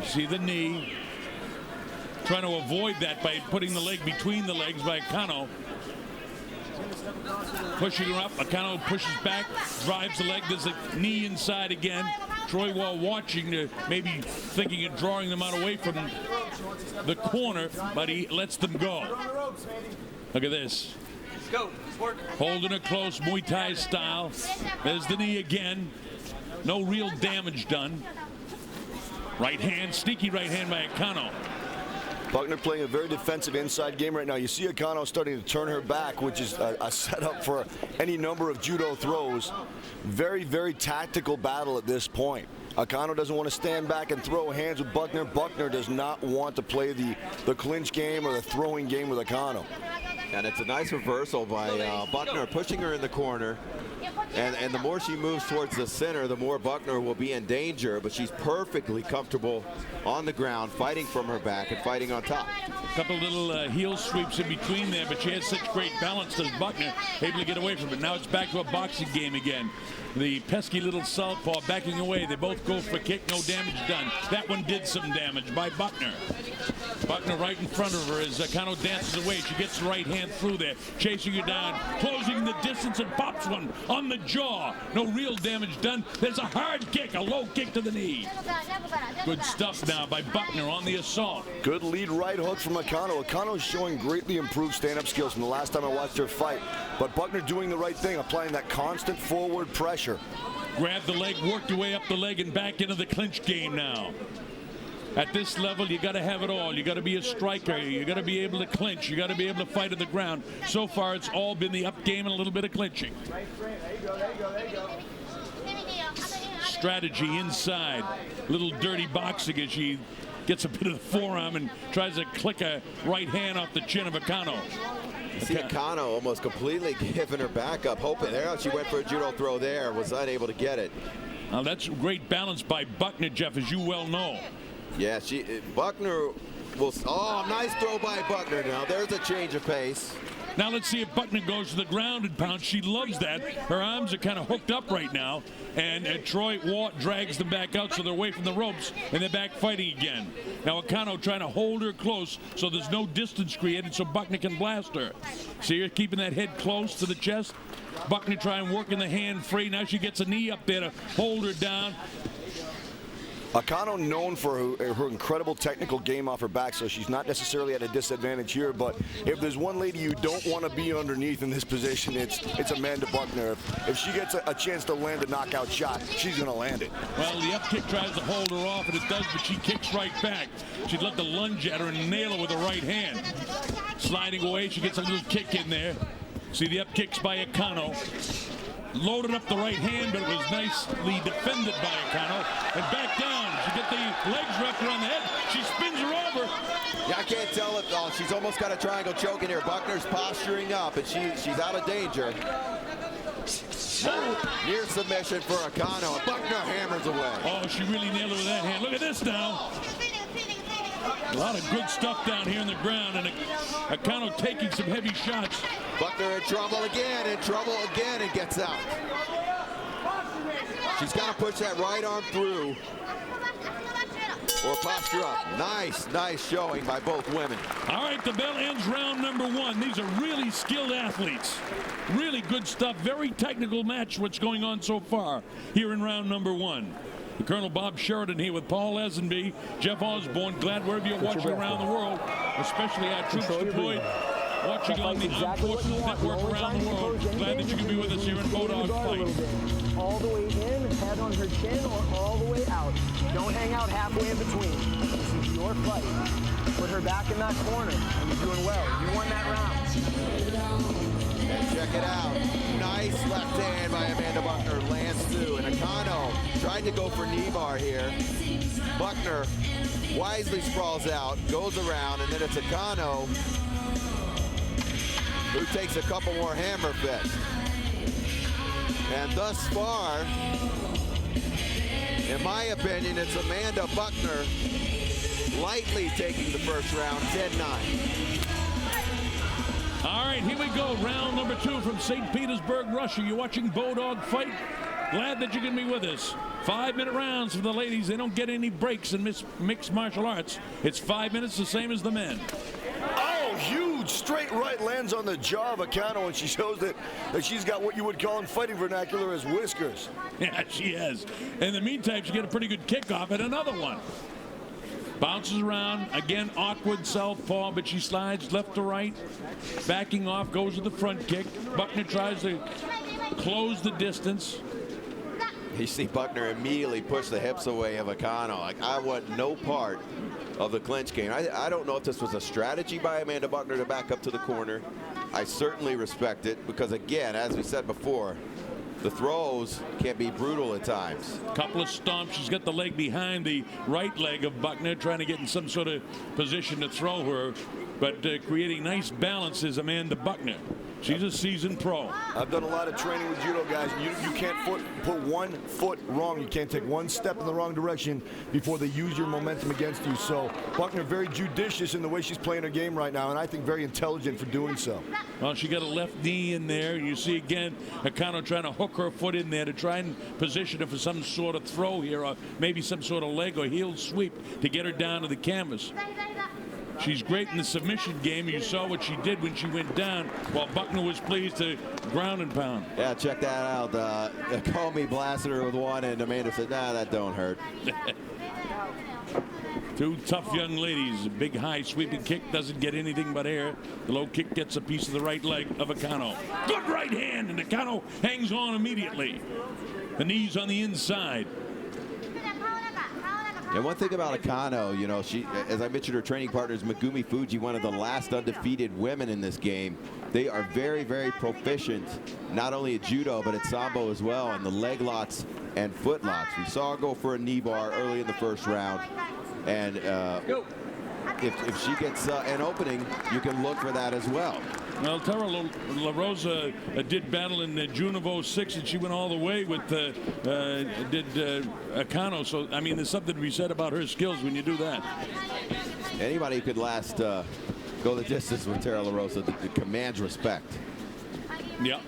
See the knee. Trying to avoid that by putting the leg between the legs by Akano. Pushing her up. Akano pushes back, drives the leg. There's a knee inside again. Troy Wall watching, maybe thinking of drawing them out away from the corner, but he lets them go. Look at this. Go. Holding it close, Muay Thai style. There's the knee again. No real damage done. Right hand, sneaky right hand by Akano. Buckner playing a very defensive inside game right now. You see Akano starting to turn her back, which is a setup for any number of judo throws. Very, very tactical battle at this point. Akano doesn't want to stand back and throw hands with Buckner. Buckner does not want to play the clinch game or the throwing game with Akano. And it's a nice reversal by Buckner, pushing her in the corner. And the more she moves towards the center, the more Buckner will be in danger. But she's perfectly comfortable on the ground, fighting from her back and fighting on top. A couple little heel sweeps in between there, but she has such great balance, does Buckner, able to get away from it. Now it's back to a boxing game again. The pesky little southpaw backing away. They both go for a kick, no damage done. That one did some damage by Buckner. Buckner right in front of her as Akano dances away. She gets the right hand through there, chasing her down, closing the distance, and pops one on the jaw. No real damage done. There's a hard kick, a low kick to the knee. Good stuff now by Buckner on the assault. Good lead right hook from Akano. Akano's showing greatly improved stand-up skills from the last time I watched her fight. But Buckner doing the right thing, applying that constant forward pressure. Grabbed the leg, worked her way up the leg, and back into the clinch game now. At this level, you got to have it all. You got to be a striker. You got to be able to clinch. You got to be able to fight on the ground. So far, it's all been the up game and a little bit of clinching. Strategy inside. Little dirty boxing as she gets a bit of the forearm and tries to click a right hand off the chin of Akano. See Akano almost completely giving her back up, hoping there. She went for a judo throw there, was unable to get it. Now that's great balance by Buckner, Jeff, as you well know. Yeah, Buckner will. Oh, nice throw by Buckner now. There's a change of pace. Now let's see if Buckner goes to the grounded pound. She loves that. Her arms are kind of hooked up right now. And Troy Watt drags them back out so they're away from the ropes. And they're back fighting again. Now Akano trying to hold her close so there's no distance created so Buckner can blast her. See her keeping that head close to the chest. Buckner trying working the hand free. Now she gets a knee up there to hold her down. Akano known for her incredible technical game off her back, so she's not necessarily at a disadvantage here. But if there's one lady you don't want to be underneath in this position, it's Amanda Buckner. If she gets a chance to land a knockout shot, she's going to land it. Well, the up kick tries to hold her off, and it does, but she kicks right back. She'd let the lunge at her and nail her with the right hand. Sliding away, she gets a little kick in there. See the up kicks by Akano. Loaded up the right hand, but it was nicely defended by Akano. And back down. She get the legs wrapped around the head. She spins her over. Yeah, I can't tell it. Oh, she's almost got a triangle choke in here. Buckner's posturing up, and she's out of danger. Near submission for Akano. Buckner hammers away. Oh, she really nailed it with that hand. Look at this now. A lot of good stuff down here in the ground, and Akano taking some heavy shots. Buckner in trouble again, and gets out. She's got to push that right arm through or posture up. Nice showing by both women. All right, the bell ends round number 1. These are really skilled athletes. Really good stuff. Very technical match what's going on so far here in round number 1. Colonel Bob Sheridan here with Paul Lesenby, Jeff Osborne. Glad wherever you're watching around the world, especially our troops deployed, watching on the Armed Forces Network around the world. Glad that you can be with us here in Bodog Fight. All the way in, head on her chin, or all the way out. Don't hang out halfway in between. This is your fight. Put her back in that corner, and you're doing well. You won that round. And check it out. Nice left hand by Amanda Buckner. Lands through. And Akano tried to go for knee bar here. Buckner wisely sprawls out, goes around, and then it's Akano who takes a couple more hammer fists. And thus far, in my opinion, it's Amanda Buckner lightly taking the first round, 10-9. All right, here we go. Round number 2 from St. Petersburg, Russia. You're watching Bodog Fight. Glad that you can be with us. 5-minute rounds for the ladies. They don't get any breaks in mixed martial arts. It's 5 minutes, the same as the men. Oh, huge straight right lands on the jaw of Akano, and she shows that she's got what you would call in fighting vernacular as whiskers. Yeah, she has. In the meantime, she get a pretty good kickoff at another one. Bounces around, again, awkward southpaw, but she slides left to right. Backing off, goes to the front kick. Buckner tries to close the distance. You see Buckner immediately push the hips away of Akano. Like, I want no part of the clinch game. I don't know if this was a strategy by Amanda Buckner to back up to the corner. I certainly respect it because, again, as we said before, the throws can be brutal at times. Couple of stomps. She's got the leg behind the right leg of Buckner, trying to get in some sort of position to throw her. But creating nice balance is Amanda Buckner. She's a seasoned pro. I've done a lot of training with judo guys. You can't put 1 foot wrong. You can't take 1 step in the wrong direction before they use your momentum against you. So Buckner very judicious in the way she's playing her game right now, and I think very intelligent for doing so. Well, she got a left knee in there. You see again Akano trying to hook her foot in there to try and position her for some sort of throw here, or maybe some sort of leg or heel sweep to get her down to the canvas. She's great in the submission game. You saw what she did when she went down, while Buckner was pleased to ground and pound. Yeah, check that out. Comey blasted her with one, and Amanda said, nah, that don't hurt. 2 tough young ladies. A big high sweeping kick doesn't get anything but air. The low kick gets a piece of the right leg of Akano. Good right hand, and Akano hangs on immediately. The knees on the inside. And one thing about Akano, you know, she, as I mentioned, her training partner is Megumi Fuji, one of the last undefeated women in this game. They are very, very proficient, not only at judo, but at sambo as well, and the leg locks and foot locks. We saw her go for a knee bar early in the first round. And if she gets an opening, you can look for that as well. Well, Tara La Rosa did battle in June of '06, and she went all the way with Akano. So, I mean, there's something to be said about her skills when you do that. Anybody who could last go the distance with Tara La Rosa commands respect. Yep.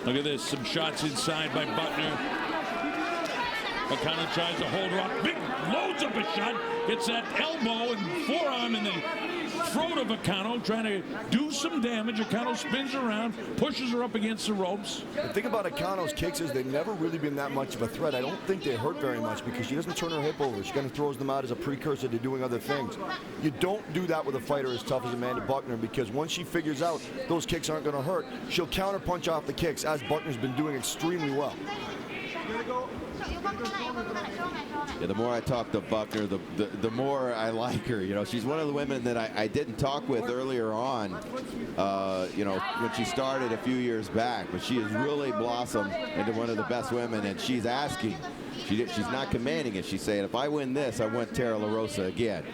Look at this. Some shots inside by Buckner. Akano tries to hold her up. Big loads up a shot. Gets that elbow and forearm in the throat of Akano, trying to do some damage. Akano spins around, pushes her up against the ropes. The thing about Akano's kicks is they've never really been that much of a threat. I don't think they hurt very much because she doesn't turn her hip over. She kind of throws them out as a precursor to doing other things. You don't do that with a fighter as tough as Amanda Buckner, because once she figures out those kicks aren't going to hurt, she'll counter-punch off the kicks, as Buckner's been doing extremely well. Yeah, the more I talk to Buckner, the more I like her. You know, she's one of the women that I didn't talk with earlier on, you know, when she started a few years back. But she has really blossomed into one of the best women, and she's asking. She's not commanding it. She's saying, if I win this, I want Tara La Rosa again.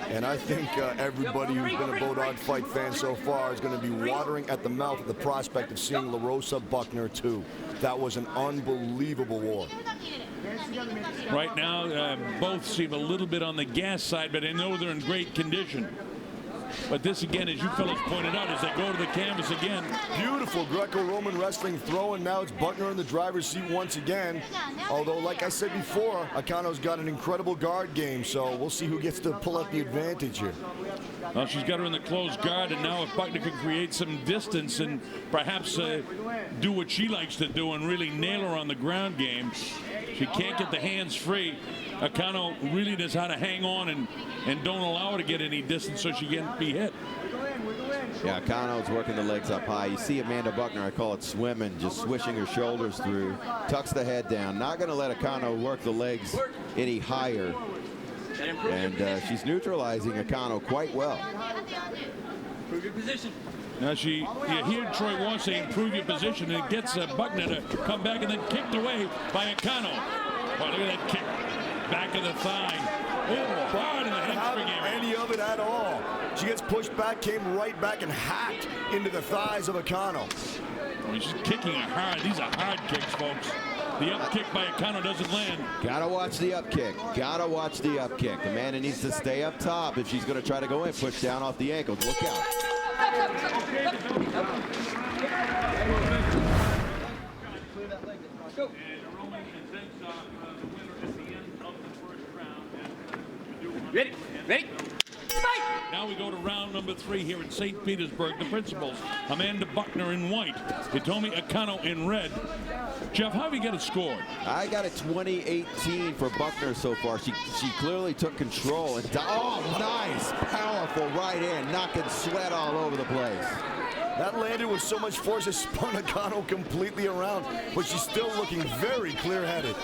And I think everybody who's been a Bodog Fight fan so far is going to be watering at the mouth at the prospect of seeing La Rosa Buckner too. That was an unbelievable war. Right now, both seem a little bit on the gas side, but I know they're in great condition. But this, again, as you fellas pointed out, as they go to the canvas again. Beautiful Greco-Roman wrestling throw, and now it's Buckner in the driver's seat once again. Although, like I said before, Akano's got an incredible guard game, so we'll see who gets to pull up the advantage here. Well, she's got her in the closed guard, and now if Buckner can create some distance and perhaps do what she likes to do and really nail her on the ground game, she can't get the hands free. Akano really knows how to hang on and don't allow her to get any distance so she can't be hit. Yeah, Akano's working the legs up high. You see Amanda Buckner, I call it swimming, just swishing her shoulders through, tucks the head down. Not going to let Akano work the legs any higher. And she's neutralizing Akano quite well. Improve your position. Now you hear Troy Waugh say improve your position, and it gets Buckner to come back and then kicked away by Akano. Boy, look at that kick. Back of the thigh. Oh, hard in the hamstring area. Any of it at all. She gets pushed back, came right back and hacked into the thighs of Akano. Oh, she's kicking her hard. These are hard kicks, folks. The up kick by Akano doesn't land. Gotta watch the up kick. Gotta watch the up kick. Amanda needs to stay up top if she's gonna try to go in. Push down off the ankles. Look out. Go. Ready? Ready? Fight! Now we go to round number 3 here in St. Petersburg. The principals, Amanda Buckner in white, Hitomi Akano in red. Jeff, how have you got it scored? I got it 20-18 for Buckner so far. She clearly took control. And oh, nice, powerful right hand, knocking sweat all over the place. That landed with so much force, it spun Akano completely around, but she's still looking very clear-headed.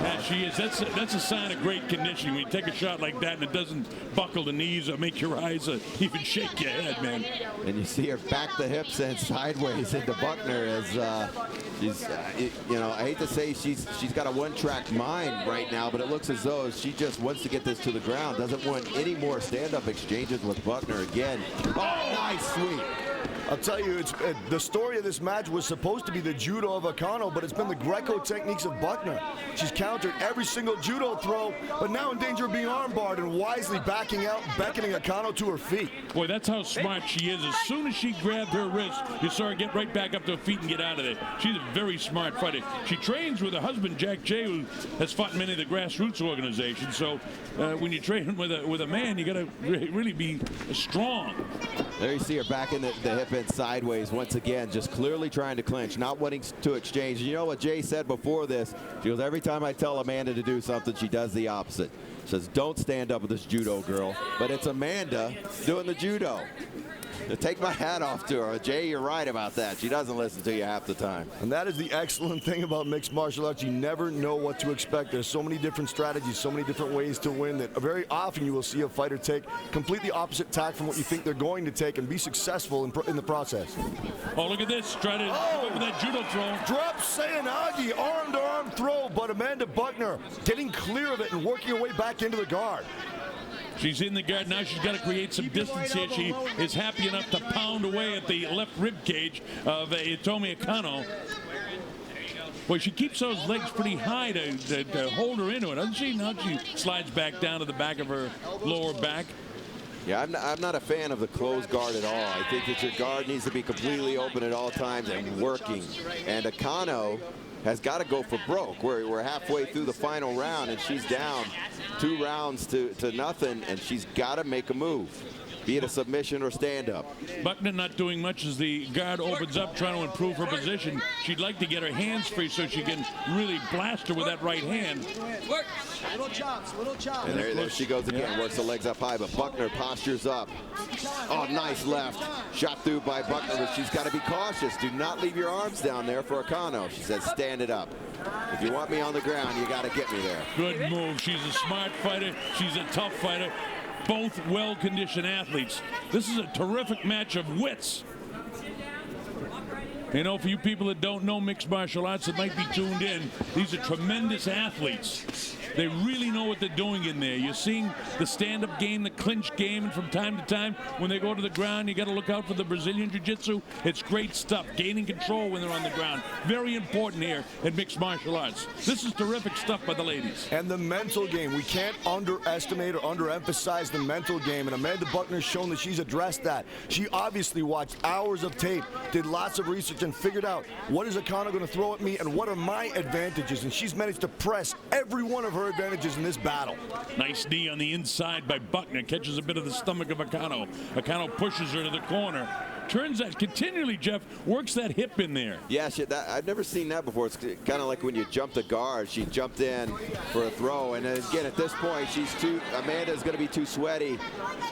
Yeah, she is. That's a sign of great conditioning. When you take a shot like that and it doesn't buckle the knees or make your eyes even shake your head, man. And you see her back the hips and sideways into Buckner as she's, you know, I hate to say she's got a one-track mind right now, but it looks as though she just wants to get this to the ground. Doesn't want any more stand-up exchanges with Buckner again. Oh, nice sweep. I'll tell you, the story of this match was supposed to be the judo of Akano, but it's been the Greco techniques of Buckner. She's countered every single judo throw, but now in danger of being armbarred and wisely backing out, beckoning Akano to her feet. Boy, that's how smart she is. As soon as she grabbed her wrist, you saw her get right back up to her feet and get out of there. She's a very smart fighter. She trains with her husband, Jack Jay, who has fought in many of the grassroots organizations. So when you train with a man, you got to really be strong. There you see her back in the hip and sideways once again, just clearly trying to clinch, not wanting to exchange. And you know what Jay said before this? She goes, every time I tell Amanda to do something, she does the opposite. She says, don't stand up with this judo girl. But it's Amanda doing the judo. To take my hat off to her. Jay, you're right about that. She doesn't listen to you half the time. And that is the excellent thing about mixed martial arts. You never know what to expect. There's so many different strategies, so many different ways to win that very often you will see a fighter take completely opposite tack from what you think they're going to take and be successful in the process. Oh, look at this. Try to go over that judo throw. Drop Sayanagi, arm-to-arm throw, but Amanda Buckner getting clear of it and working her way back into the guard. She's in the guard. Now she's got to create some distance here. She is happy enough to pound away at the left rib cage of Hitomi Akano. Boy, she keeps those legs pretty high to hold her into it, doesn't she? Now she slides back down to the back of her lower back. Yeah, I'm not a fan of the closed guard at all. I think that your guard needs to be completely open at all times and working. And Akano has got to go for broke. We're halfway through the final round, and she's down 2 rounds to nothing, and she's got to make a move, be it a submission or stand-up. Buckner not doing much as the guard opens up, trying to improve her position. She'd like to get her hands free so she can really blast her with that right hand. Work. Little chops, little chops. And there she goes again, works the legs up high, but Buckner postures up. Oh, nice left. Shot through by Buckner, but she's got to be cautious. Do not leave your arms down there for Akano. She says, stand it up. If you want me on the ground, you got to get me there. Good move. She's a smart fighter. She's a tough fighter. Both well-conditioned athletes. This is a terrific match of wits. You know, for you people that don't know mixed martial arts that might be tuned in, these are tremendous athletes. They really know what they're doing in there. You're seeing the stand-up game, the clinch game, and from time to time, when they go to the ground, you got to look out for the Brazilian Jiu-Jitsu. It's great stuff. Gaining control when they're on the ground. Very important here in mixed martial arts. This is terrific stuff by the ladies. And the mental game. We can't underestimate or underemphasize the mental game, and Amanda Buckner's shown that she's addressed that. She obviously watched hours of tape, did lots of research, and figured out what is Akano going to throw at me and what are my advantages, and she's managed to press every one of her advantages in this battle. Nice knee on the inside by Buckner. Catches a bit of the stomach of Akano. Akano pushes her to the corner. Turns that continually, Jeff, works that hip in there. Yeah, I've never seen that before. It's kind of like when you jump the guard. She jumped in for a throw, and again, at this point, Amanda's going to be too sweaty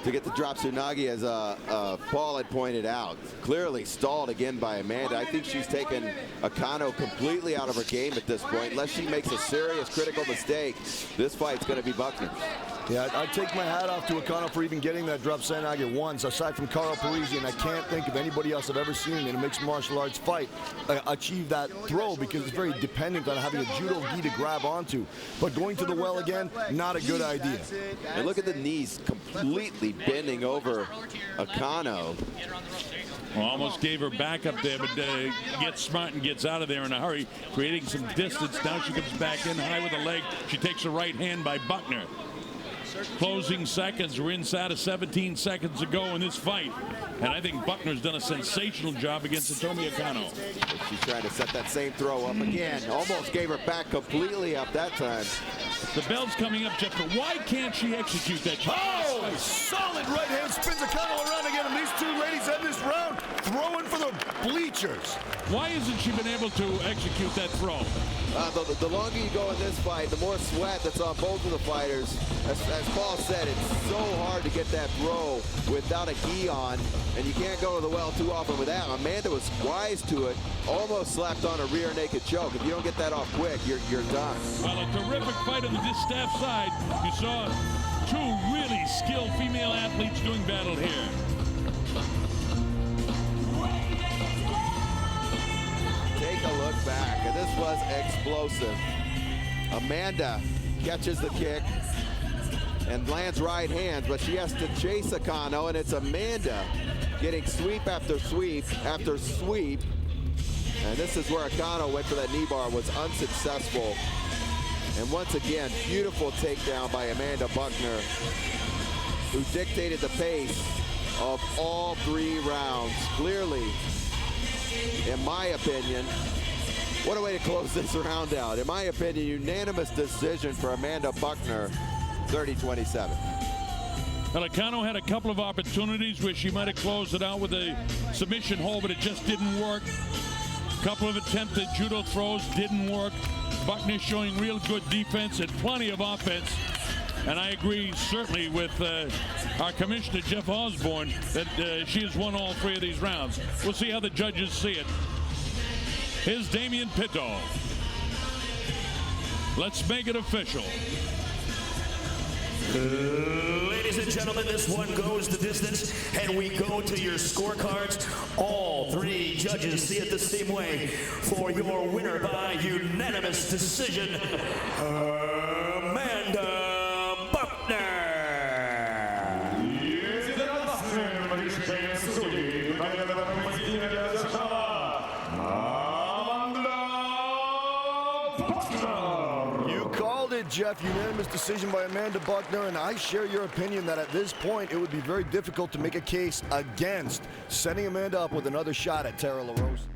to get the drop tsunagi, as Paul had pointed out. Clearly stalled again by Amanda. I think she's taken Akano completely out of her game at this point. Unless she makes a serious critical mistake, this fight's going to be Buckner. Yeah, I'd take my hat off to Akano for even getting that drop tsunagi once, aside from Carl Parisi, and I can't think of anybody else I've ever seen in a mixed martial arts fight achieve that throw, because it's very dependent on having a judo gi to grab onto. But going to the well again, not a good idea. And look at the knees completely bending over Akano. Well, almost gave her back up there, but gets smart and gets out of there in a hurry, creating some distance. Now she comes back in high with a leg. She takes a right hand by Buckner. Closing seconds. We're inside of 17 seconds to go in this fight. And I think Buckner's done a sensational job against Hitomi Akano. She's trying to set that same throw up again. Almost gave her back completely up that time. The bell's coming up, Jeff, but why can't she execute that? Oh, solid right hand spins Akano around again, and these two ladies end this round throwing for the bleachers. Why hasn't she been able to execute that throw? The longer you go in this fight, the more sweat that's on both of the fighters. As Paul said, it's so hard to get that throw without a gi on, and you can't go to the well too often with that. Amanda was wise to it, almost slapped on a rear naked choke. If you don't get that off quick, you're done. Well, a terrific fight on the distaff side. You saw two really skilled female athletes doing battle here. Take a look back, and this was explosive. Amanda catches the kick and lands right hands, but she has to chase Akano, and it's Amanda getting sweep after sweep after sweep. And this is where Akano went for that knee bar, was unsuccessful. And once again, beautiful takedown by Amanda Buckner, who dictated the pace of all 3 rounds. Clearly, in my opinion, what a way to close this round out. In my opinion, unanimous decision for Amanda Buckner, 30-27. Well, Akano had a couple of opportunities where she might have closed it out with a submission hold, but it just didn't work. A couple of attempted judo throws didn't work. Buckner showing real good defense and plenty of offense. And I agree certainly with our commissioner, Jeff Osborne, that she has won all 3 of these rounds. We'll see how the judges see it. Here's Damian Pitto. Let's make it official. Ladies and gentlemen, this one goes the distance, and we go to your scorecards. All 3 judges see it the same way. For your winner by unanimous decision, Amanda Buckner. Jeff, unanimous decision by Amanda Buckner, and I share your opinion that at this point it would be very difficult to make a case against setting Amanda up with another shot at Tara LaRosa.